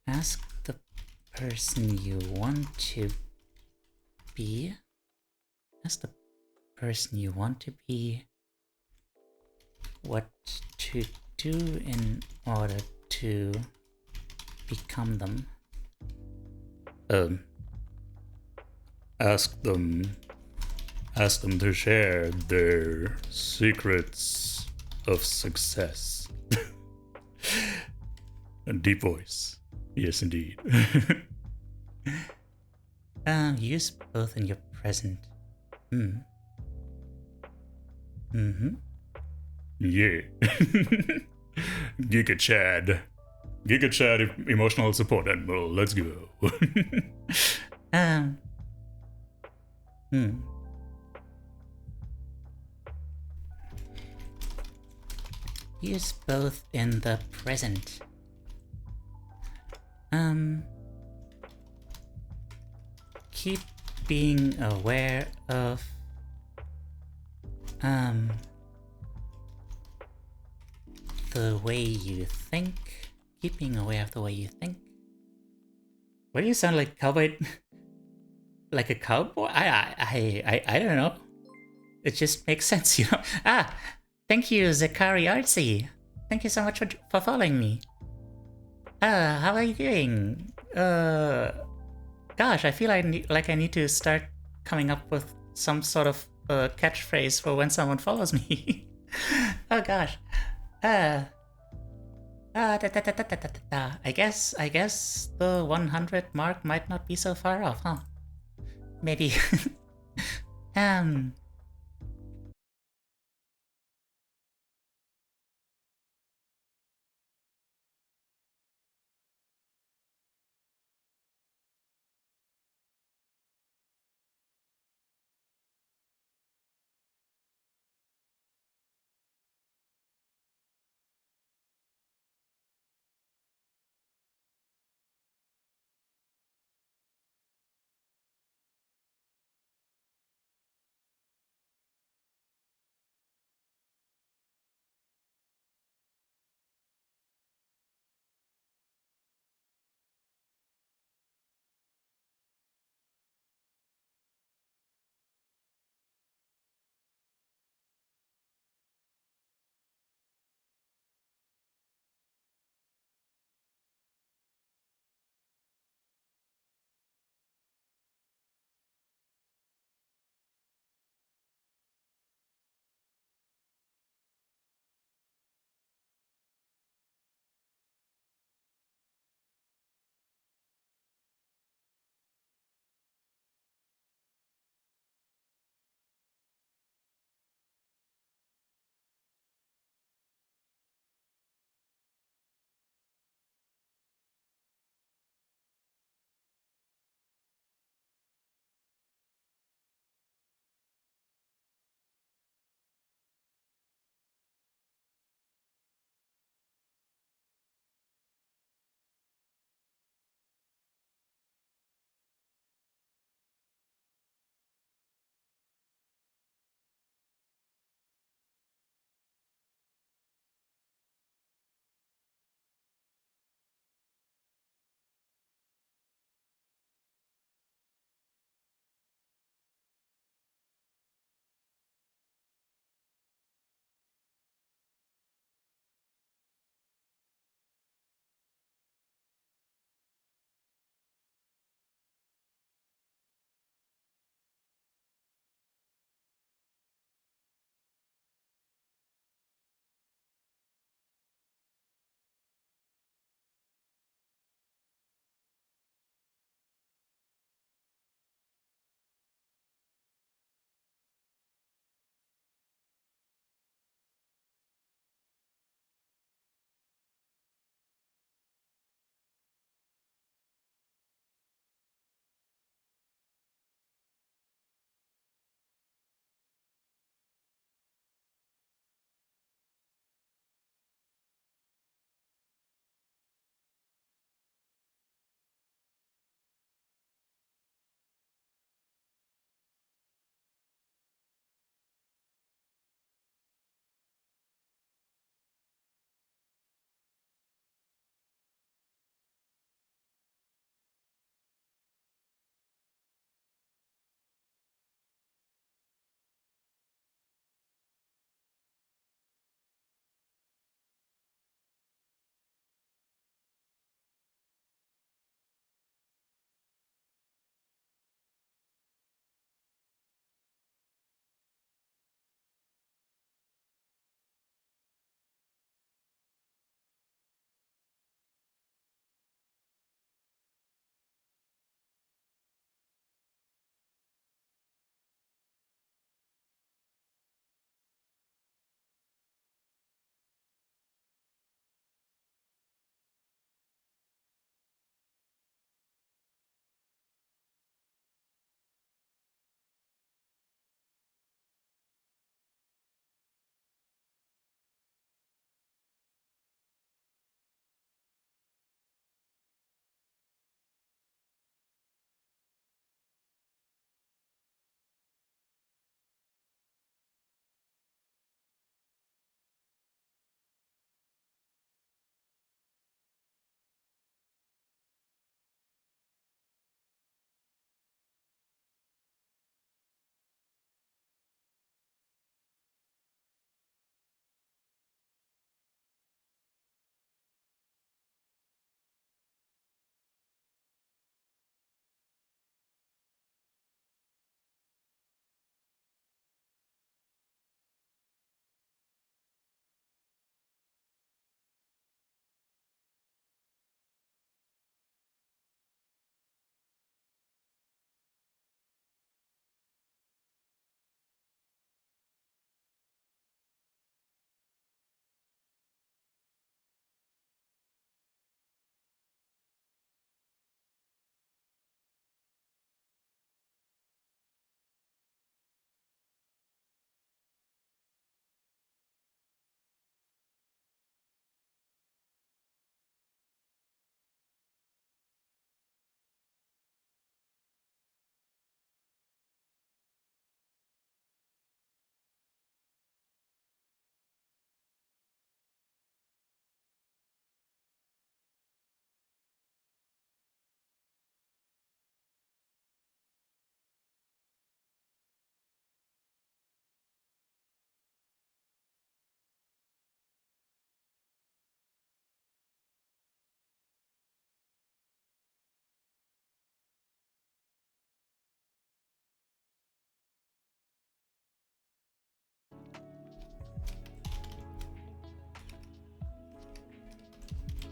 Ask the person you want to be. Ask the person you want to be what to do in order to become them. Ask them to share their secrets of success. A deep voice. Yes, indeed. Use both in your present. Yeah. Giga Chad, emotional support animal. Let's go. Use both in the present. Keep being aware of the way you think. Keep being aware of the way you think. Why do you sound like cowboy? Like a cowboy? I don't know. It just makes sense, you know. Thank you, Zakari Artsy. Thank you so much for following me. How are you doing? Gosh, I feel like I need to start coming up with some sort of catchphrase for when someone follows me. Oh gosh. I guess the 100 mark might not be so far off, huh? Maybe.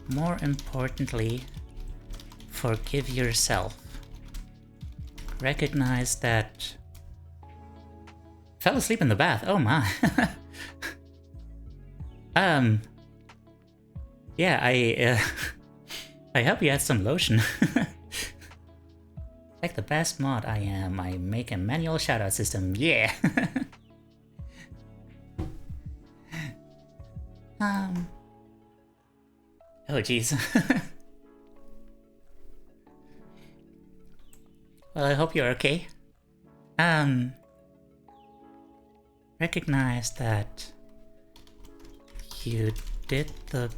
more importantly, forgive yourself. Recognize that... Fell asleep in the bath, oh my. Yeah, I hope you had some lotion. Like the best mod I am, I make a manual shoutout system, yeah! Oh jeez. Well, I hope you're okay. Recognize that you did the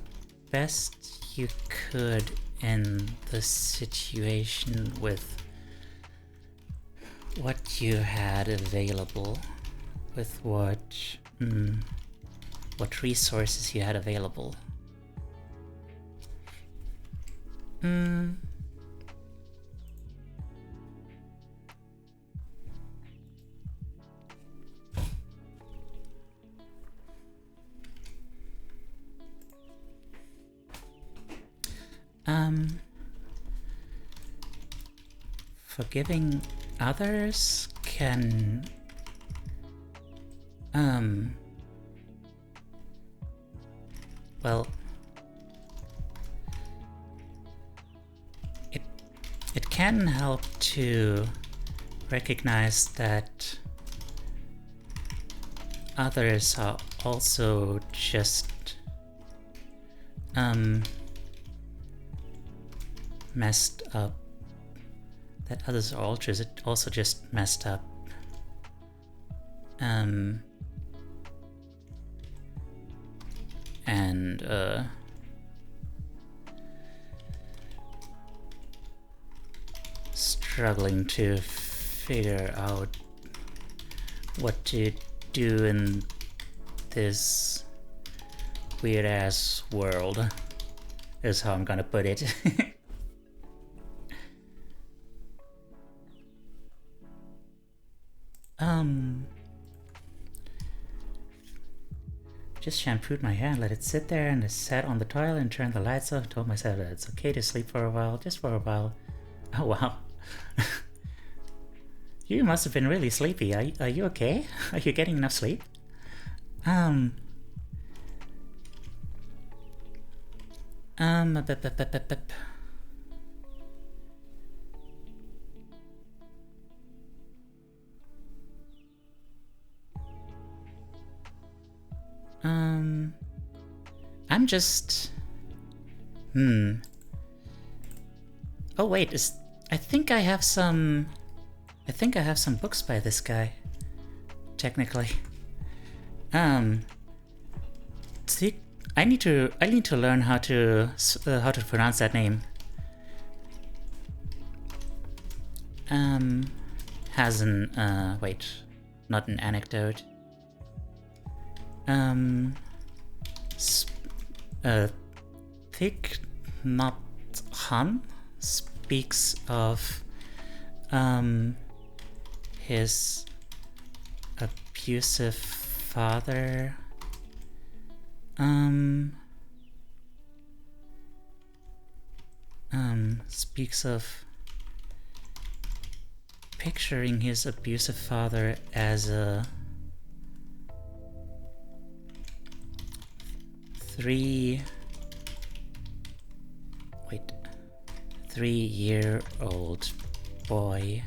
best you could in the situation with what you had available, with what resources you had available. Forgiving others can well, it can help to recognize that others are also just messed up. That others are also just messed up. And struggling to figure out what to do in this weird ass world, is how I'm gonna put it. Just shampooed my hair and let it sit there, and I sat on the toilet and turned the lights off. Told myself that it's okay to sleep for a while, just for a while. Oh wow. You must have been really sleepy. Are you okay? Are you getting enough sleep? I'm just... Oh wait, I think I have some books by this guy, technically. See, I need to learn how to pronounce that name. Has an wait, not an anecdote. Thich Nhat Hanh speaks of his abusive father. Speaks of picturing his abusive father as a 3-year-old boy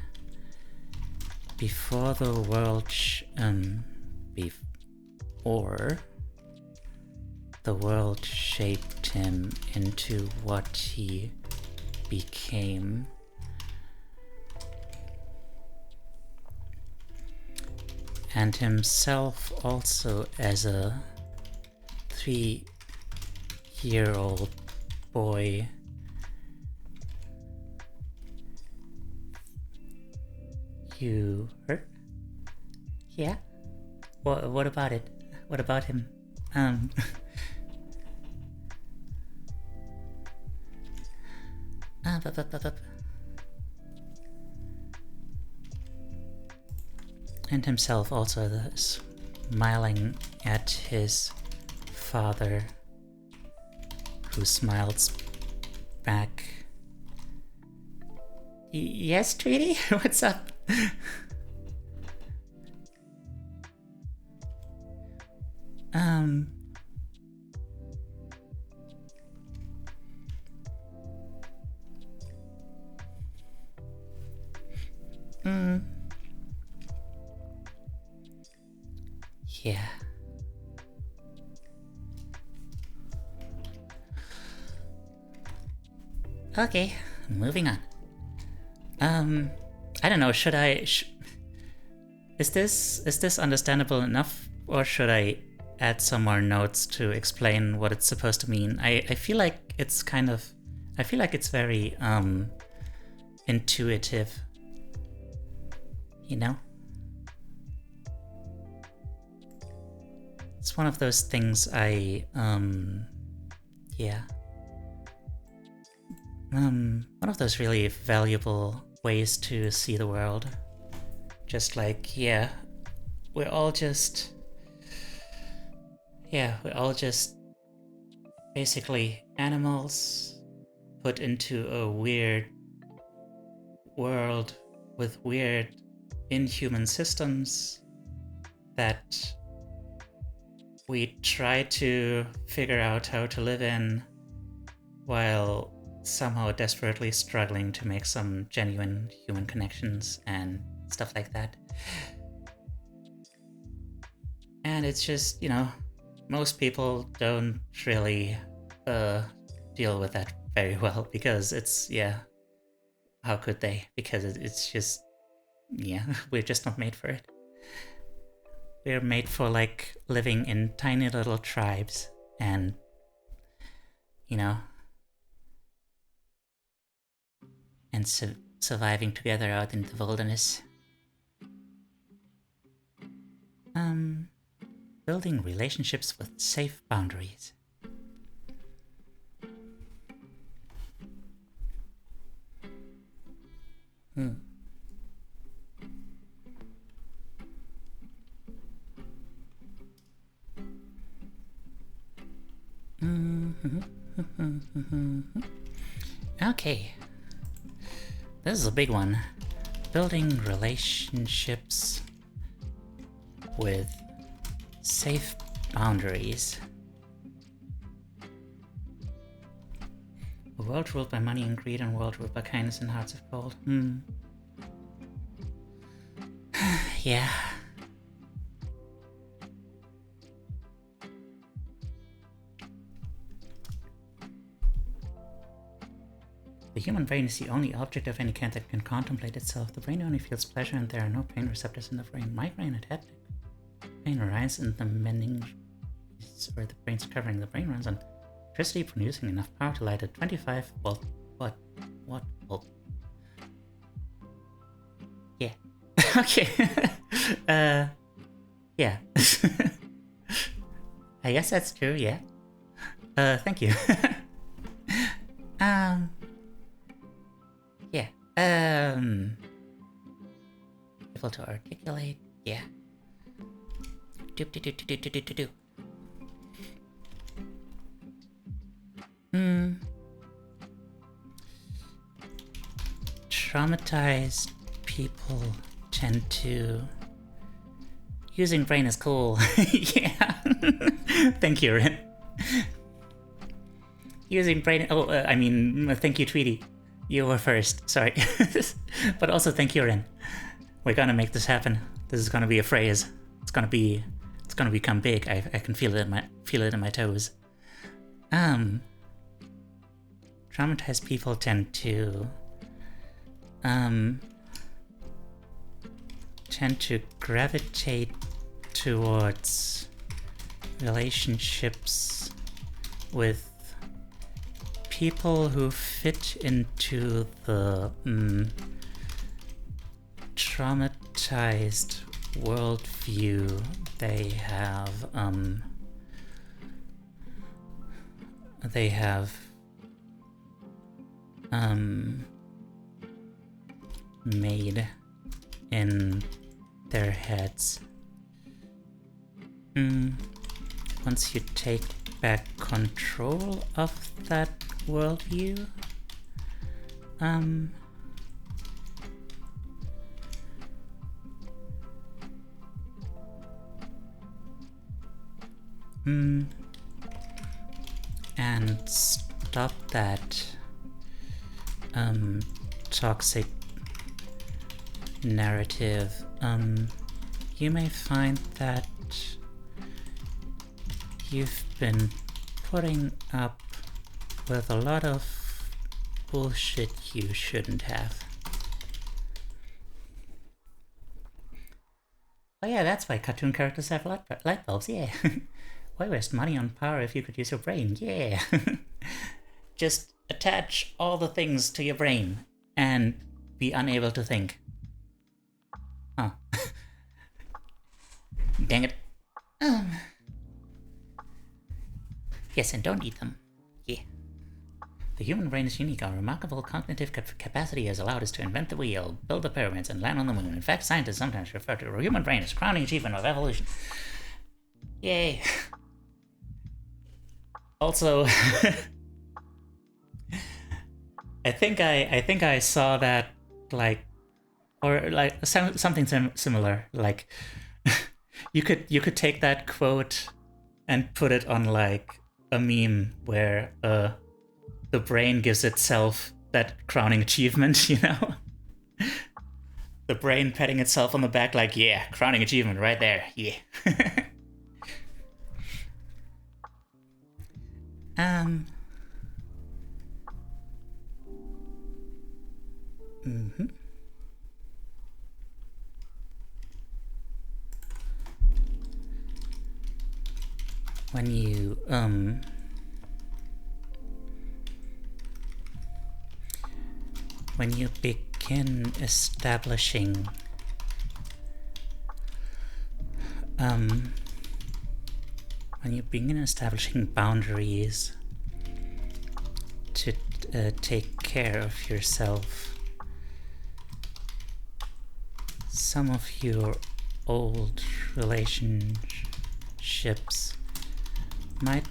before the world before the world shaped him into what he became. And himself also as a 3-year-old boy You hurt? Yeah? What about it? What about him? And himself also smiling at his father, who smiles back. Yes, Tweety? What's up? Yeah. Okay, moving on. I don't know, should I... Is this understandable enough, or should I add some more notes to explain what it's supposed to mean? I feel like it's kind of... I feel like it's very, intuitive. You know? It's one of those things I, yeah. One of those really valuable ways to see the world. Just like, yeah, we're all just basically animals put into a weird world with weird inhuman systems that we try to figure out how to live in while somehow desperately struggling to make some genuine human connections and stuff like that. And it's just, you know, most people don't really deal with that very well because it's, yeah, how could they? Because it's just, yeah, we're just not made for it. We're made for, like, living in tiny little tribes and, you know, and surviving together out in the wilderness. Building relationships with safe boundaries. Okay. This is a big one. Building relationships with safe boundaries. A world ruled by money and greed, and a world ruled by kindness and hearts of gold. Yeah. The human brain is the only object of any kind that can contemplate itself. The brain only feels pleasure and there are no pain receptors in the brain. Migraine and headache. Pain arises in the meninges, or the brain's covering. The brain runs on electricity, producing enough power to light a 25 volt. What volt? Yeah. Okay. Yeah. I guess that's true, yeah. Thank you. Yeah. Able to articulate, yeah. Do. Traumatized people tend to... Using brain is cool. Yeah. Thank you, Ren. Using brain... thank you, Tweety. You were first, sorry. But also thank you, Ren. We're gonna make this happen. This is gonna be a phrase. It's gonna become big. I can feel it in my toes. Traumatized people tend to gravitate towards relationships with people who fit into the traumatized worldview they have made in their heads. once you take back control of that worldview, and stop that toxic narrative, you may find that you've been putting up with a lot of bullshit you shouldn't have. Oh yeah, that's why cartoon characters have light bulbs, yeah. Why waste money on power if you could use your brain? Yeah. Just attach all the things to your brain and be unable to think. Oh. Dang it. Yes, and don't eat them. Yeah. The human brain is unique. Our remarkable cognitive capacity has allowed us to invent the wheel, build the pyramids, and land on the moon. In fact, scientists sometimes refer to the human brain as a crowning achievement of evolution. Yay. Also, I think I saw that, like, or like something similar. Like, you could take that quote and put it on like a meme where the brain gives itself that crowning achievement, you know? The brain patting itself on the back like, yeah, crowning achievement right there, yeah. When you begin establishing boundaries to take care of yourself, some of your old relationships might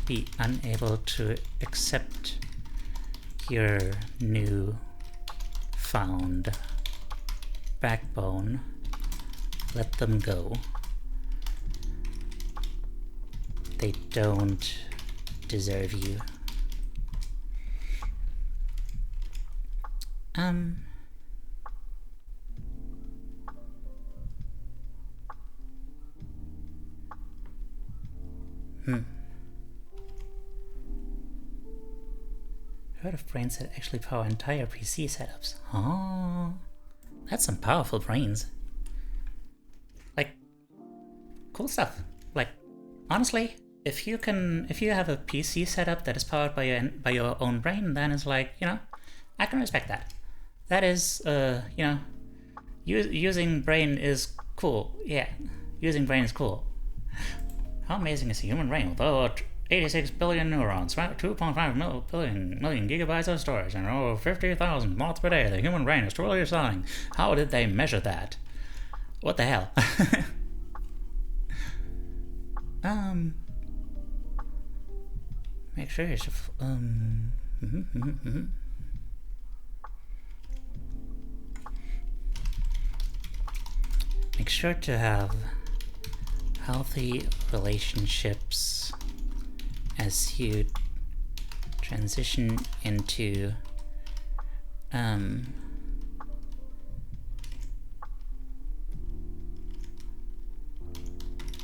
be unable to accept your new found backbone. Let them go. They don't deserve you. Heard of brains that actually power entire PC setups. Oh, that's some powerful brains. Like, cool stuff. Like, honestly, if you have a PC setup that is powered by your own brain, then it's like, you know, I can respect that. That is, you know, using brain is cool. Yeah, using brain is cool. How amazing is the human brain? With over 86 billion neurons, 2.5 million gigabytes of storage, and over 50,000 mods per day, the human brain is truly stunning. How did they measure that? What the hell? Make sure you should, make sure to have healthy relationships as you transition into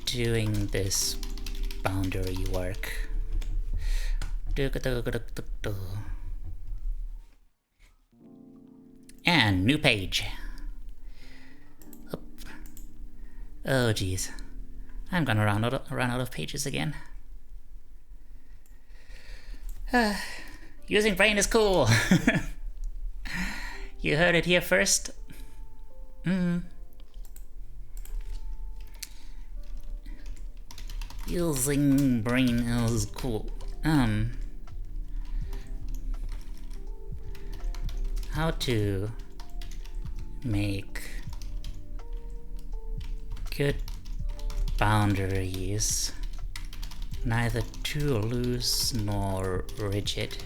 doing this boundary work. And new page. Oh geez, I'm gonna run out of pages again. Using brain is cool. You heard it here first. Using brain is cool. How to make good boundaries, neither too loose nor rigid.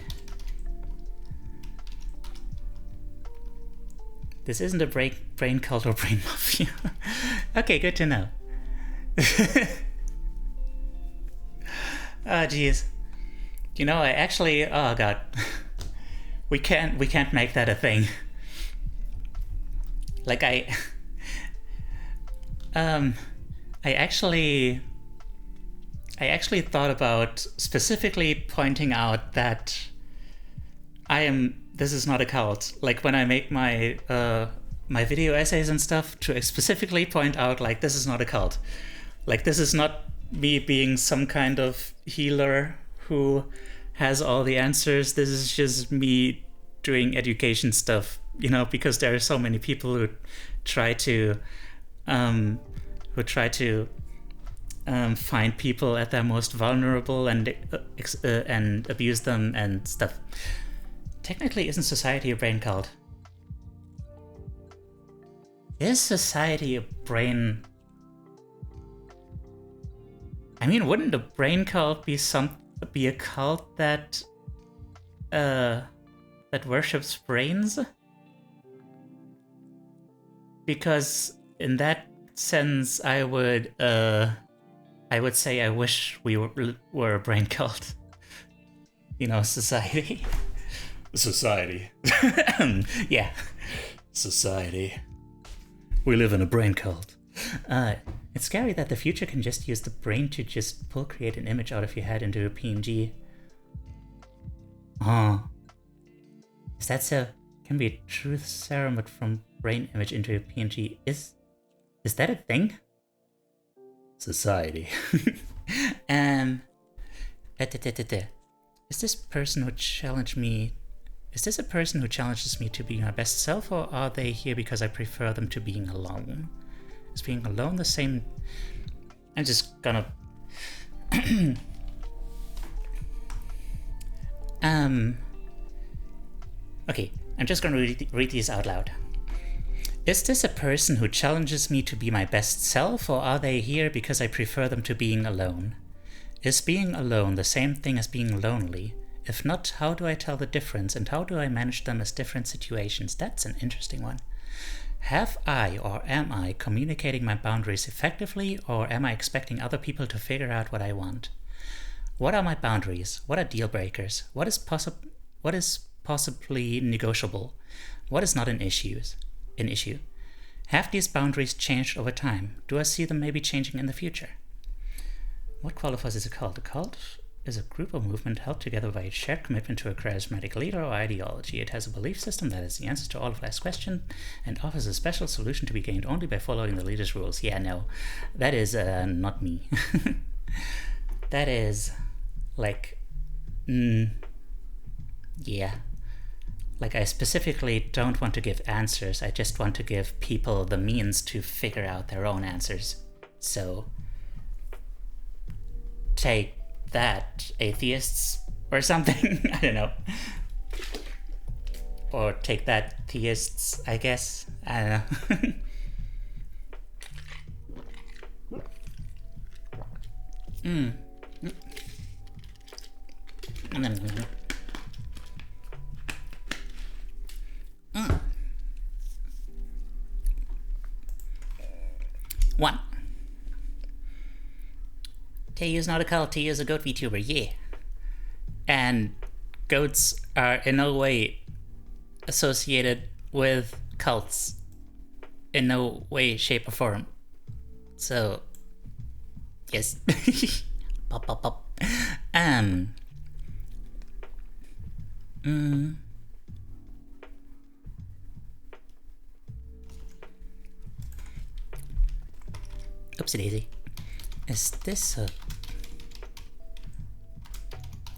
This isn't a brain cult or brain mafia. Okay, good to know. Oh jeez. You know, I actually, oh god. we can't make that a thing. Like I actually thought about specifically pointing out that this is not a cult. Like when I make my my video essays and stuff, to specifically point out like this is not a cult. Like this is not me being some kind of healer who has all the answers. This is just me doing education stuff, you know, because there are so many people who try to find people at their most vulnerable and abuse them and stuff. Technically, isn't society a brain cult? Is society a brain? I mean, wouldn't a brain cult be a cult that worships brains? Because in that sense, I would say I wish we were a brain cult. You know, society. Society. Yeah. Society. We live in a brain cult. It's scary that the future can just use the brain to just create an image out of your head into a PNG. Is that so? Can be a truth serum, but from brain image into a PNG. Is that a thing? Society. Is this person who challenged me? Is this a person who challenges me to be my best self, or are they here because I prefer them to being alone? Is being alone the same? I'm just gonna... Okay, I'm just gonna read these out loud. Is this a person who challenges me to be my best self, or are they here because I prefer them to being alone? Is being alone the same thing as being lonely? If not, how do I tell the difference, and how do I manage them as different situations? That's an interesting one. Have I or am I communicating my boundaries effectively, or am I expecting other people to figure out what I want? What are my boundaries? What are deal breakers? What is possibly negotiable? What is not an issue? Have these boundaries changed over time? Do I see them maybe changing in the future? What qualifies as a cult? A cult is a group or movement held together by a shared commitment to a charismatic leader or ideology. It has a belief system that is the answer to all of life's questions and offers a special solution to be gained only by following the leader's rules. Yeah, no, that is not me. That is like, yeah. Like, I specifically don't want to give answers. I just want to give people the means to figure out their own answers. So, take that, atheists, or something. I don't know. Or take that, theists, I guess. I don't know. One. Teiyu's not a cult, Teiyu's a goat VTuber, yeah. And goats are in no way associated with cults. In no way, shape, or form. So, yes. Pop, pop, pop. Oopsie daisy. Is this a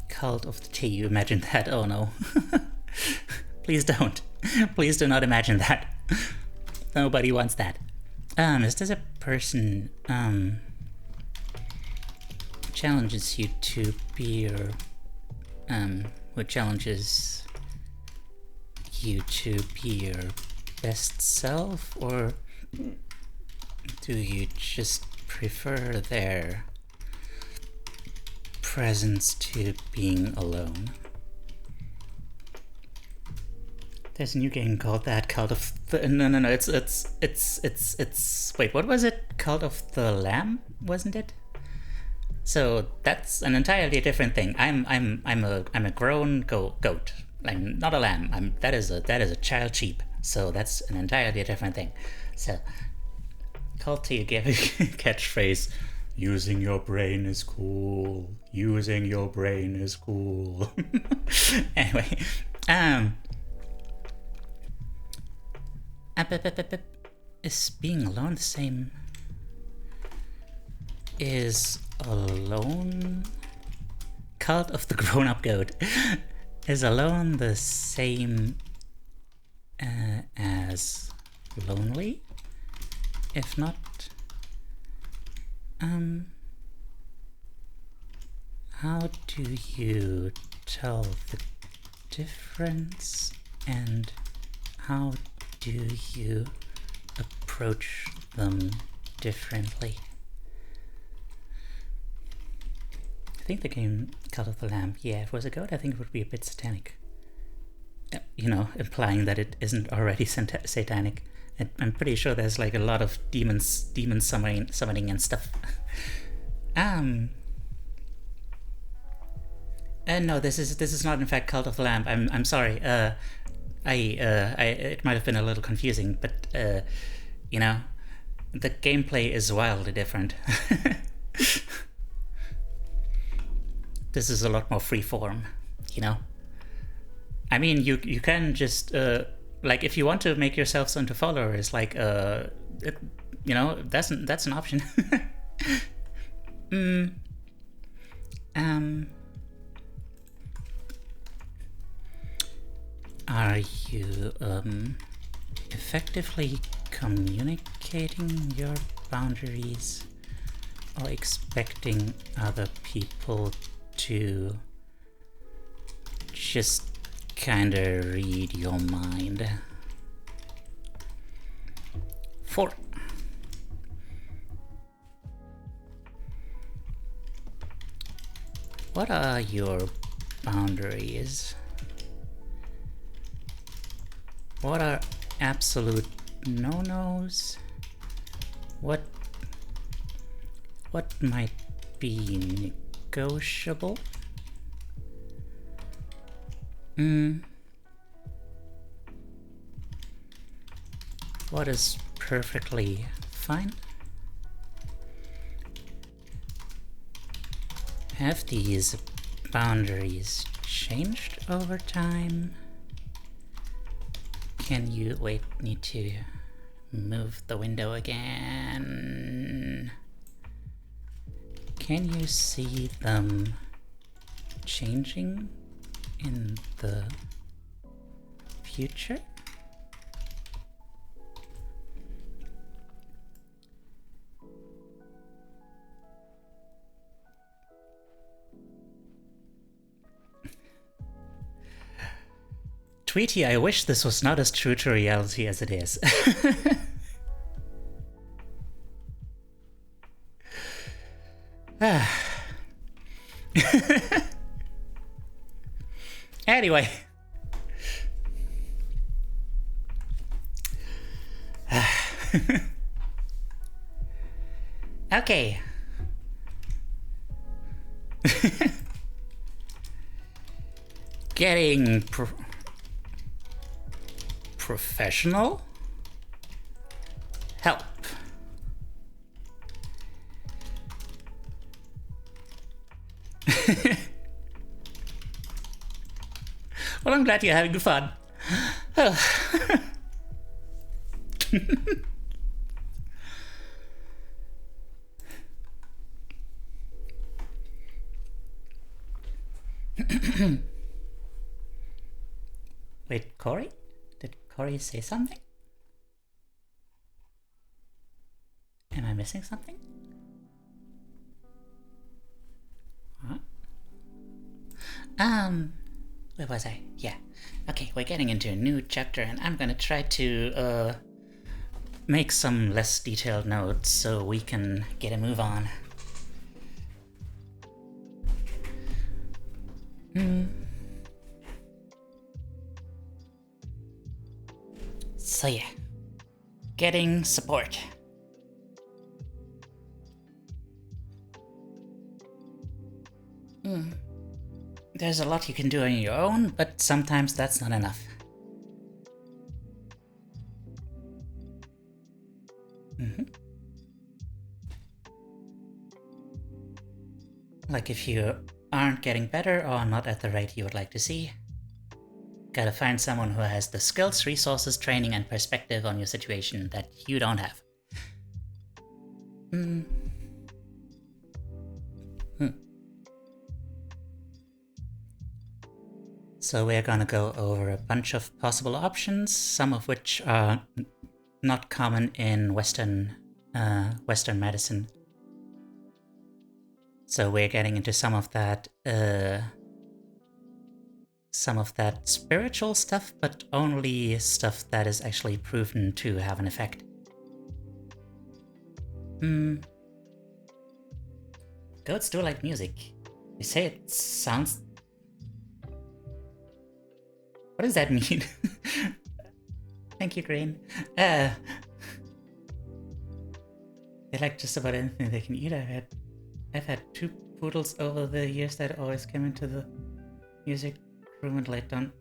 cult of the Teiyu? Imagine that. Oh no. Please don't. Please do not imagine that. Nobody wants that. Is this a person challenges you to be your who challenges you to be your best self, or do you just prefer their presence to being alone. There's a new game called that, Cult of the... No, it's... Wait, what was it? Cult of the Lamb, wasn't it? So that's an entirely different thing. I'm a grown goat. I'm not a lamb. That is a child sheep. So that's an entirely different thing. So, Cult Teiyu gave a catchphrase, using your brain is cool. Using your brain is cool. Anyway, is being alone the same? Is alone? Cult of the grown-up goat. Is alone the same as lonely? If not, how do you tell the difference, and how do you approach them differently? I think the game Cult of the Lamb, yeah, if it was a goat, I think it would be a bit satanic. You know, implying that it isn't already satanic. I'm pretty sure there's like a lot of demon summoning and stuff. No, this is not in fact Cult of the Lamb. I'm sorry. It might have been a little confusing, but you know, the gameplay is wildly different. This is a lot more freeform, you know. I mean, you can just like, if you want to make yourselves into followers, like you know, that's an option. Are you effectively communicating your boundaries, or expecting other people to just kinda read your mind? 4. What are your boundaries? What are absolute no-nos? What might be negotiable? What is perfectly fine? Have these boundaries changed over time? Can you wait? Need to move the window again. Can you see them changing in the future? Tweety, I wish this was not as true to reality as it is. Anyway. Okay. Getting professional help. Well, I'm glad you're having fun. Wait, Corey? Did Corey say something? Am I missing something? What? Where was I? Yeah. Okay, we're getting into a new chapter, and I'm gonna try to make some less detailed notes so we can get a move on. So yeah, getting support. There's a lot you can do on your own, but sometimes that's not enough. Like if you aren't getting better or not at the rate you would like to see, gotta find someone who has the skills, resources, training, and perspective on your situation that you don't have. So we're gonna go over a bunch of possible options, some of which are not common in Western medicine. So we're getting into some of that spiritual stuff, but only stuff that is actually proven to have an effect. Goats do like music. They say it sounds... What does that mean? Thank you, Green. They like just about anything they can eat. I've had 2 poodles over the years that always came into the music room and laid down.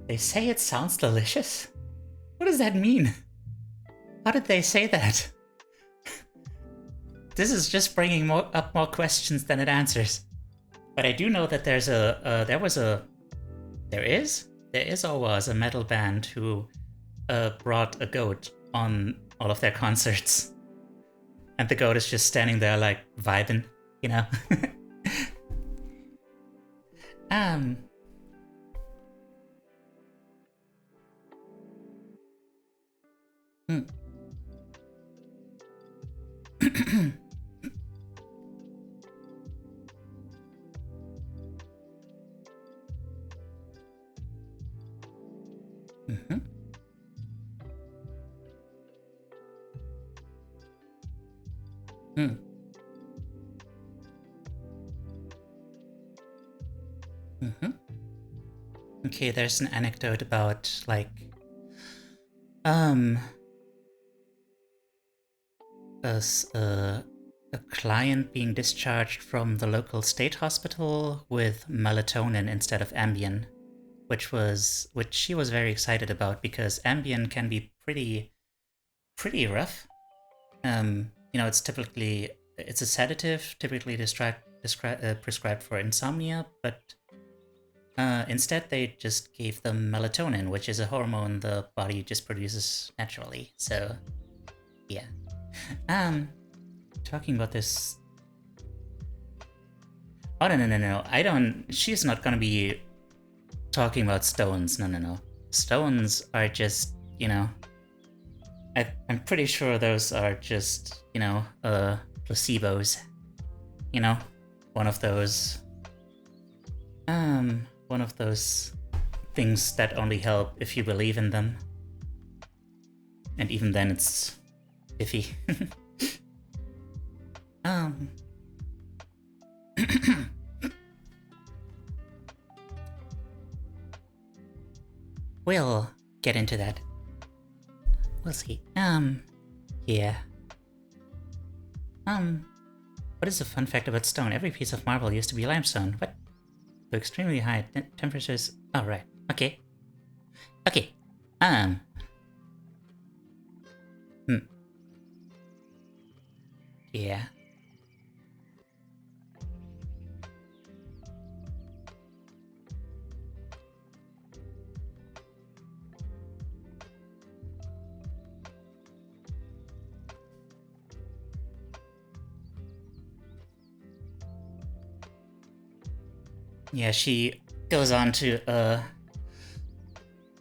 They say it sounds delicious? What does that mean? How did they say that? This is just bringing up more questions than it answers. But I do know that there is or was a metal band who brought a goat on all of their concerts. And the goat is just standing there like vibing, you know? Okay, there's an anecdote about like a client being discharged from the local state hospital with melatonin instead of Ambien, which she was very excited about because Ambien can be pretty rough. You know, it's a sedative, typically prescribed for insomnia, but instead they just gave them melatonin, which is a hormone the body just produces naturally. So, yeah. Talking about this... Oh, no. She's not gonna be talking about stones. No. Stones are just, you know... I'm pretty sure those are just, you know, placebos. You know? One of those things that only help if you believe in them. And even then it's iffy. We'll get into that. We'll see. Yeah. What is a fun fact about stone? Every piece of marble used to be limestone. What? So extremely high temperatures. Oh, right. Okay. Yeah. Yeah, she goes on to,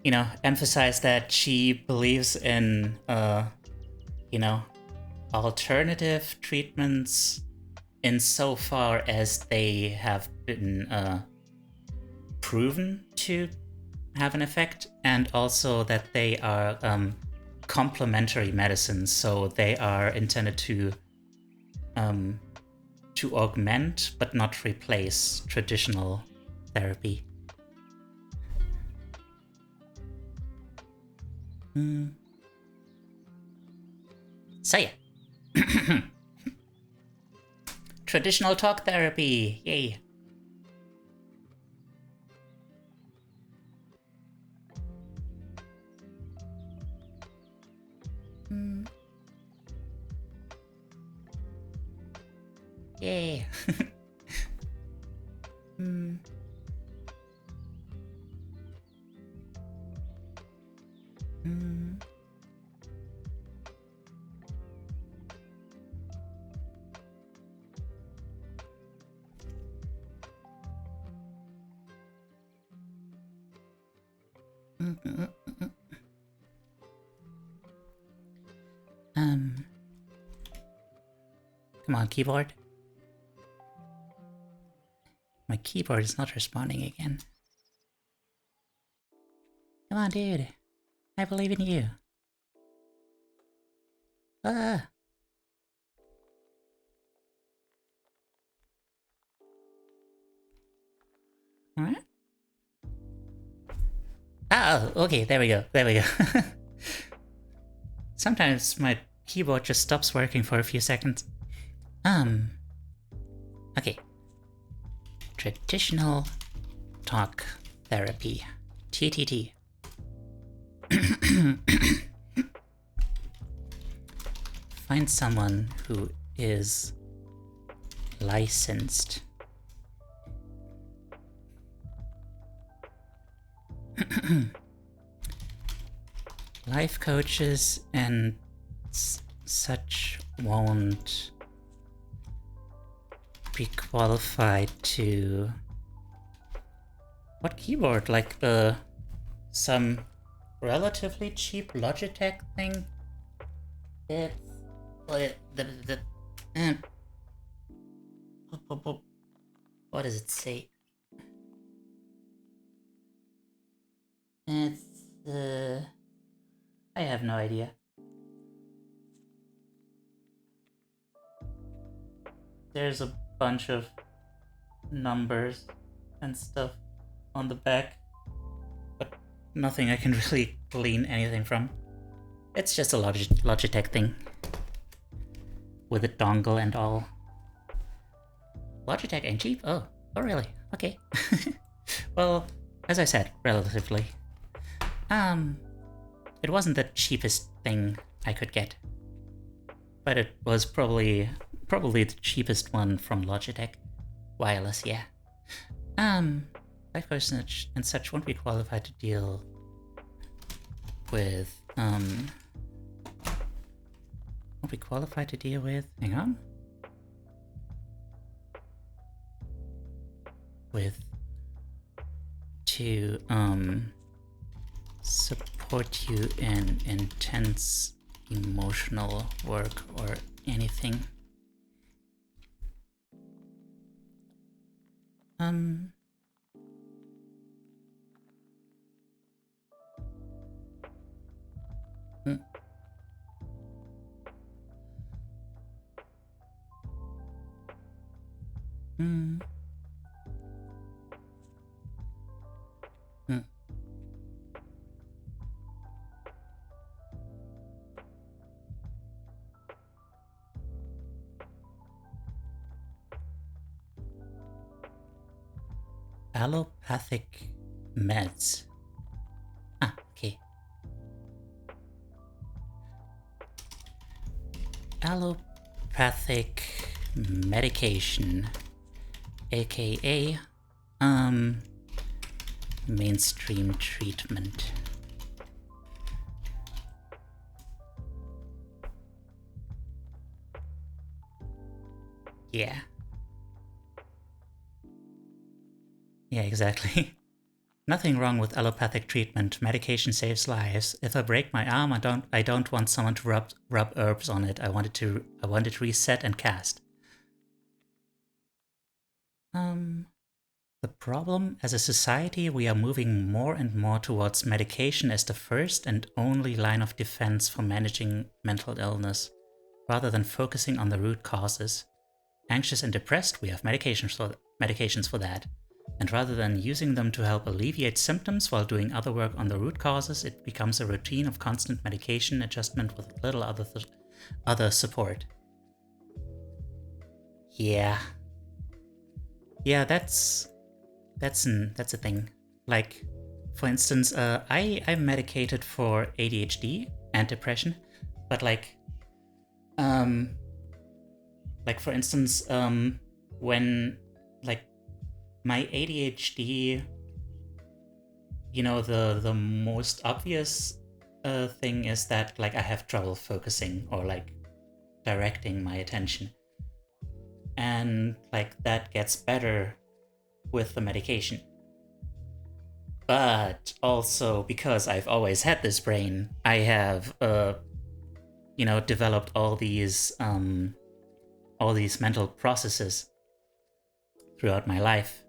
you know, emphasize that she believes in, you know, alternative treatments insofar as they have been proven to have an effect, and also that they are complementary medicines, so they are intended to augment but not replace traditional therapy. So yeah. Traditional talk therapy, yay. Yay. Come on, keyboard. My keyboard is not responding again. Come on, dude. I believe in you. Ah. Alright. Oh, okay, there we go. Sometimes my keyboard just stops working for a few seconds. Okay. Traditional talk therapy. TTT. Find someone who is licensed. Life coaches and such won't be qualified to... What keyboard? Like some relatively cheap Logitech thing? It's... What does it say? It's I have no idea. There's a bunch of numbers and stuff on the back, but nothing I can really glean anything from. It's just a Logitech thing. With a dongle and all. Logitech ain't cheap? Oh really? Okay. Well, as I said, relatively. It wasn't the cheapest thing I could get, but it was probably the cheapest one from Logitech. Wireless, yeah. Life coaches and such won't be qualified to deal with, hang on. To support you in intense emotional work or anything. Allopathic meds. Okay. Allopathic medication, aka mainstream treatment. Yeah. Yeah, exactly. Nothing wrong with allopathic treatment. Medication saves lives. If I break my arm, I don't want someone to rub herbs on it. I want it to reset and cast. The The problem, as a society, we are moving more and more towards medication as the first and only line of defense for managing mental illness, rather than focusing on the root causes. Anxious and depressed, we have medications for that. And rather than using them to help alleviate symptoms while doing other work on the root causes, it becomes a routine of constant medication adjustment with little other support. Yeah, that's a thing. Like, for instance, I'm medicated for ADHD and depression, but for instance, when my ADHD, the most obvious thing is that I have trouble focusing or directing my attention, and that gets better with the medication. But also because I've always had this brain, I have developed all these mental processes throughout my life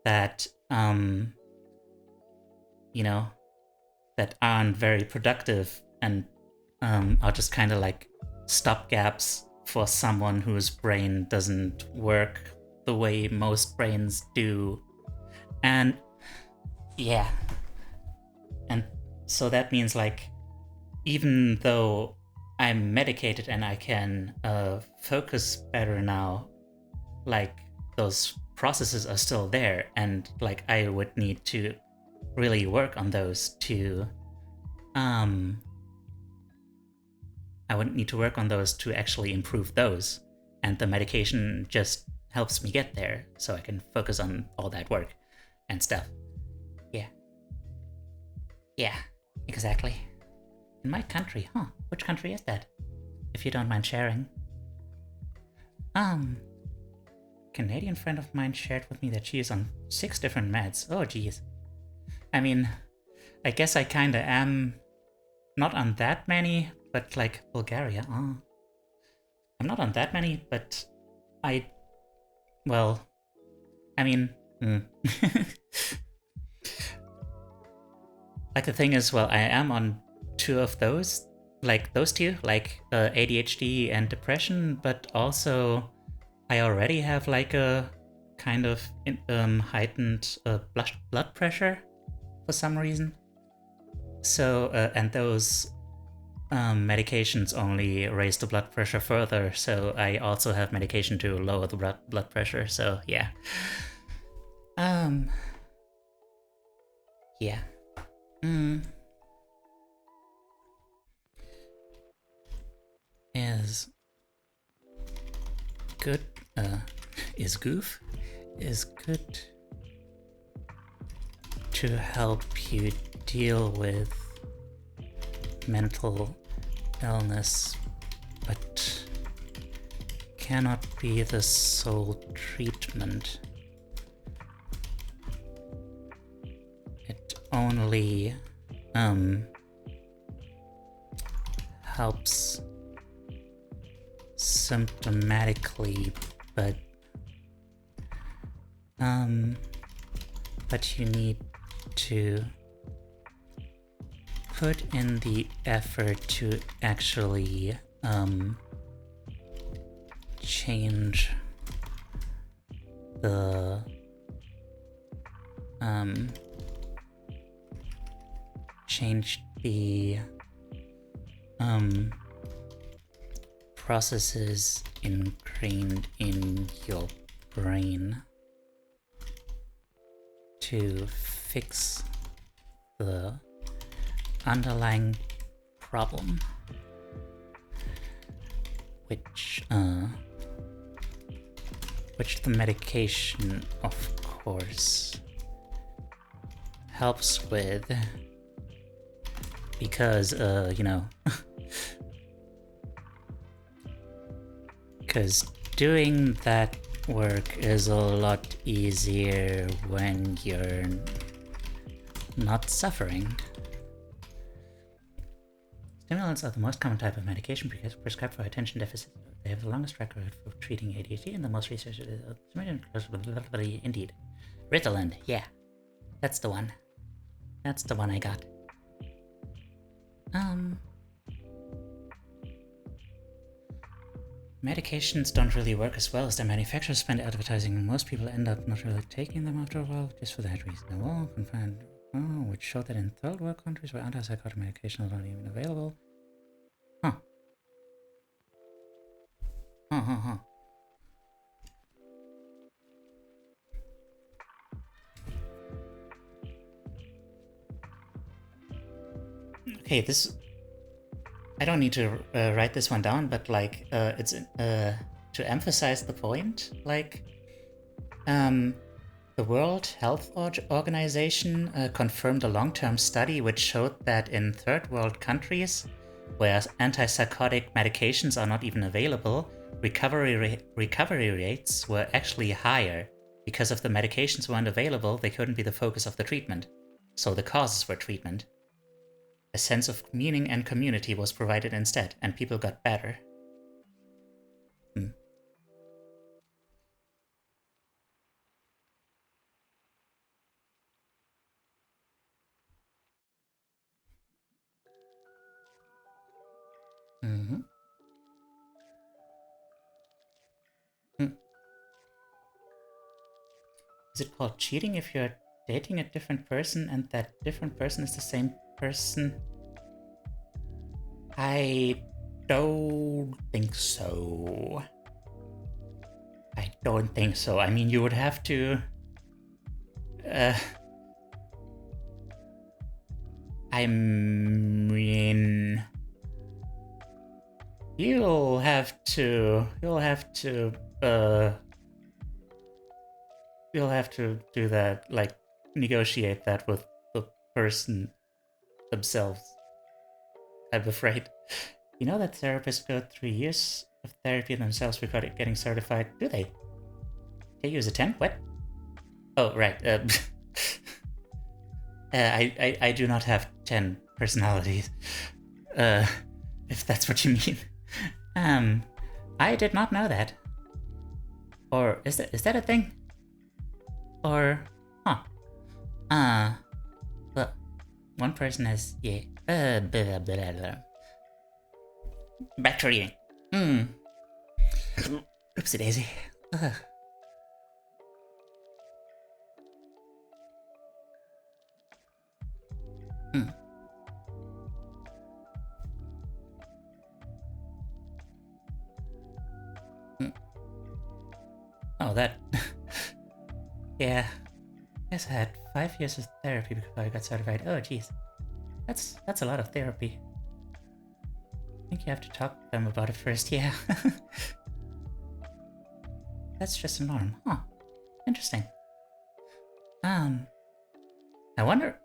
that that aren't very productive and are just kind of stopgaps for someone whose brain doesn't work the way most brains do. And yeah, and so that means even though I'm medicated and I can focus better now, those processes are still there, and I would need to really work on those to actually improve those, and the medication just helps me get there so I can focus on all that work and stuff. Yeah, exactly. In my country, huh? Which country is that? If you don't mind sharing. Canadian friend of mine shared with me that she is on 6 different meds. Oh, geez. I mean, I guess I kinda am not on that many, but Bulgaria, I'm not on that many, but the thing is, I am on 2 of those, those two, ADHD and depression, but also I already have a kind of heightened blood pressure for some reason. So, and those medications only raise the blood pressure further, so I also have medication to lower the blood pressure, so yeah. Yeah. Is good to help you deal with mental illness, but cannot be the sole treatment. It only helps symptomatically, but you need to put in the effort to actually change the processes ingrained in your brain to fix the underlying problem, which the medication, of course, helps with, because because doing that work is a lot easier when you're not suffering. Stimulants are the most common type of medication prescribed for attention deficit. They have the longest track record for treating ADHD and the most research. Indeed. Ritalin, yeah. That's the one. That's the one I got. Medications don't really work as well as their manufacturers spend advertising, and most people end up not really taking them after a while, just for that reason. Well, confirmed, which showed that in third world countries where antipsychotic medication is not even available. Huh. Okay, this... I don't need to write this one down, but like, it's to emphasize the point, like, the World Health Organization confirmed a long-term study which showed that in third world countries, where antipsychotic medications are not even available, recovery rates were actually higher. Because if the medications weren't available, they couldn't be the focus of the treatment. So the causes were treatment. A sense of meaning and community was provided instead, and people got better. Is it called cheating if you're dating a different person and that different person is the same person? I don't think so. I mean, you would have to... I mean... You'll have to do that, like, negotiate that with the person themselves, I'm afraid. You know that therapists go 3 years of therapy themselves before getting certified? Do they? Teiyu is a 10? What? Oh, right. I do not have 10 personalities. If that's what you mean. I did not know that. Or is that a thing? Or, well, one person has, yeah, blah, blah, blah. Back to reading. Oopsie daisy. Oh, that... yeah. I guess I had 5 years of therapy before I got certified. Oh, jeez. That's a lot of therapy. I think you have to talk to them about it first, yeah. That's just a norm. Huh. Interesting. I wonder...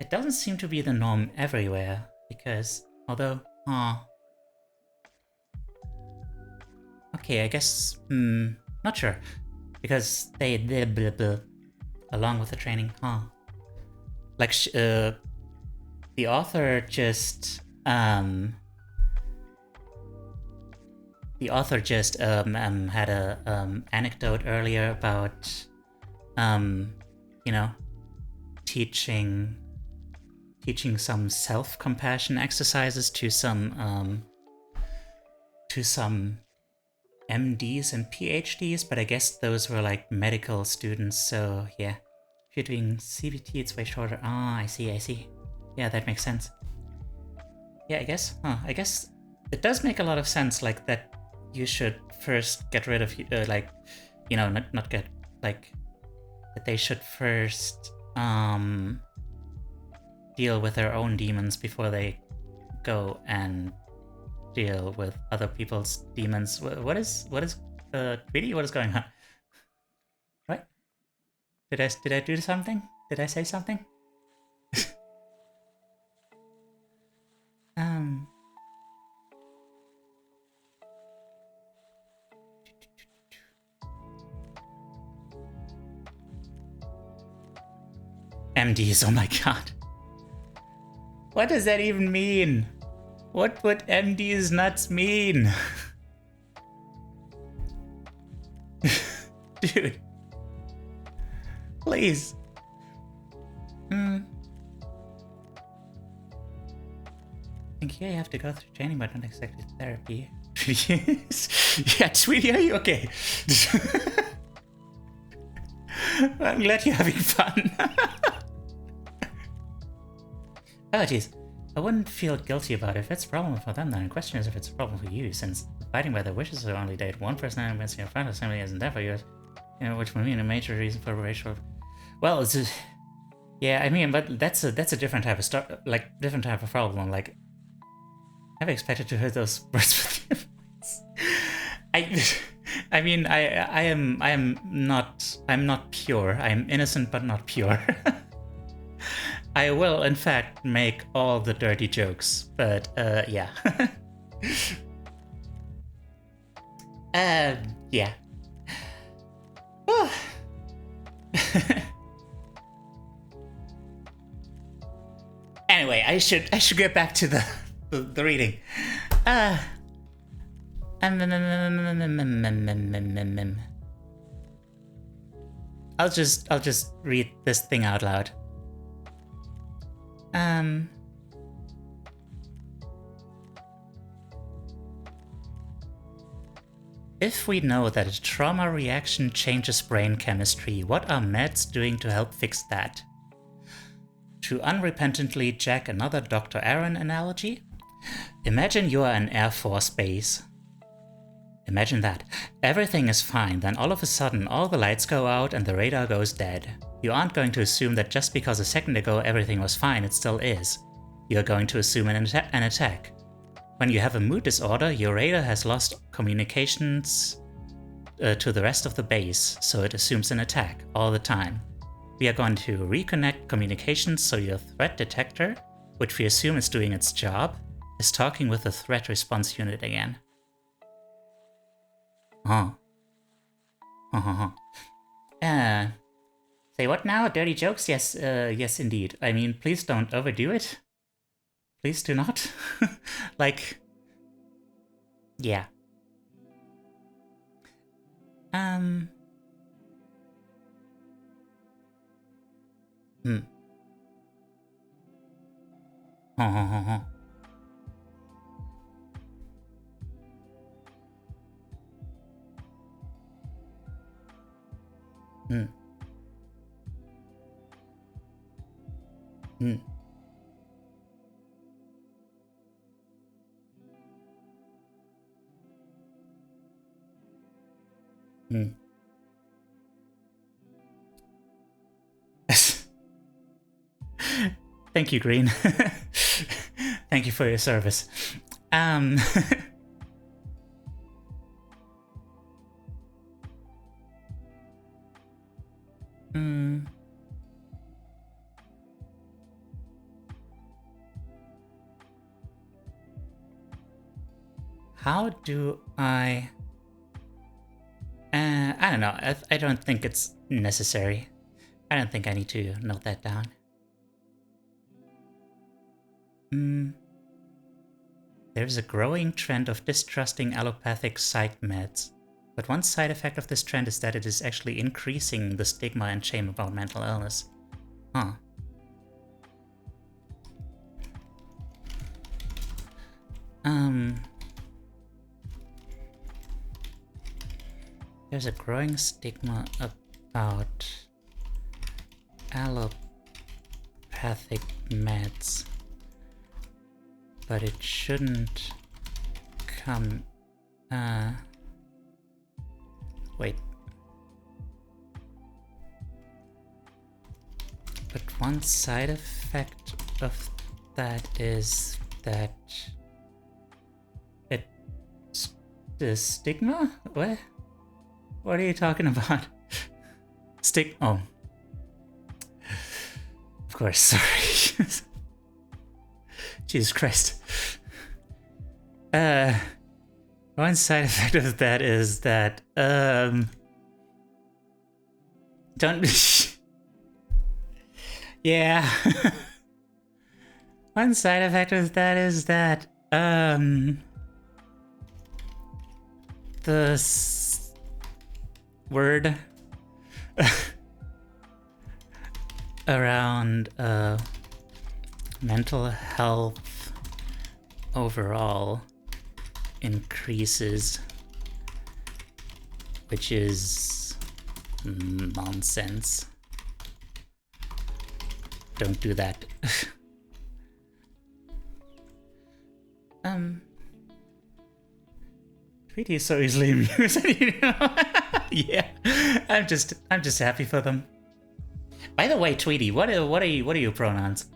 It doesn't seem to be the norm everywhere, because... Although... Okay, I guess... not sure. Because they did blah, blah, along with the training, like, the author just, had a, anecdote earlier about, you know, teaching some self-compassion exercises to some MDs and PhDs, but I guess those were like medical students, so yeah. If you're doing CBT, it's way shorter. Ah, I see. Yeah, that makes sense. Yeah, I guess it does make a lot of sense, like, that you should first get rid of, like, you know, not get, like, that they should first, deal with their own demons before they go and deal with other people's demons. What is Tweety? What is going on? What? Did I do something? Did I say something? MDs, oh my god. What does that even mean? What would MD's nuts mean? Dude, Please. I think here you have to go through training, but not exactly therapy. Yeah, sweetie, are you okay? I'm glad you're having fun. Oh, jeez. I wouldn't feel guilty about it if it's a problem for them then. The question is if it's a problem for you, since abiding by their wishes will only date one person and against your friend or family isn't there for you, which would mean a major reason for racial. Well, it's yeah, I mean, but that's a different type of different type of problem. Like, I never expected to hear those words with your voice. I mean, I'm not pure. I'm innocent but not pure. I will, in fact, make all the dirty jokes, but yeah. Yeah. Anyway, I should get back to the reading. I'll just read this thing out loud. If we know that a trauma reaction changes brain chemistry, what are meds doing to help fix that? To unrepentantly jack another Dr. Aaron analogy? Imagine you are in Air Force Base. Imagine that. Everything is fine, then all of a sudden all the lights go out and the radar goes dead. You aren't going to assume that just because a second ago everything was fine, it still is. You're going to assume an attack. When you have a mood disorder, your radar has lost communications to the rest of the base, so it assumes an attack all the time. We are going to reconnect communications so your threat detector, which we assume is doing its job, is talking with the threat response unit again. Say what now? Dirty jokes? Yes, yes indeed. I mean, please don't overdo it. Please do not. Like, yeah. Thank you, Green. Thank you for your service. How do I don't know. I don't think it's necessary. I don't think I need to note that down. There's a growing trend of distrusting allopathic psych meds, but one side effect of this trend is that it is actually increasing the stigma and shame about mental illness. Huh. There's a growing stigma about allopathic meds, but it shouldn't come... wait. But one side effect of that is that it's the stigma? What? What are you talking about? Oh. Of course, sorry. Jesus Christ. One side effect of that is that, don't... Yeah. One side effect of that is that, the word around mental health overall increases, which is nonsense. Don't do that. Tweety is so easily amused, you know? Yeah, I'm just happy for them. By the way, Tweety, what are your pronouns?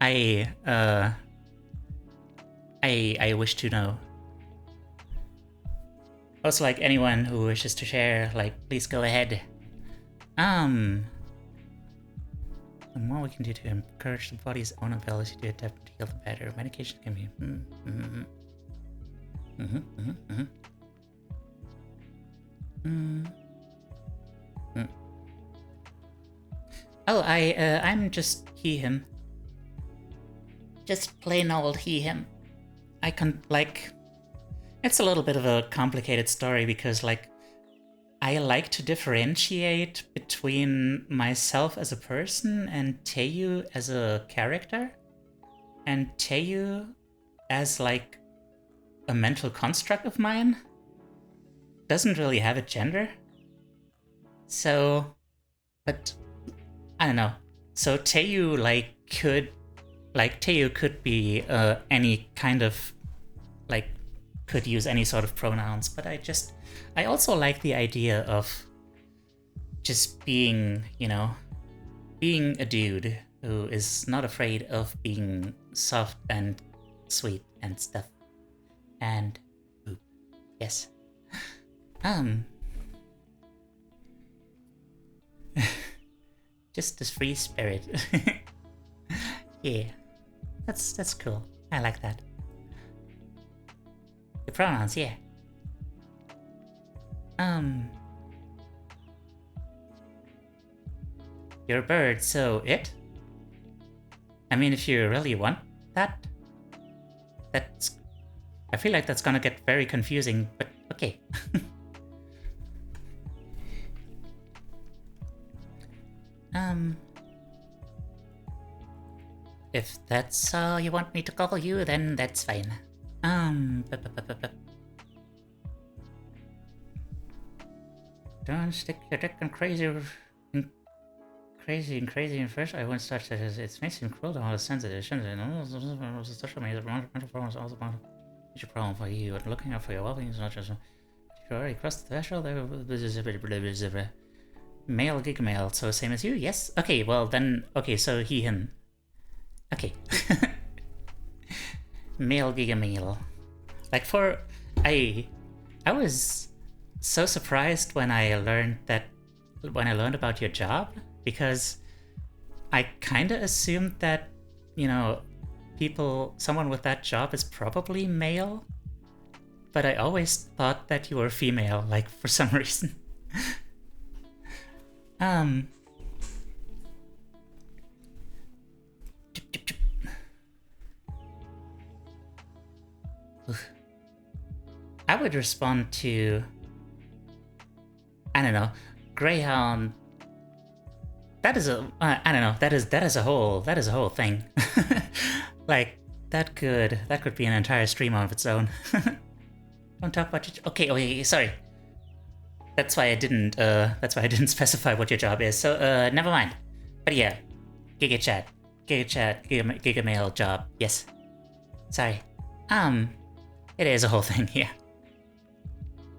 I wish to know. Also, like, anyone who wishes to share, like, please go ahead. And what we can do to encourage the body's own ability to adapt and heal the better. Medication can be. Oh, I'm just he, him. Just plain old he, him. I can, like, it's a little bit of a complicated story because, like, I like to differentiate between myself as a person and Teiyu as a character. And Teiyu as, like, a mental construct of mine doesn't really have a gender. So, but I don't know. So Teiyu, Teiyu could be any kind of, like, could use any sort of pronouns, but I also like the idea of just being, you know, being a dude who is not afraid of being soft and sweet and stuff. And poop. Yes. Just this free spirit. Yeah. That's cool. I like that. The pronouns, yeah. You're a bird, so it? I mean, if you really want that, I feel like that's gonna get very confusing, but okay. If that's how you want me to call you, then that's fine. Don't stick your dick in crazy and fresh. I won't start to. It makes him cruel to all the sensitive. Social media, mental problems, all about major problem for you. And looking out for your well-being is not just. If you already crossed the threshold, this is a male gig male. So same as you, yes. Okay, well then. Okay, so he him. Okay. Male giga male. Like I was so surprised when I learned about your job, because I kinda assumed that, you know, someone with that job is probably male, but I always thought that you were female, like, for some reason. I would respond to, I don't know, Greyhound. That is a, I don't know. That is a whole thing. Like, that could be an entire stream of its own. Don't talk about your. Okay, sorry. That's why I didn't specify what your job is. So never mind. But yeah, Giga mail job. Yes. Sorry. It is a whole thing. Yeah.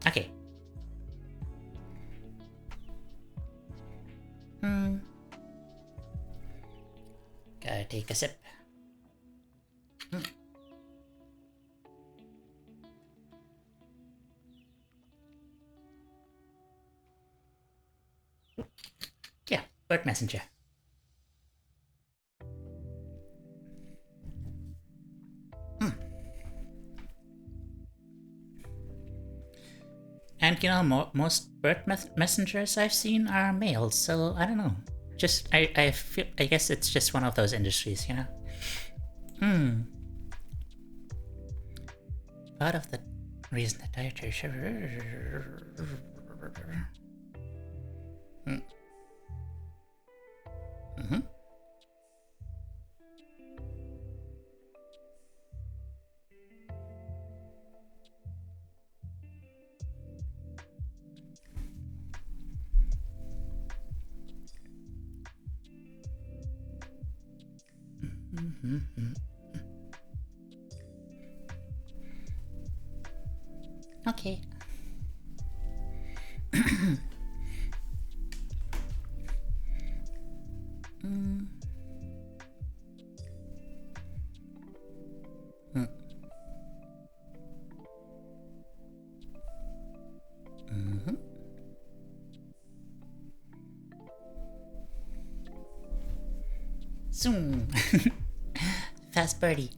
Okay. Gotta take a sip. Yeah, Bird Messenger. And you know, most bird messengers I've seen are males, so I don't know. Just I guess it's just one of those industries, you know. Part of the reason that dietary Okay. Zoom. Fast birdie.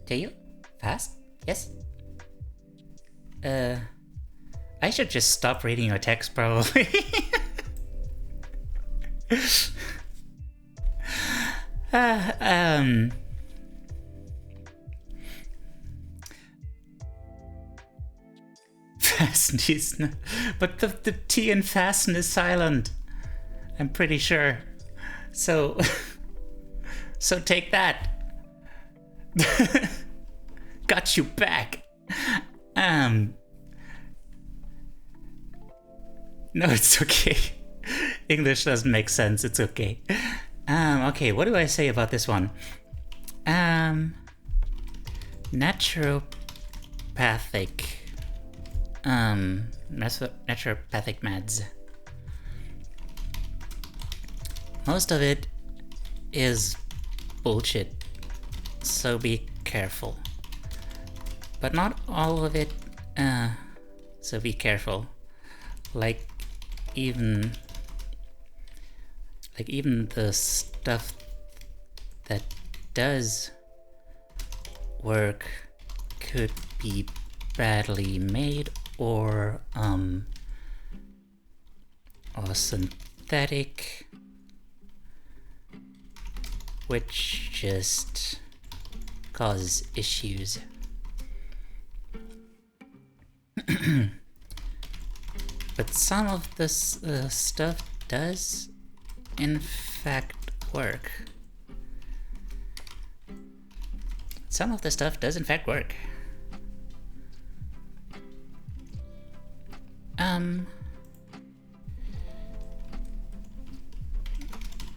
Teiyu? Fast? Yes? I should just stop reading your text, probably. Fasten is but the T in fasten is silent. I'm pretty sure. So take that. Got you back. No, it's okay. English doesn't make sense. It's okay. Okay, what do I say about this one? Naturopathic. Naturopathic meds. Most of it is bullshit, so be careful. But not all of it, so be careful. Like even the stuff that does work could be badly made or synthetic, which just causes issues. But some of this stuff does in fact work. Some of the stuff does in fact work.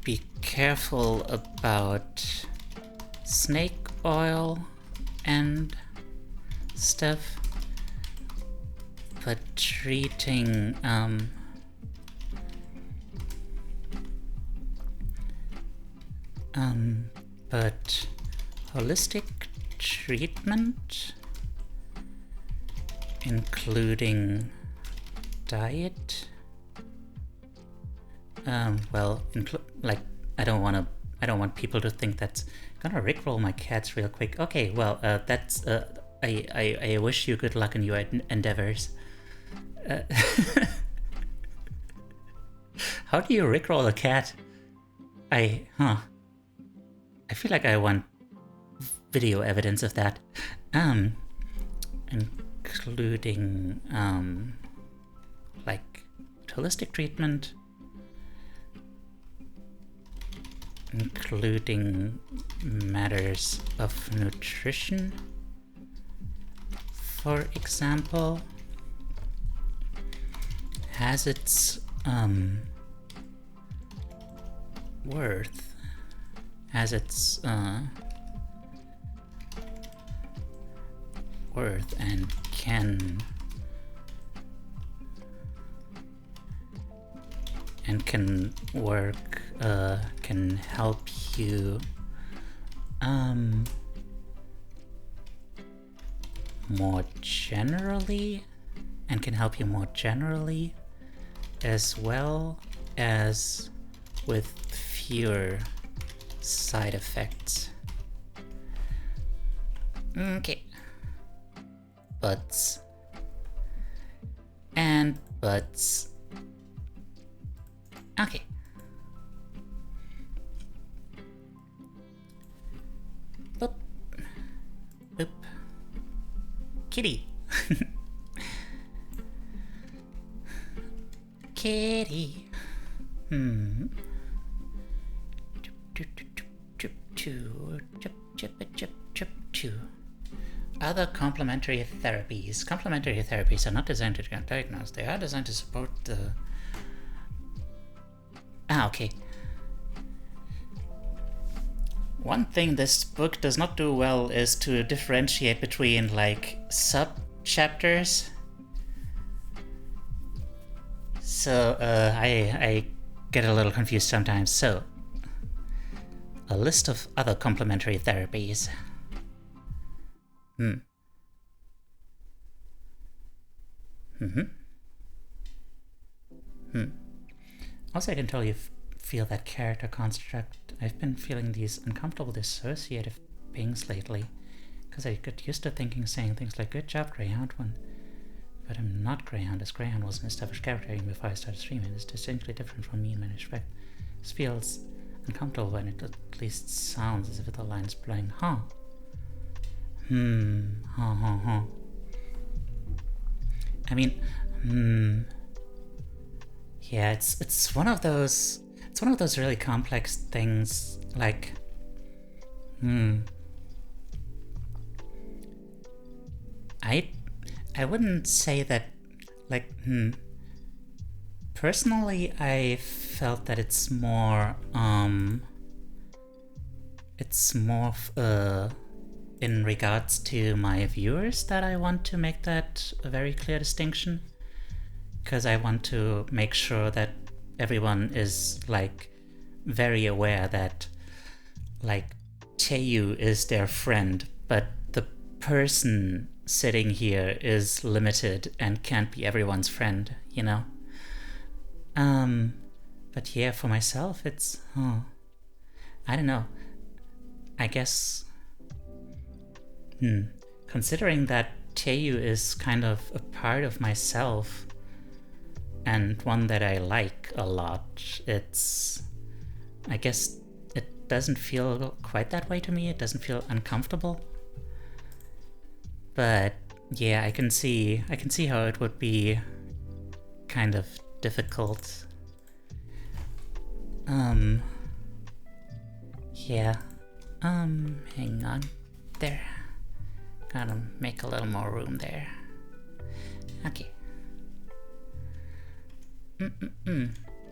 Be careful about snake oil and stuff, but treating but holistic treatment, including diet, like I don't want people to think that's gonna rickroll my cats real quick. Okay, well, that's I wish you good luck in your endeavors. How do you rickroll a cat? I feel like I want video evidence of that. Including like holistic treatment, including matters of nutrition, for example, has its worth, has its worth, and can work, can help you more generally, as well as with fewer side effects. Okay. Buts and buts. Okay. kitty. Kitty. Other complementary therapies. Complementary therapies are not designed to diagnose. They are designed to support the... okay. One thing this book does not do well is to differentiate between, like, sub-chapters. So, I get a little confused sometimes. So, a list of other complementary therapies. Also, I can tell you feel that character construct. I've been feeling these uncomfortable dissociative pings lately, because I got used to saying things like, good job, Greyhound, but I'm not Greyhound, as Greyhound was an established character even before I started streaming. It's distinctly different from me in many respects. This feels uncomfortable when it at least sounds as if the line is blowing, I mean, yeah, it's one of those really complex things, like, I wouldn't say that, like, personally, I felt that it's more in regards to my viewers that I want to make that a very clear distinction, because I want to make sure that everyone is, like, very aware that, like, Teiyu is their friend, but the person sitting here is limited and can't be everyone's friend, you know? But yeah, for myself, it's, I don't know. I guess, considering that Teiyu is kind of a part of myself, and one that I like a lot, I guess it doesn't feel quite that way to me. It doesn't feel uncomfortable. But yeah, I can see how it would be kind of difficult. Yeah. Hang on. There. Gotta make a little more room there. Okay.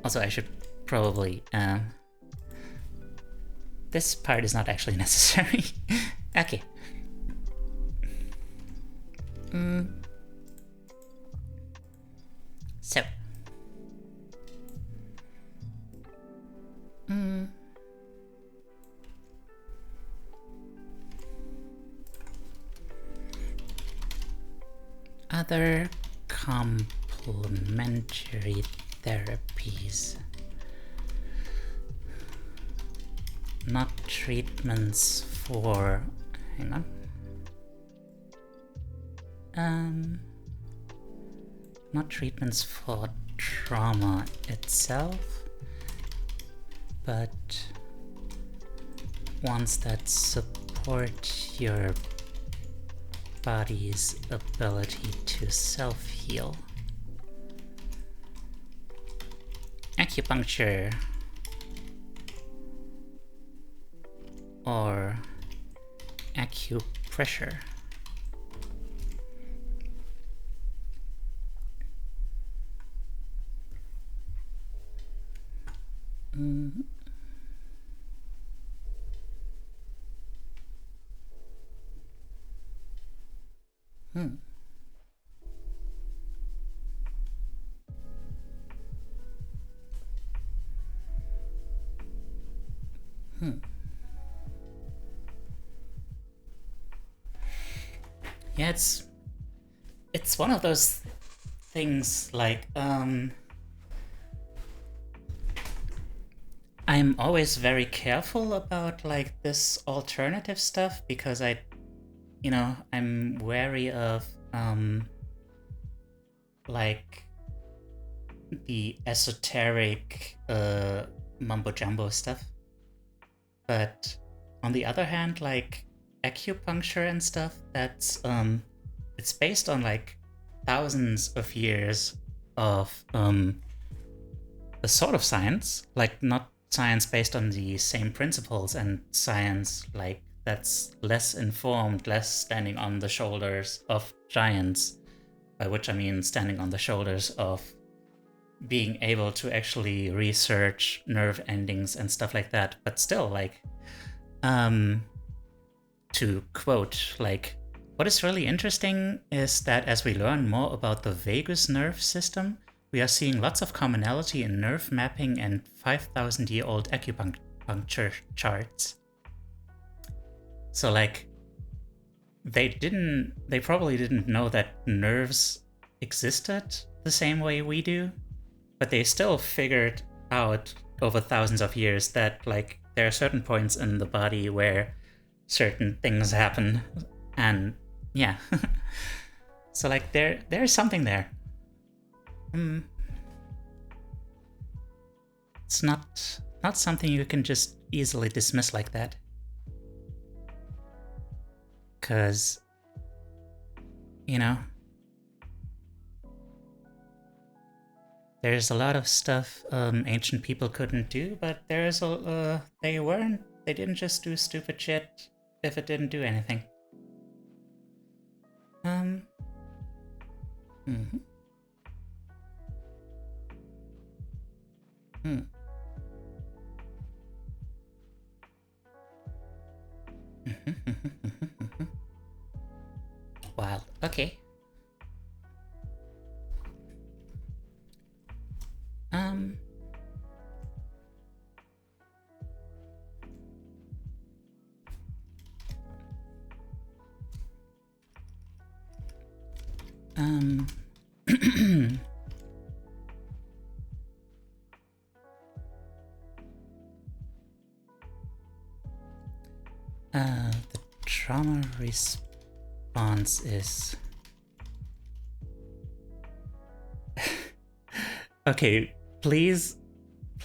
Also, I should probably, this part is not actually necessary. Okay. So. Other complementary therapies. Not treatments for... hang on. Not treatments for trauma itself, but ones that support your body's ability to self-heal. Acupuncture or acupressure. Yeah, it's one of those things, like, I'm always very careful about, like, this alternative stuff, because I'm wary of, like, the esoteric, mumbo-jumbo stuff. But on the other hand, like, acupuncture and stuff, that's it's based on like thousands of years of a sort of science, like not science based on the same principles, and science like that's less informed, less standing on the shoulders of giants, by which I mean standing on the shoulders of being able to actually research nerve endings and stuff like that. But still, like, to quote, like, what is really interesting is that as we learn more about the vagus nerve system, we are seeing lots of commonality in nerve mapping and 5,000-year-old acupuncture charts. So, like, they probably didn't know that nerves existed the same way we do, but they still figured out over thousands of years that, like, there are certain points in the body where certain things happen, and yeah. So, like, there's something there. It's not something you can just easily dismiss like that. Because, you know, there's a lot of stuff ancient people couldn't do, but they didn't just do stupid shit if it didn't do anything. Wild. Okay. The trauma response is... Okay, please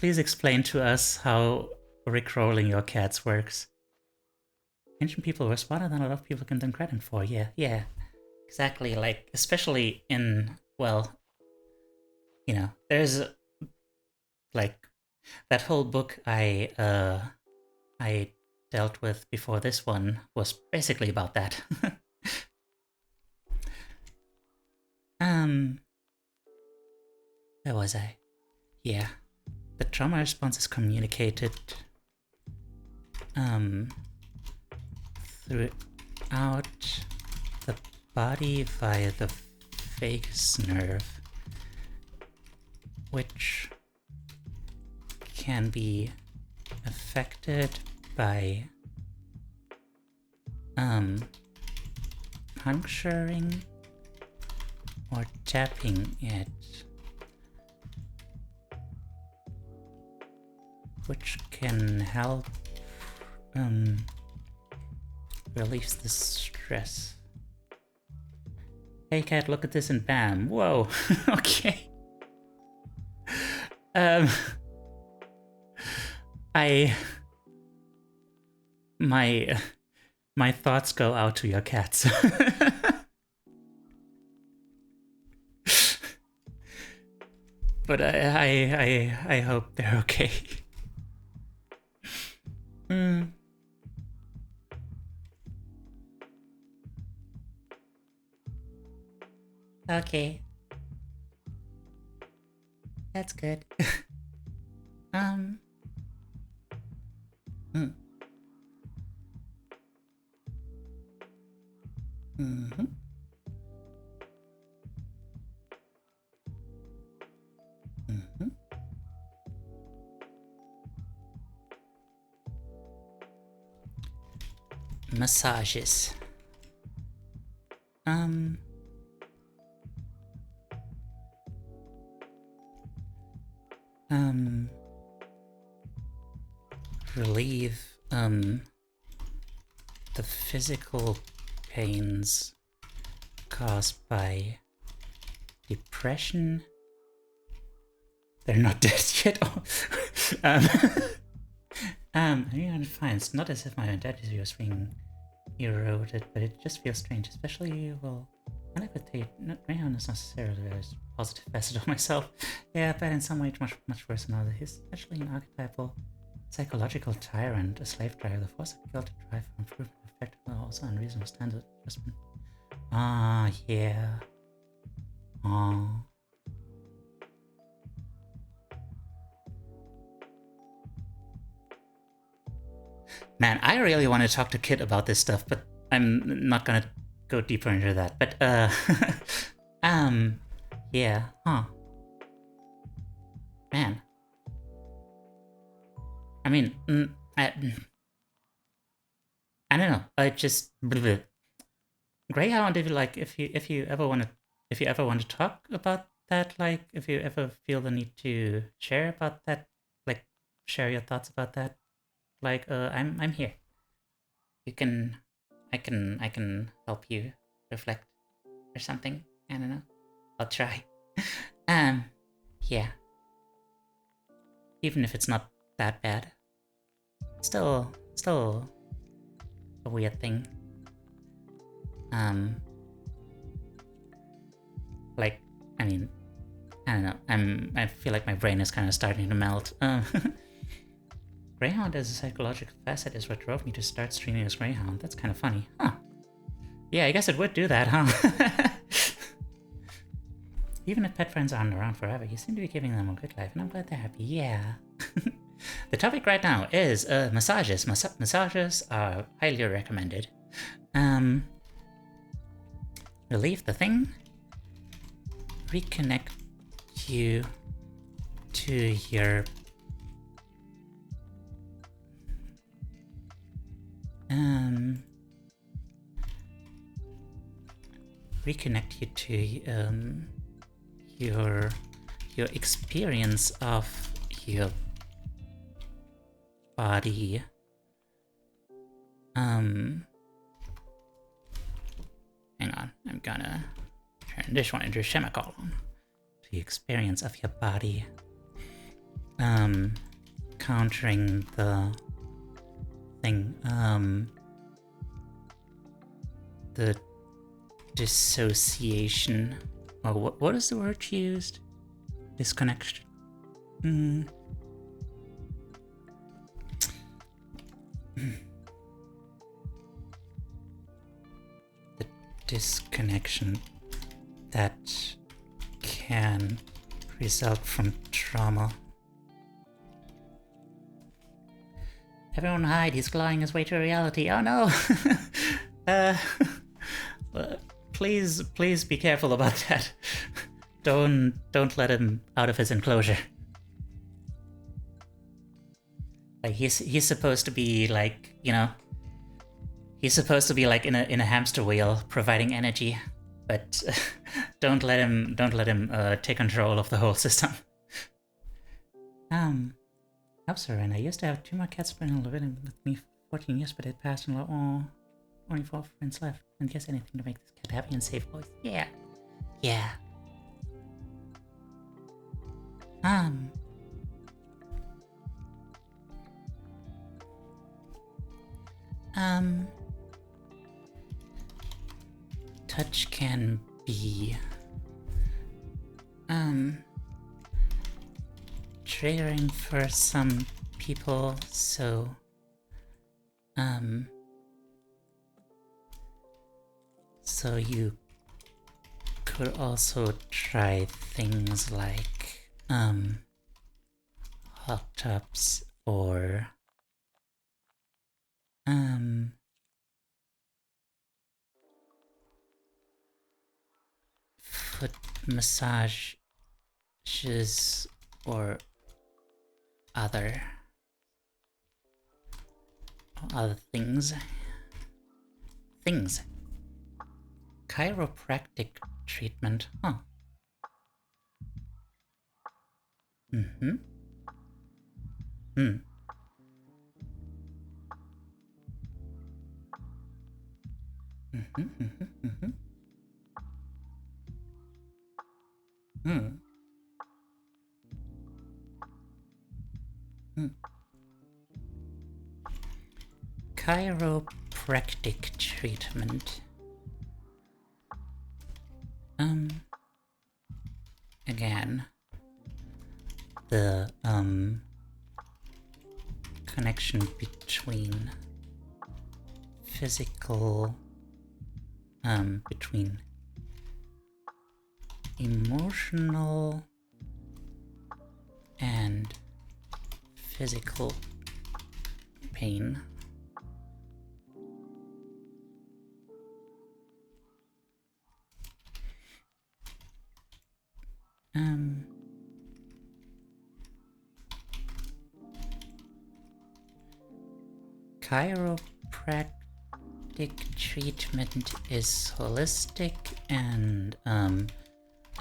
explain to us how rickrolling your cats works. Ancient people were smarter than a lot of people can give credit for. Yeah. Exactly, like, especially in, well, you know, there's, like, that whole book I dealt with before this one was basically about that. Where was I? Yeah. The trauma response is communicated throughout the body via the vagus nerve, which can be affected by puncturing or tapping it, which can help release the stress. Hey cat, look at this and bam. Whoa. Okay. My thoughts go out to your cats. But I hope they're okay. Okay. That's good. Massages. Relieve the physical pains caused by depression. They're not dead yet. Yeah, fine. It's not as if my identity was being eroded, but it just feels strange, especially, well, I like that Greyhound is necessarily a positive facet of myself. Yeah, but in some ways much worse than others. He's actually an archetypal psychological tyrant, a slave driver, the force of guilt to drive for improvement, effective, but also unreasonable standard adjustment. Ah, yeah. Ah. Man, I really want to talk to Kit about this stuff, but I'm not gonna go deeper into that. But, yeah, huh. Man. I mean, I don't know. I just Greyhound. If you ever want to talk about that, like, if you ever feel the need to share about that, like, share your thoughts about that, like, I'm here. I can help you reflect or something. I don't know. I'll try. Yeah. Even if it's not that bad, still a weird thing. Like, I mean, I don't know. I feel like my brain is kind of starting to melt. Greyhound as a psychological facet is what drove me to start streaming as Greyhound. That's kind of funny, huh? Yeah, I guess it would do that, huh? Even if pet friends aren't around forever, you seem to be giving them a good life, and I'm glad they're happy. Yeah. The topic right now is massages. Massages are highly recommended. Relieve the thing. Reconnect you to your reconnect you to your experience of your body. Hang on, I'm gonna turn this one into a semicolon. The experience of your body. Countering the thing. The dissociation. Oh, what is the word she used? Disconnection. The disconnection that can result from trauma. Everyone hide, he's clawing his way to reality. Oh no! Please be careful about that. Don't let him out of his enclosure. Like, he's supposed to be, like, you know, he's supposed to be like in a hamster wheel providing energy, but don't let him take control of the whole system. I'm sorry, and I used to have 2 more cats living with me for 14 years, but it passed and only 4 friends left. And guess anything to make this cat happy and safe, boys. Yeah. Touch can be triggering for some people, so you could also try things like hot tubs or foot massages or other things. Chiropractic treatment, huh? Chiropractic treatment. connection between physical, between emotional and physical pain. Chiropractic treatment is holistic and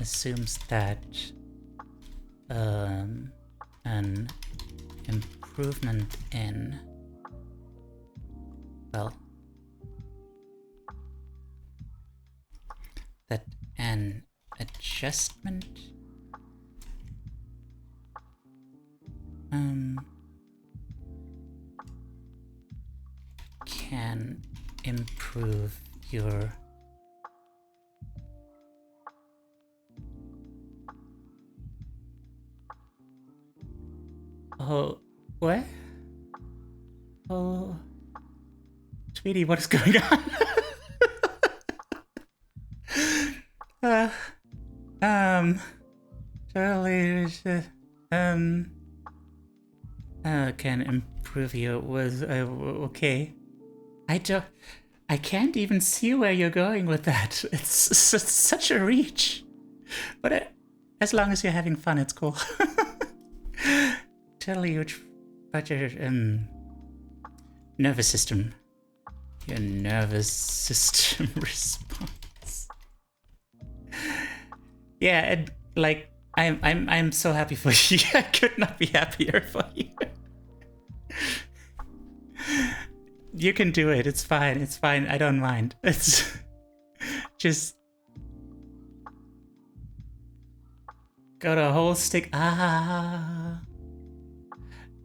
assumes that an improvement in, well, that an adjustment can improve your what? Oh, sweetie, what is going on? Charlie, can improve your was okay. I can't even see where you're going with that. It's such a reach. But as long as you're having fun, it's cool. Tell you about your nervous system. Your nervous system response. Yeah, and like I'm so happy for you. I could not be happier for you. You can do it. It's fine. It's fine. I don't mind. It's just got a whole stick. Ah.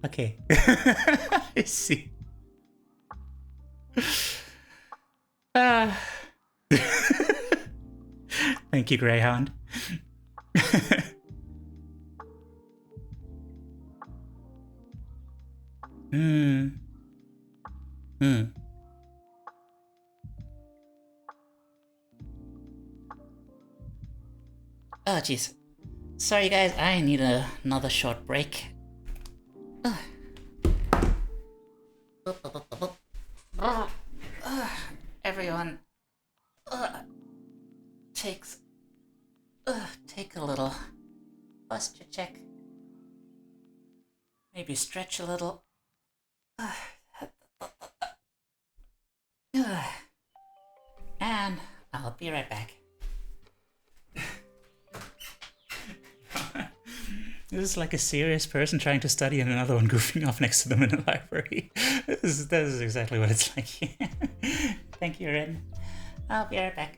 Okay. I see. Thank you, Greyhound. Oh, jeez. Sorry, guys. I need another short break. Everyone, take a little posture check. Maybe stretch a little. And I'll be right back. This is like a serious person trying to study and another one goofing off next to them in a library. This is exactly what it's like. Thank you, Ren. I'll be right back.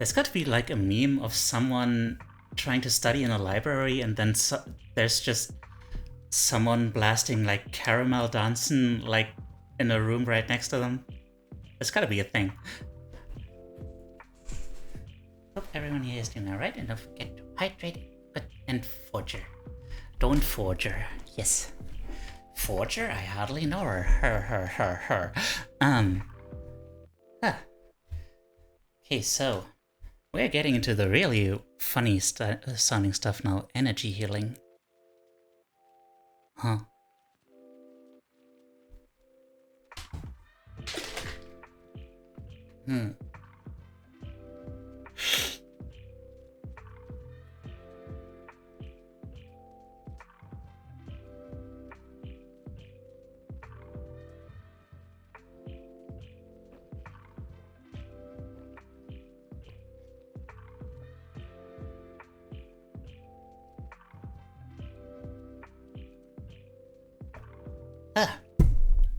There's got to be like a meme of someone trying to study in a library, and then there's just someone blasting like caramel dancing like in a room right next to them. There's got to be a thing. Hope everyone here is doing alright, and don't forget to hydrate and forger. Don't forger. Yes. Forger? I hardly know her. Her. Okay, so we're getting into the really funny sounding stuff now. Energy healing. Huh.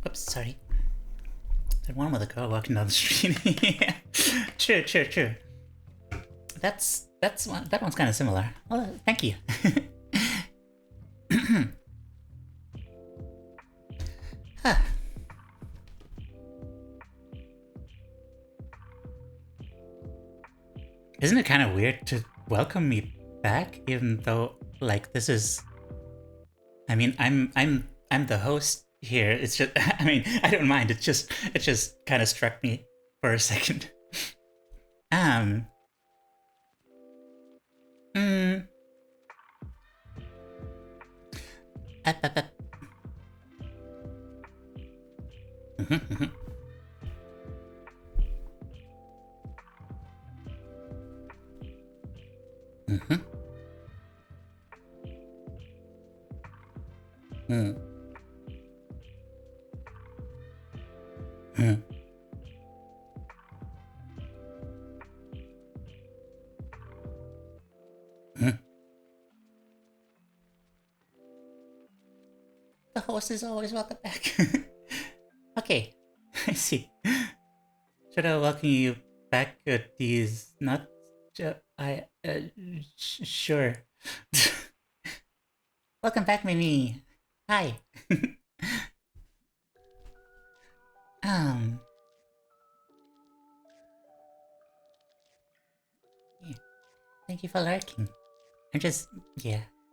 Oops, sorry. That one with a girl walking down the street. Yeah. True. That one's kind of similar. Oh, thank you. Isn't it kind of weird to welcome me back, even though like this is? I mean, I'm the host here. It's just, I mean, I don't mind. It just kind of struck me for a second. The host is always welcome back. Okay, I see. Should I welcome you back at these nuts? Sure. Welcome back, Mimi. Hi. Yeah. Thank you for lurking.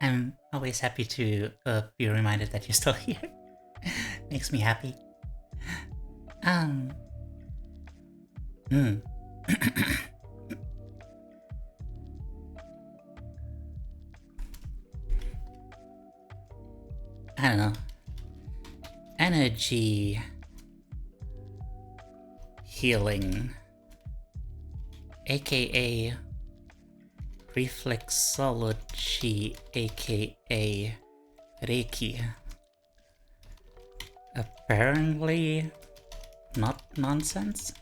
I'm always happy to be reminded that you're still here. Makes me happy. I don't know. Energy healing, aka reflexology, aka Reiki. Apparently not nonsense.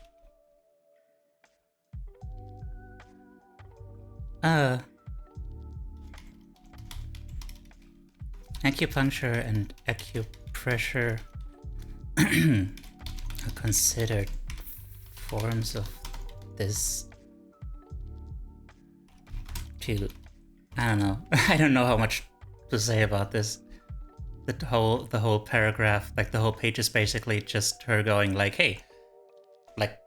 Acupuncture and acupressure are considered forms of this too. I don't know. I don't know how much to say about this. The whole paragraph, like the whole page is basically just her going like, hey, like,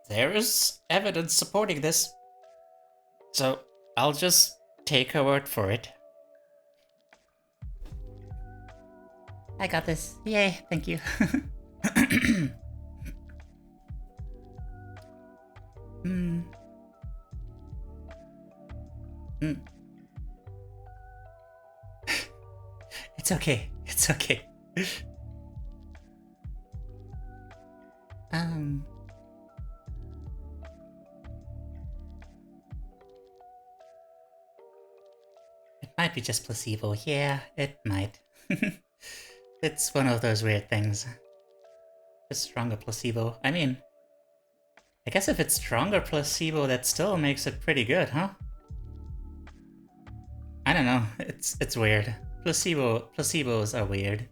there is evidence supporting this, so I'll just take her word for it. I got this. Yay, thank you. It's okay. It's okay. It might be just placebo. Yeah, it might. It's one of those weird things. Just stronger placebo. I mean, I guess if it's stronger placebo, that still makes it pretty good, huh? I don't know. It's weird. Placebos are weird.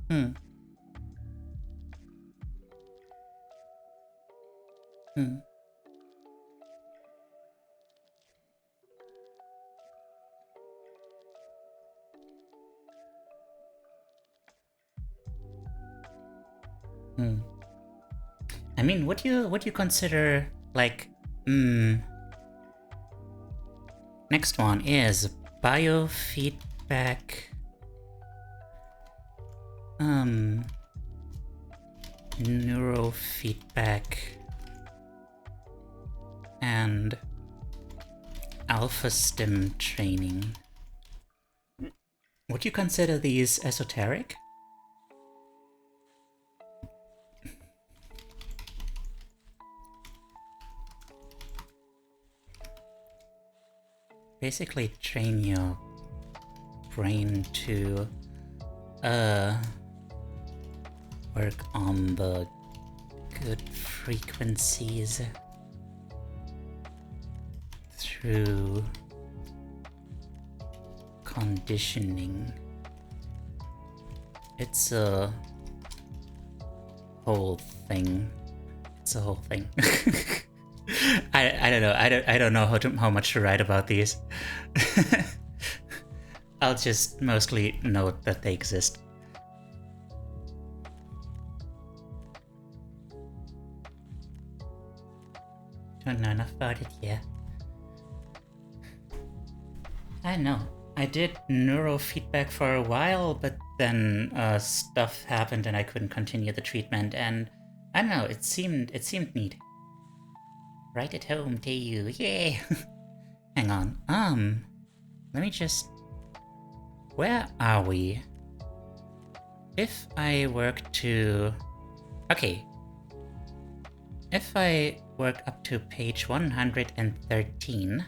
Hmm. Hmm. Hmm. I mean, would you consider like next one is biofeedback neurofeedback and alpha stim training. Would you consider these esoteric? Basically train your brain to work on the good frequencies through conditioning. It's a whole thing. It's a whole thing. I don't know. I don't know how much to write about these. I'll just mostly note that they exist. Don't know enough about it yet. I know. I did neurofeedback for a while, but then stuff happened and I couldn't continue the treatment. And I don't know. It seemed neat. Right at home, Teiyu. Yay! Hang on. Let me just... Where are we? If I work to... Okay. If I work up to page 113,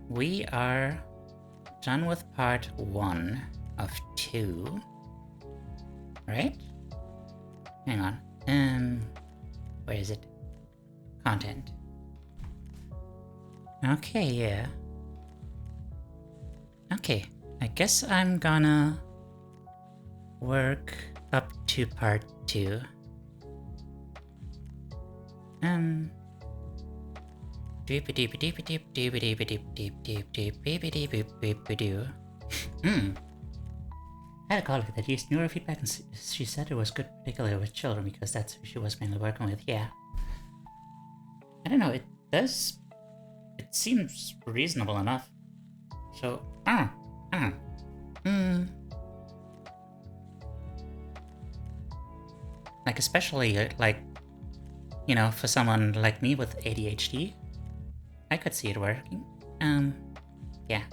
we are done with part 1 of 2. Right? Hang on. Where is it? Content. Okay, yeah. Okay, I guess I'm gonna work up to part 2. I had a colleague that used neurofeedback and she said it was good, particularly with children, because that's who she was mainly working with. Yeah. I don't know, it seems reasonable enough. So, like, especially, like, you know, for someone like me with ADHD, I could see it working. Yeah.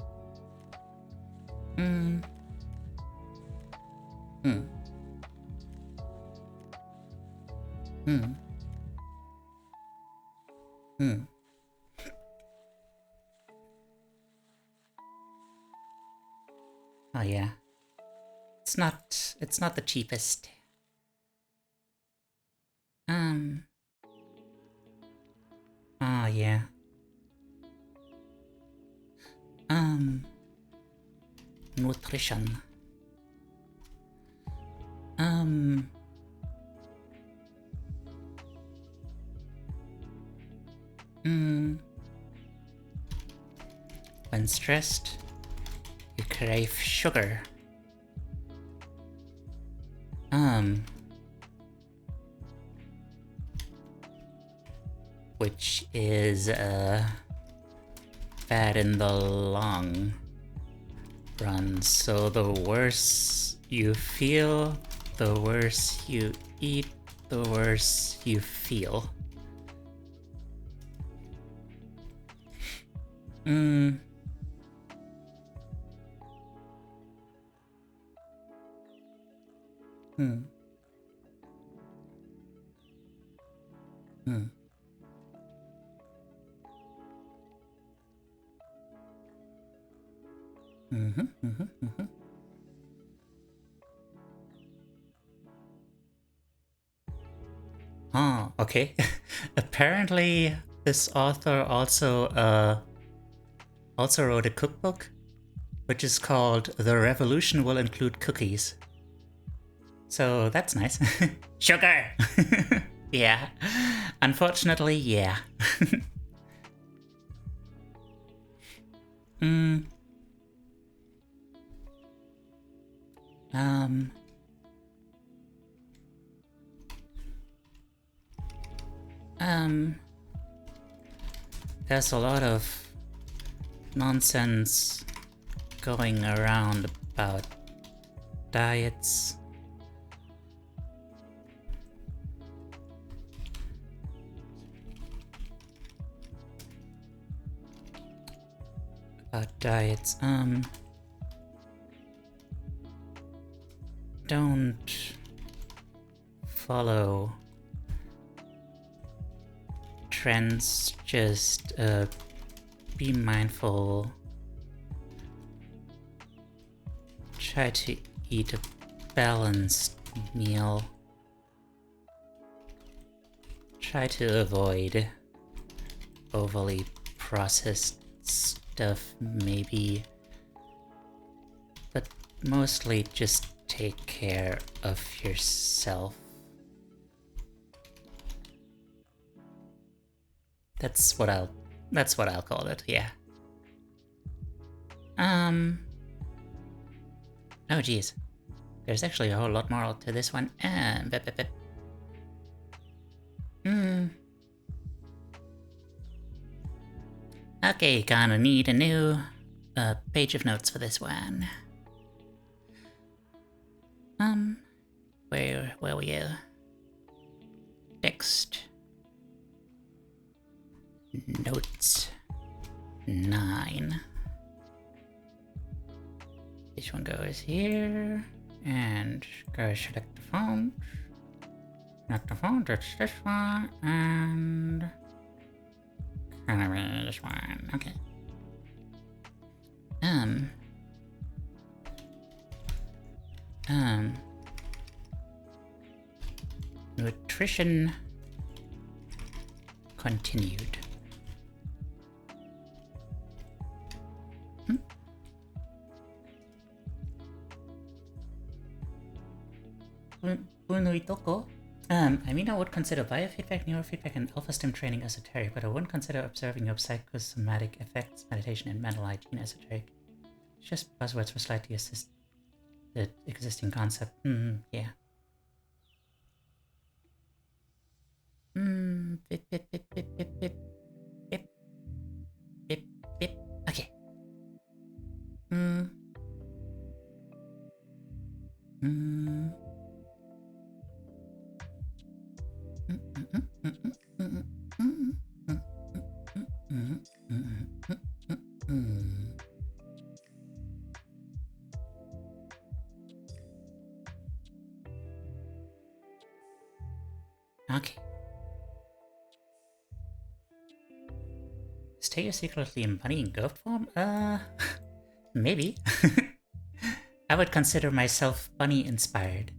Oh yeah. It's not the cheapest. Oh yeah. Nutrition. When stressed, you crave sugar. Which is bad in the long run. So the worse you feel, the worse you eat, the worse you feel. Oh, okay. Apparently, this author also wrote a cookbook, which is called "The Revolution Will Include Cookies." So that's nice. Sugar! Yeah. Unfortunately, yeah. Hmm. There's a lot of nonsense going around about diets. Don't follow trends, just be mindful. Try to eat a balanced meal. Try to avoid overly processed stuff, maybe, but mostly just take care of yourself. That's what I'll call it, yeah. Oh geez. There's actually a whole lot more to this one. Okay, gonna need a new page of notes for this one. Where were we? Text. Notes. 9. This one goes here, and go select the font. Select the font, it's this one, and gonna be this one. Okay. Nutrition continued. I mean, I would consider biofeedback, neurofeedback, and alpha stim training esoteric, but I wouldn't consider observing your psychosomatic effects, meditation, and mental hygiene esoteric. It's just buzzwords for slightly assist the existing concept. Yeah. Bip, bip, bip, bip, bip, bip. Bip. Bip, bip. Okay. Okay. Is Teiyu secretly embodying goat form? Maybe. I would consider myself bunny inspired.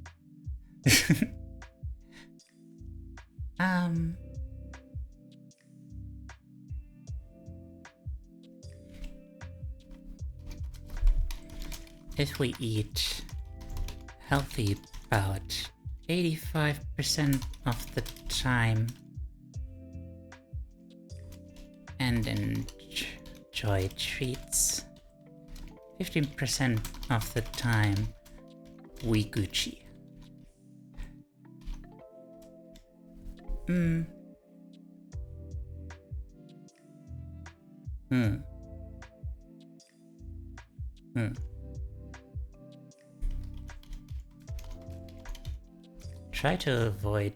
If we eat healthy about 85% of the time and enjoy treats 15% of the time, we Gucci. Try to avoid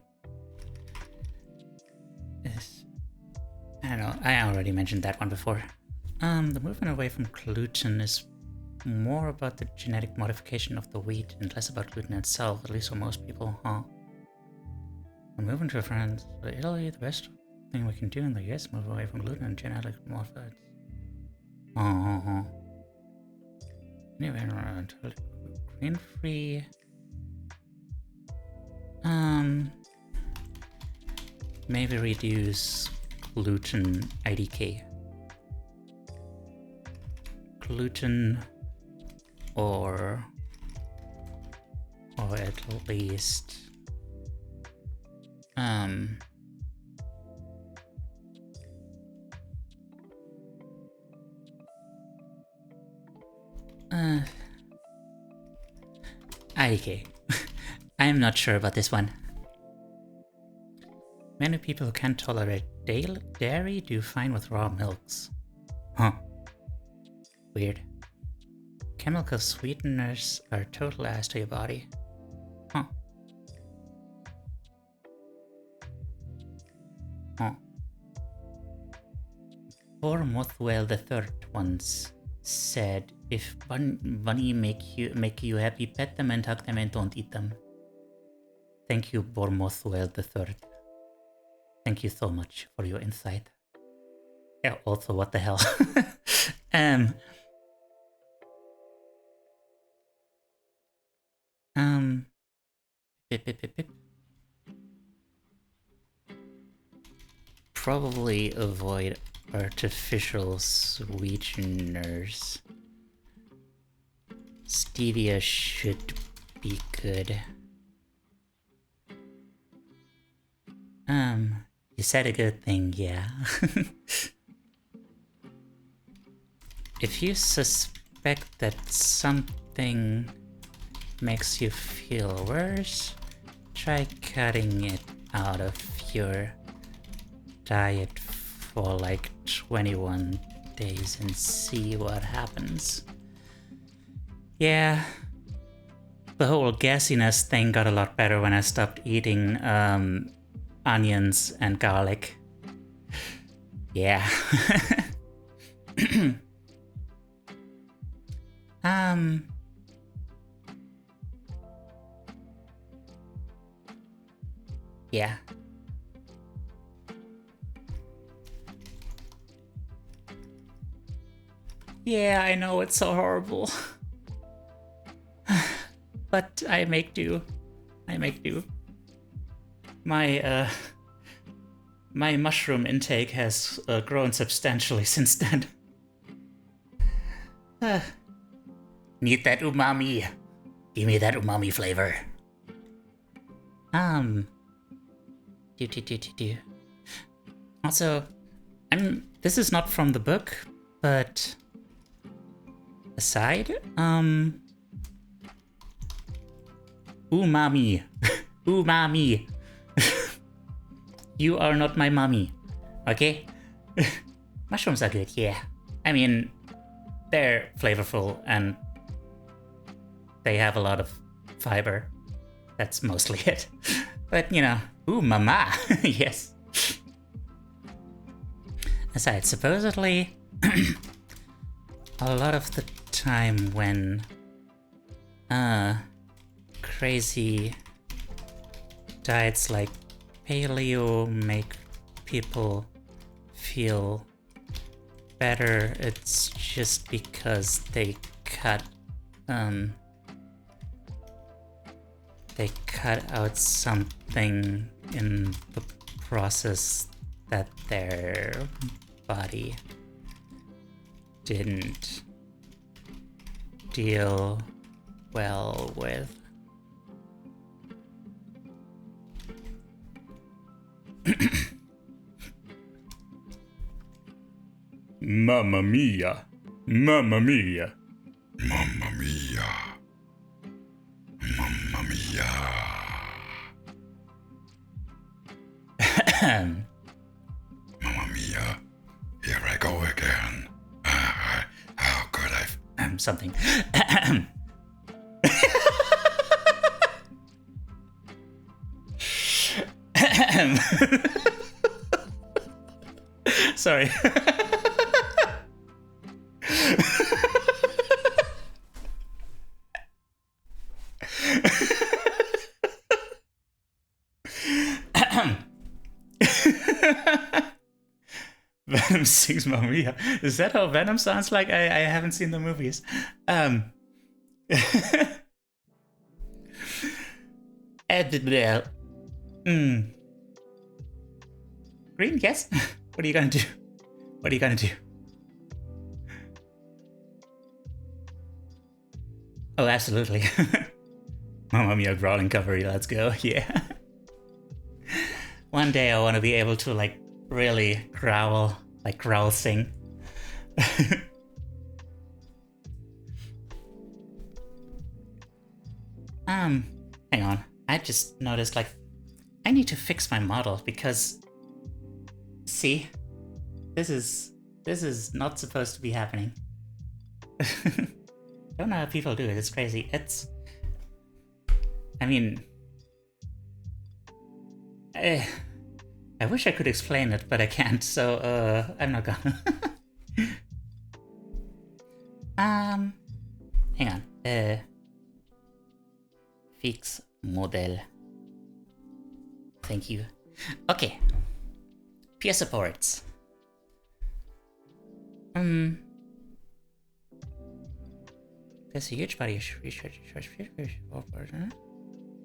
this. I don't know, I already mentioned that one before. The movement away from gluten is more about the genetic modification of the wheat and less about gluten itself, at least for most people, huh? We're moving to France, to Italy, the best thing we can do in the US, move away from gluten and genetic modified. Anyway, grain-free. Maybe reduce gluten IDK. Gluten or or at least okay. I'm not sure about this one. Many people who can't tolerate dairy do fine with raw milks. Huh. Weird. Chemical sweeteners are total ass to your body. Huh. Huh. Bormothwell the Third once said, if bunny make you happy, pet them and hug them and don't eat them. Thank you, Bormothwell the Third. Thank you so much for your insight. Yeah, also, what the hell? Probably avoid artificial sweeteners. Stevia should be good. You said a good thing, yeah. If you suspect that something makes you feel worse, try cutting it out of your diet for like 21 days and see what happens. Yeah, the whole gassiness thing got a lot better when I stopped eating onions and garlic. Yeah. Yeah. Yeah, I know it's so horrible. But I make do. I make do. My mushroom intake has grown substantially since then. Need that umami. Give me that umami flavor. Also, this is not from the book, but aside, umami. Umami. You are not my mommy, okay? Mushrooms are good, yeah. I mean, they're flavorful and they have a lot of fiber. That's mostly it. But, you know, ooh, mama, yes. Aside, supposedly, a lot of the time when crazy diets like paleo make people feel better, it's just because they cut out something in the process that their body didn't deal well with. Mamma mia. Mamma mia. Mamma mia. Mamma mia. Mamma mia. Here I go again. How could I? Something. Sorry. Venom sings Mamma Mia. Is that how Venom sounds like? I haven't seen the movies. Green, yes? What are you gonna do? What are you gonna do? Oh, absolutely. Mamma Mia growling covery, let's go, yeah. One day I want to be able to, like, really growl, like growl sing. Hang on. I just noticed, like, I need to fix my model because, see, this is not supposed to be happening. Don't know how people do it. It's crazy. I mean, I wish I could explain it, but I can't. So I'm not gonna. Hang on. Fix model. Thank you. Okay. Peer supports. There's a huge body of research.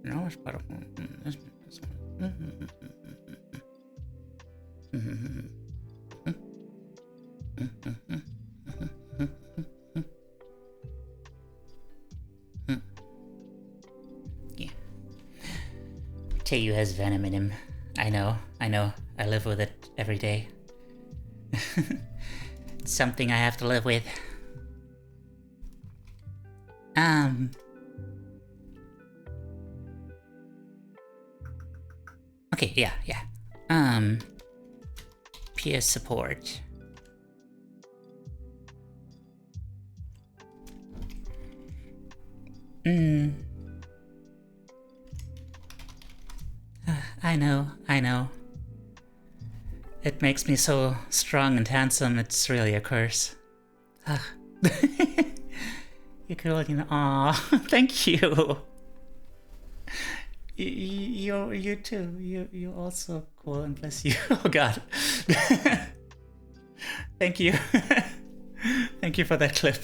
No, it's part of this. Yeah. Teiyu has venom in him. I know. I live with it every day. It's something I have to live with. Okay, yeah. Peer support. I know. It makes me so strong and handsome, it's really a curse. You cool, Aw, thank you. You too. You're also cool, and bless you. Oh God. Thank you. Thank you for that clip.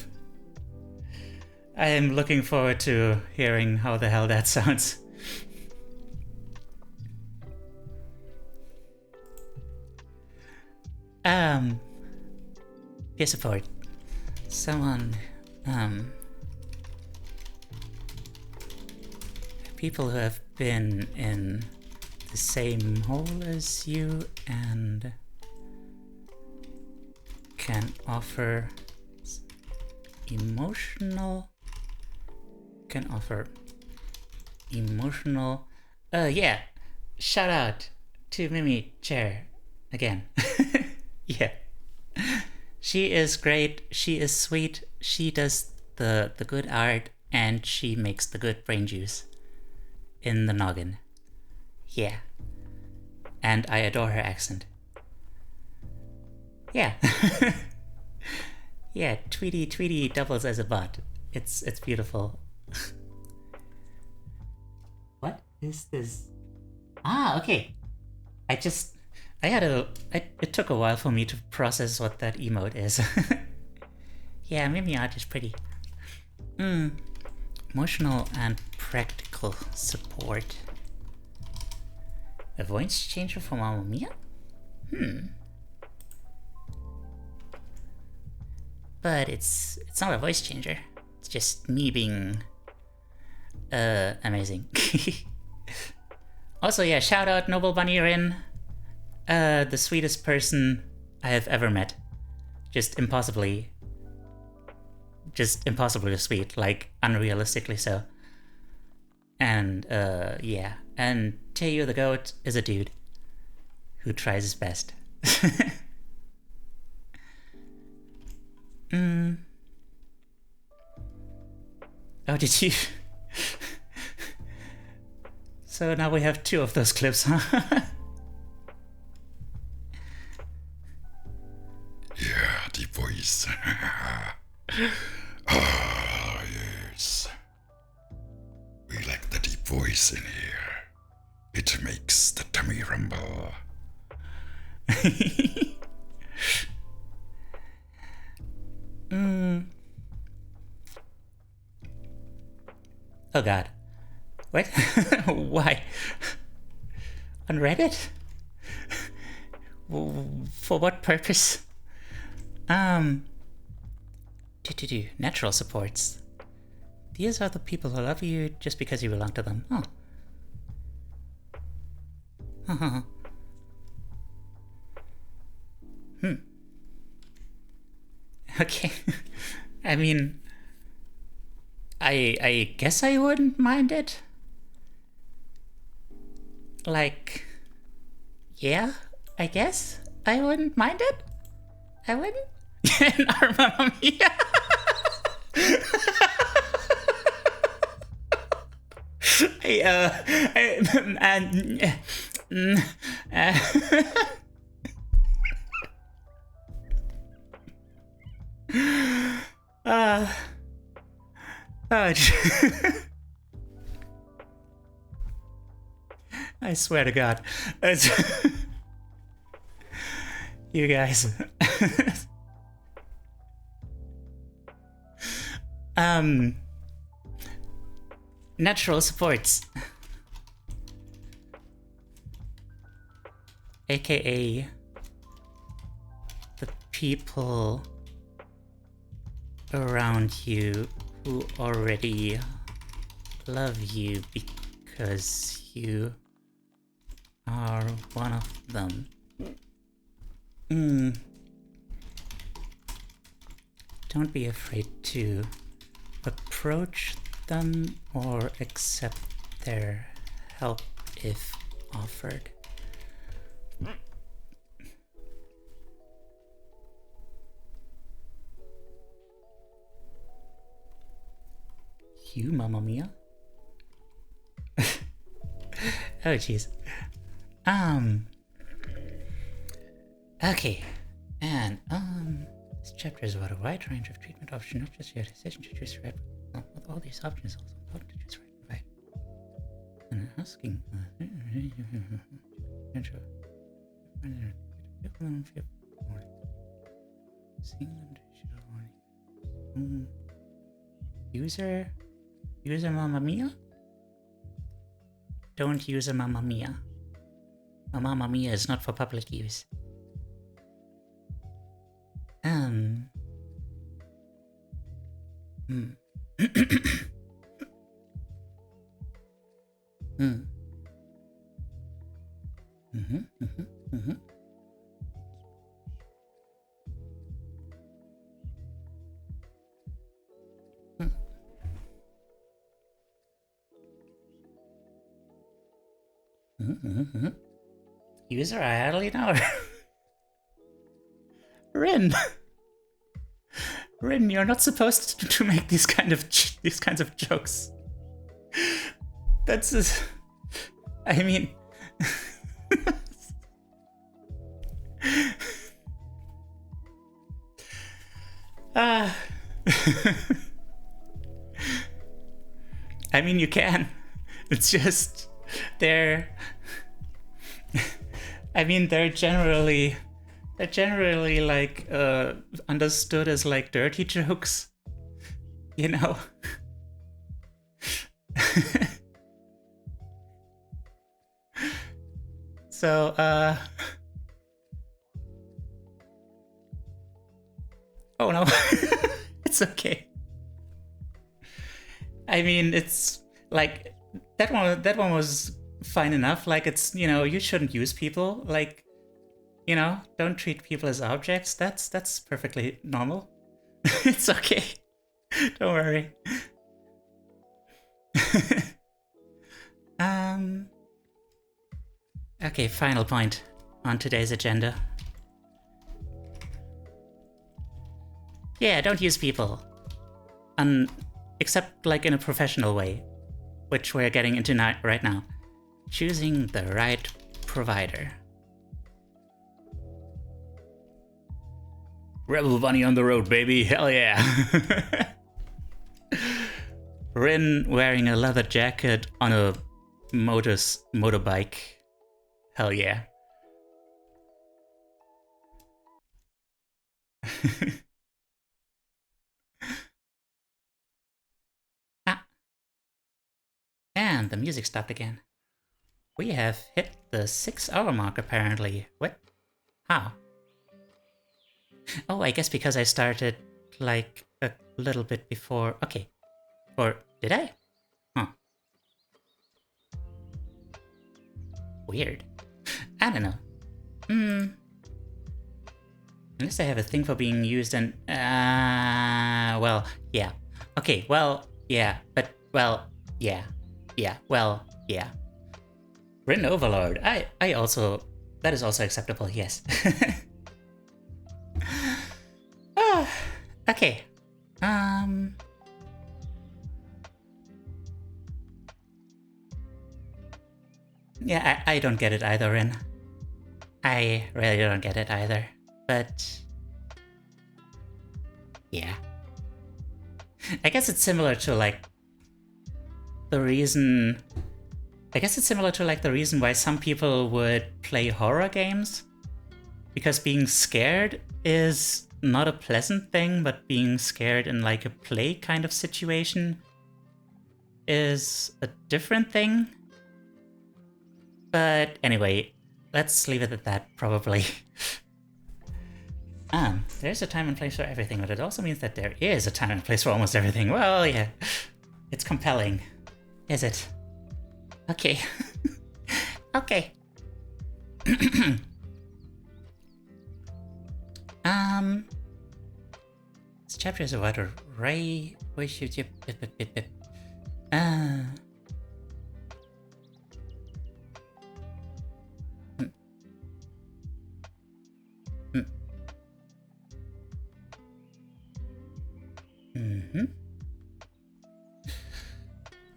I am looking forward to hearing how the hell that sounds. Peer support. Someone, people who have been in the same hole as you and can offer emotional, yeah, shout out to Mimi Chair again. Yeah, she is great, she is sweet, she does the good art, and she makes the good brain juice in the noggin. Yeah. And I adore her accent. Yeah. Yeah, Tweety doubles as a bot. It's beautiful. What is this? Ah, okay. It took a while for me to process what that emote is. Yeah, Mimi art is pretty. Emotional and practical support. A voice changer for Mamma Mia? But it's not a voice changer. It's just me being amazing. Also, yeah, shout out Noble Bunny Rin. The sweetest person I have ever met. Just impossibly sweet, like unrealistically so. And yeah, and Teiyu the goat is a dude who tries his best. Oh, did you? So now we have 2 of those clips, huh? Yeah, the voice. Ah, yes. We like the deep voice in here. It makes the tummy rumble. Oh God. What? Why? On Reddit? For what purpose? Natural supports. These are the people who love you just because you belong to them. Oh. Okay. I mean, I guess I wouldn't mind it. Like, yeah, I guess I wouldn't mind it. I wouldn't. Our Mamma Mia. I swear to God. You guys. Natural supports. AKA the people around you who already love you because you are one of them. Don't be afraid to approach them or accept their help if offered. You, Mamma Mia? Oh, jeez. Okay. And, this chapter is about a wide range of treatment options, not just your decision to choose right. With all these options, it's also important to choose right. And asking. User Mamma Mia? Don't use a Mamma Mia. A Mamma Mia is not for public use. User, I hardly know her. Rin! Rin, you're not supposed to make these kinds of jokes. That's just, I mean, I mean, you can. It's just they're generally like understood as like dirty jokes, you know. So oh no. It's okay. I mean, it's like that one was fine enough. Like, it's, you know, you shouldn't use people, like, you know, don't treat people as objects. That's perfectly normal. It's okay. Don't worry. Okay, final point on today's agenda. Yeah, don't use people. Except like in a professional way, which we're getting into right now. Choosing the right provider. Rebel Bunny on the road, baby. Hell yeah. Rin wearing a leather jacket on a motorbike. Hell yeah. And the music stopped again. We have hit the 6-hour mark apparently. What? How? Oh, I guess because I started like a little bit before. Okay. Or did I? Huh. Weird. I don't know. Unless I have a thing for being used and... well, yeah. Okay, well, yeah. But, well, yeah. Yeah, well, yeah. Written Overlord. I also... That is also acceptable, yes. Oh, okay. Yeah, I don't get it either, Rin. I really don't get it either. But... yeah. I guess it's similar to, like, the reason... I guess it's similar to, like, the reason why some people would play horror games. Because being scared is not a pleasant thing, but being scared in, like, a play kind of situation is a different thing. But anyway, let's leave it at that, probably. There's a time and place for everything, but it also means that there is a time and place for almost everything. Well, yeah. It's compelling. Is it? Okay. Okay. This chapter is about a ray.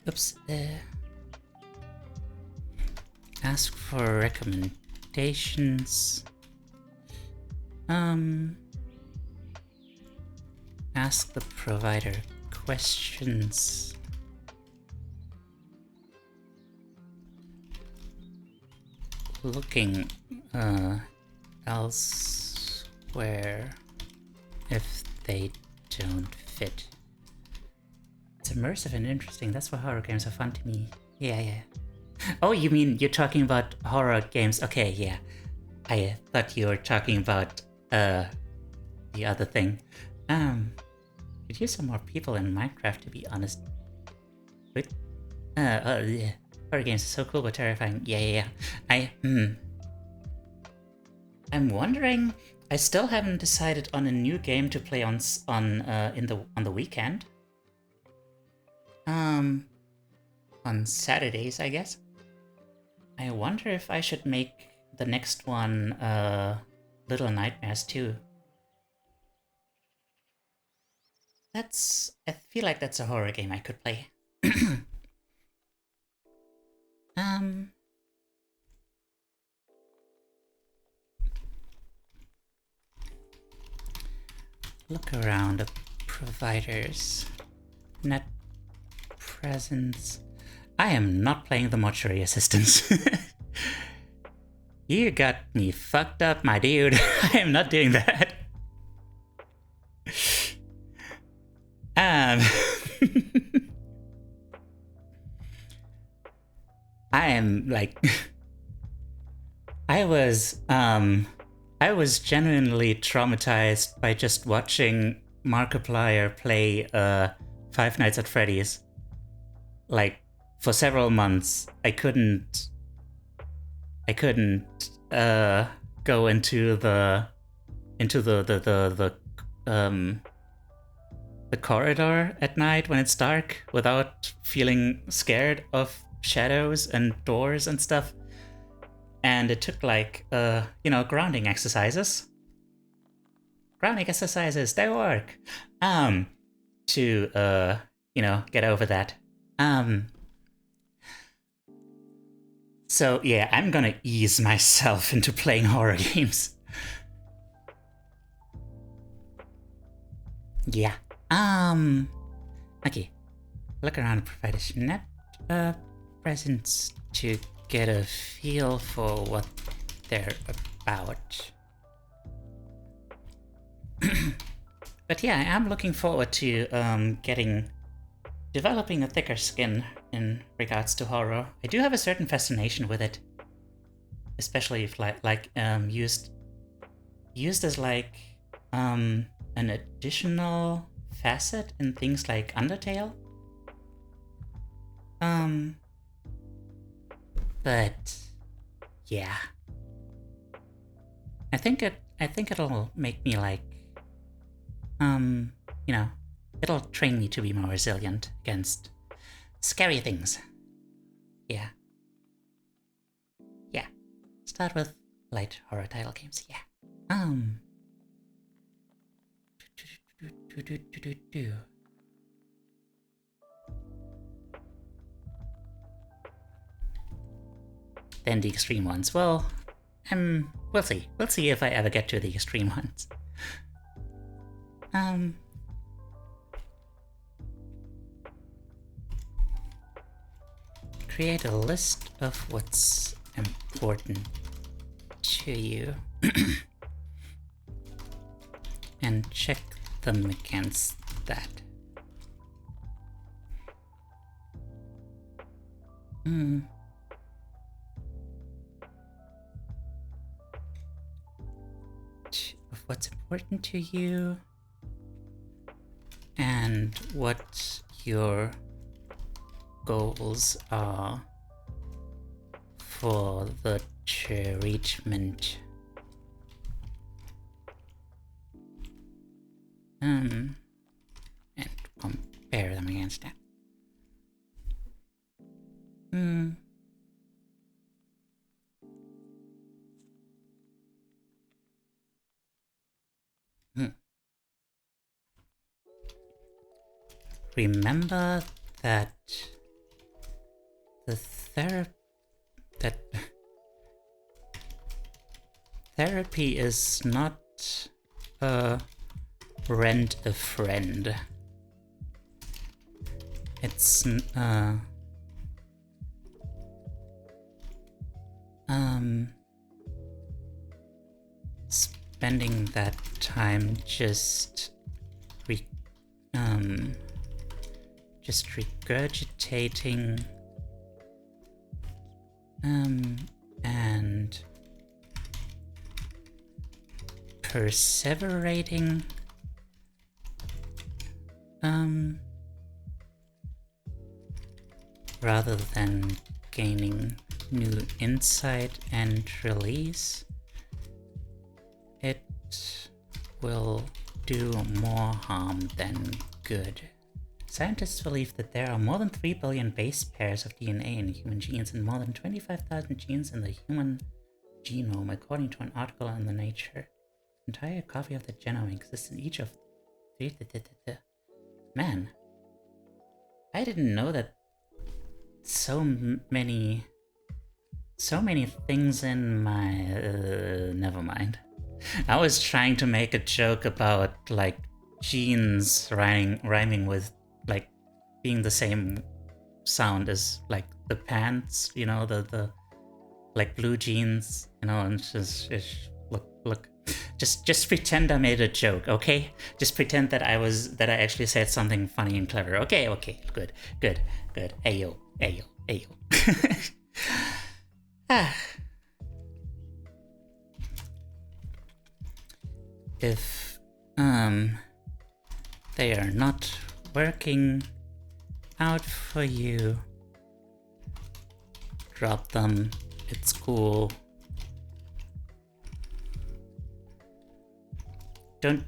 Oops. Ask for recommendations. Ask the provider questions. Looking elsewhere if they don't fit. It's immersive and interesting. That's why horror games are fun to me. Yeah. Oh, you mean you're talking about horror games? Okay, yeah. I thought you were talking about the other thing. Could use some more people in Minecraft, to be honest. Wait. Yeah. Horror games are so cool but terrifying. Yeah. I'm wondering. I still haven't decided on a new game to play on the weekend. On Saturdays, I guess. I wonder if I should make the next one Little Nightmares 2. I feel like that's a horror game I could play. Look around the providers. Net presence. I am not playing the mortuary assistants. You got me fucked up, my dude. I am not doing that. I am like... I was genuinely traumatized by just watching Markiplier play Five Nights at Freddy's. Like, for several months, I couldn't go into the corridor at night when it's dark without feeling scared of shadows and doors and stuff. And it took like grounding exercises. Grounding exercises, they work. To get over that. So yeah, I'm gonna ease myself into playing horror games. Yeah. Okay. Look around and provide a net presence to get a feel for what they're about. But yeah, I'm looking forward to developing a thicker skin in regards to horror. I do have a certain fascination with it, especially if used as like an additional facet in things like Undertale. But yeah. I think it'll make me like you know, it'll train me to be more resilient against scary things. Yeah. Yeah. Start with light horror title games, yeah. Then the extreme ones. Well, we'll see. We'll see if I ever get to the extreme ones. Create a list of what's important to you and check them against that. Of what's important to you and what your goals are for the treatment. And compare them against that. Remember that therapy is not rent a friend. It's spending that time just regurgitating and perseverating rather than gaining new insight and release, it will do more harm than good. Scientists believe that there are more than 3 billion base pairs of DNA in human genes and more than 25,000 genes in the human genome, according to an article in the Nature. An entire copy of the genome exists in each of... Man, I didn't know that so many things in my... never mind. I was trying to make a joke about, like, genes rhyming with, like, being the same sound as, like, the pants, you know, the like, blue jeans, you know, and just look. Just pretend I made a joke, okay? Just pretend that I actually said something funny and clever. Okay, good. Ayo. If they are not working out for you, drop them. It's cool. Don't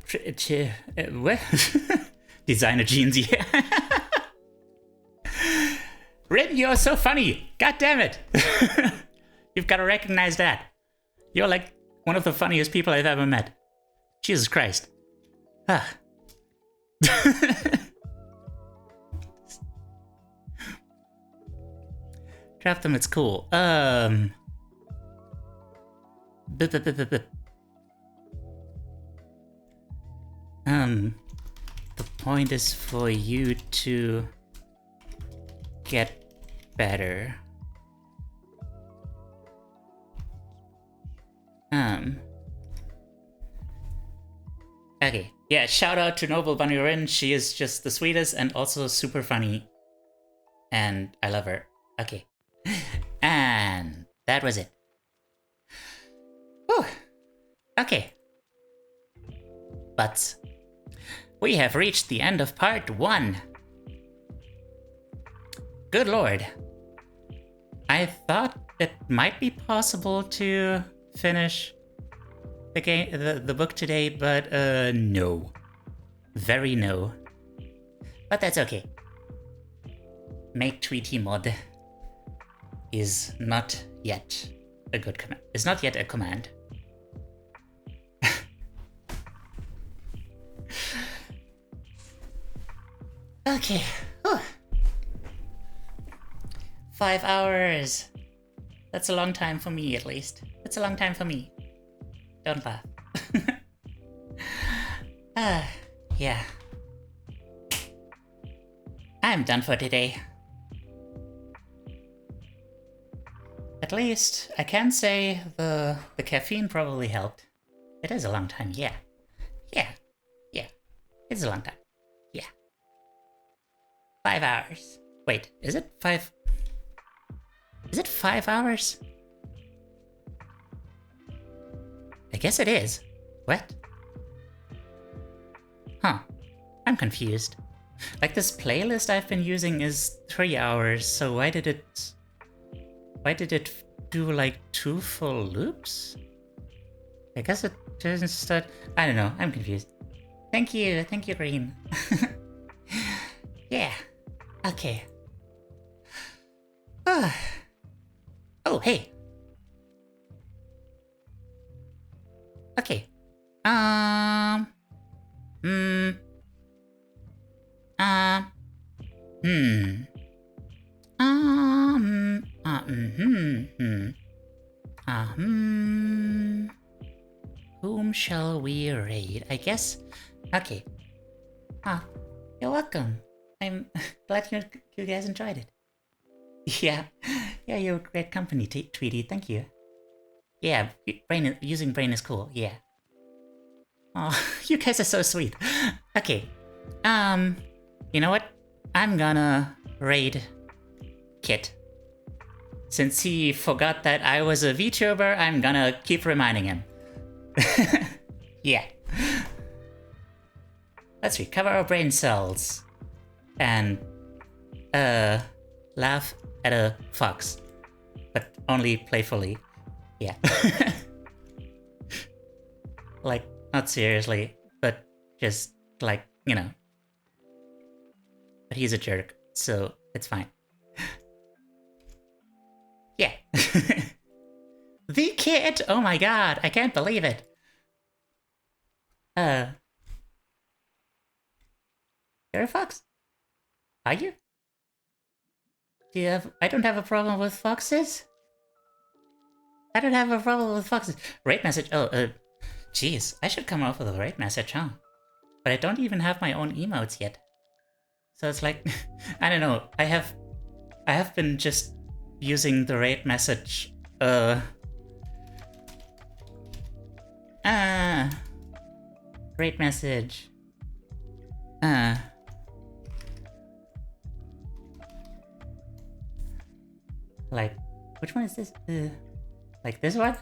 what? Designer jeans, yeah. Rin, you're so funny. God damn it. You've got to recognize that. You're like one of the funniest people I've ever met. Jesus Christ. Drop them, it's cool. The point is for you to get better. Okay, yeah, shout out to Noble Bunny Rin. She is just the sweetest and also super funny. And I love her. Okay. And that was it. Whew. Okay. But we have reached the end of part 1. Good lord. I thought it might be possible to finish the book today, but no. Very no. But that's okay. Make Tweety mod is not yet a good command. It's not yet a command. Okay. Whew. 5 hours. That's a long time for me, at least. It's a long time for me. Don't laugh. Yeah. I'm done for today. At least I can say the caffeine probably helped. It is a long time, yeah. Yeah. It's a long time. Yeah. 5 hours. Wait, is it 5? Is it 5 hours? I guess it is. What? Huh. I'm confused. Like, this playlist I've been using is 3 hours, so why did it do like 2 full loops? I guess it doesn't start. I don't know, I'm confused. Thank you, Green. Yeah. Okay. Oh, hey. Okay. Whom shall we raid? I guess. Okay. You're welcome. I'm glad you guys enjoyed it. Yeah, you're a great company, Tweety. Thank you. Yeah, using Brain is cool. Yeah. Oh, you guys are so sweet. Okay. You know what? I'm gonna raid Kit. Since he forgot that I was a VTuber, I'm gonna keep reminding him. Yeah. Let's recover our brain cells. And, laugh at a fox. But only playfully. Yeah. Like, not seriously, but just, like, you know. But he's a jerk, so it's fine. Yeah. The kid! Oh my god, I can't believe it. You're a fox? Are you? Do you have... I don't have a problem with foxes. I don't have a problem with foxes. Raid message. Oh, jeez. I should come up with a raid message, huh? But I don't even have my own emotes yet. So it's like... I don't know. I have been just using the raid message. Raid message. Like, which one is this? Like this one?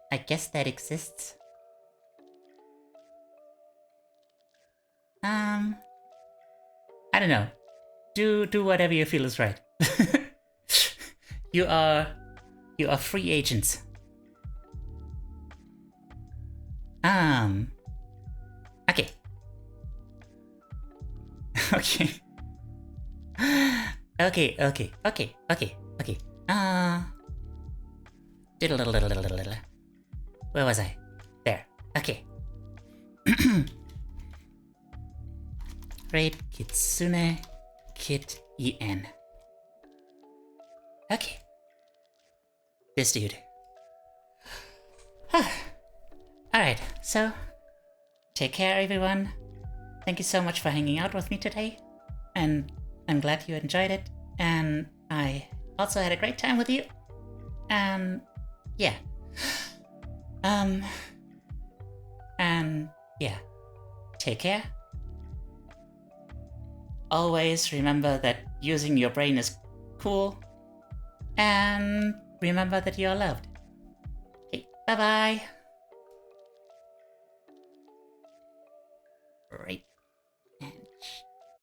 I guess that exists. I don't know. Do whatever you feel is right. You are free agents. Okay. Okay. Okay. Where was I? There. Okay. Raid Kitsune Kit En. Okay. This dude. Alright, so take care everyone. Thank you so much for hanging out with me today. And I'm glad you enjoyed it. And I also had a great time with you. And yeah. And yeah. Take care. Always remember that using your brain is cool. And remember that you are loved. Okay, bye-bye.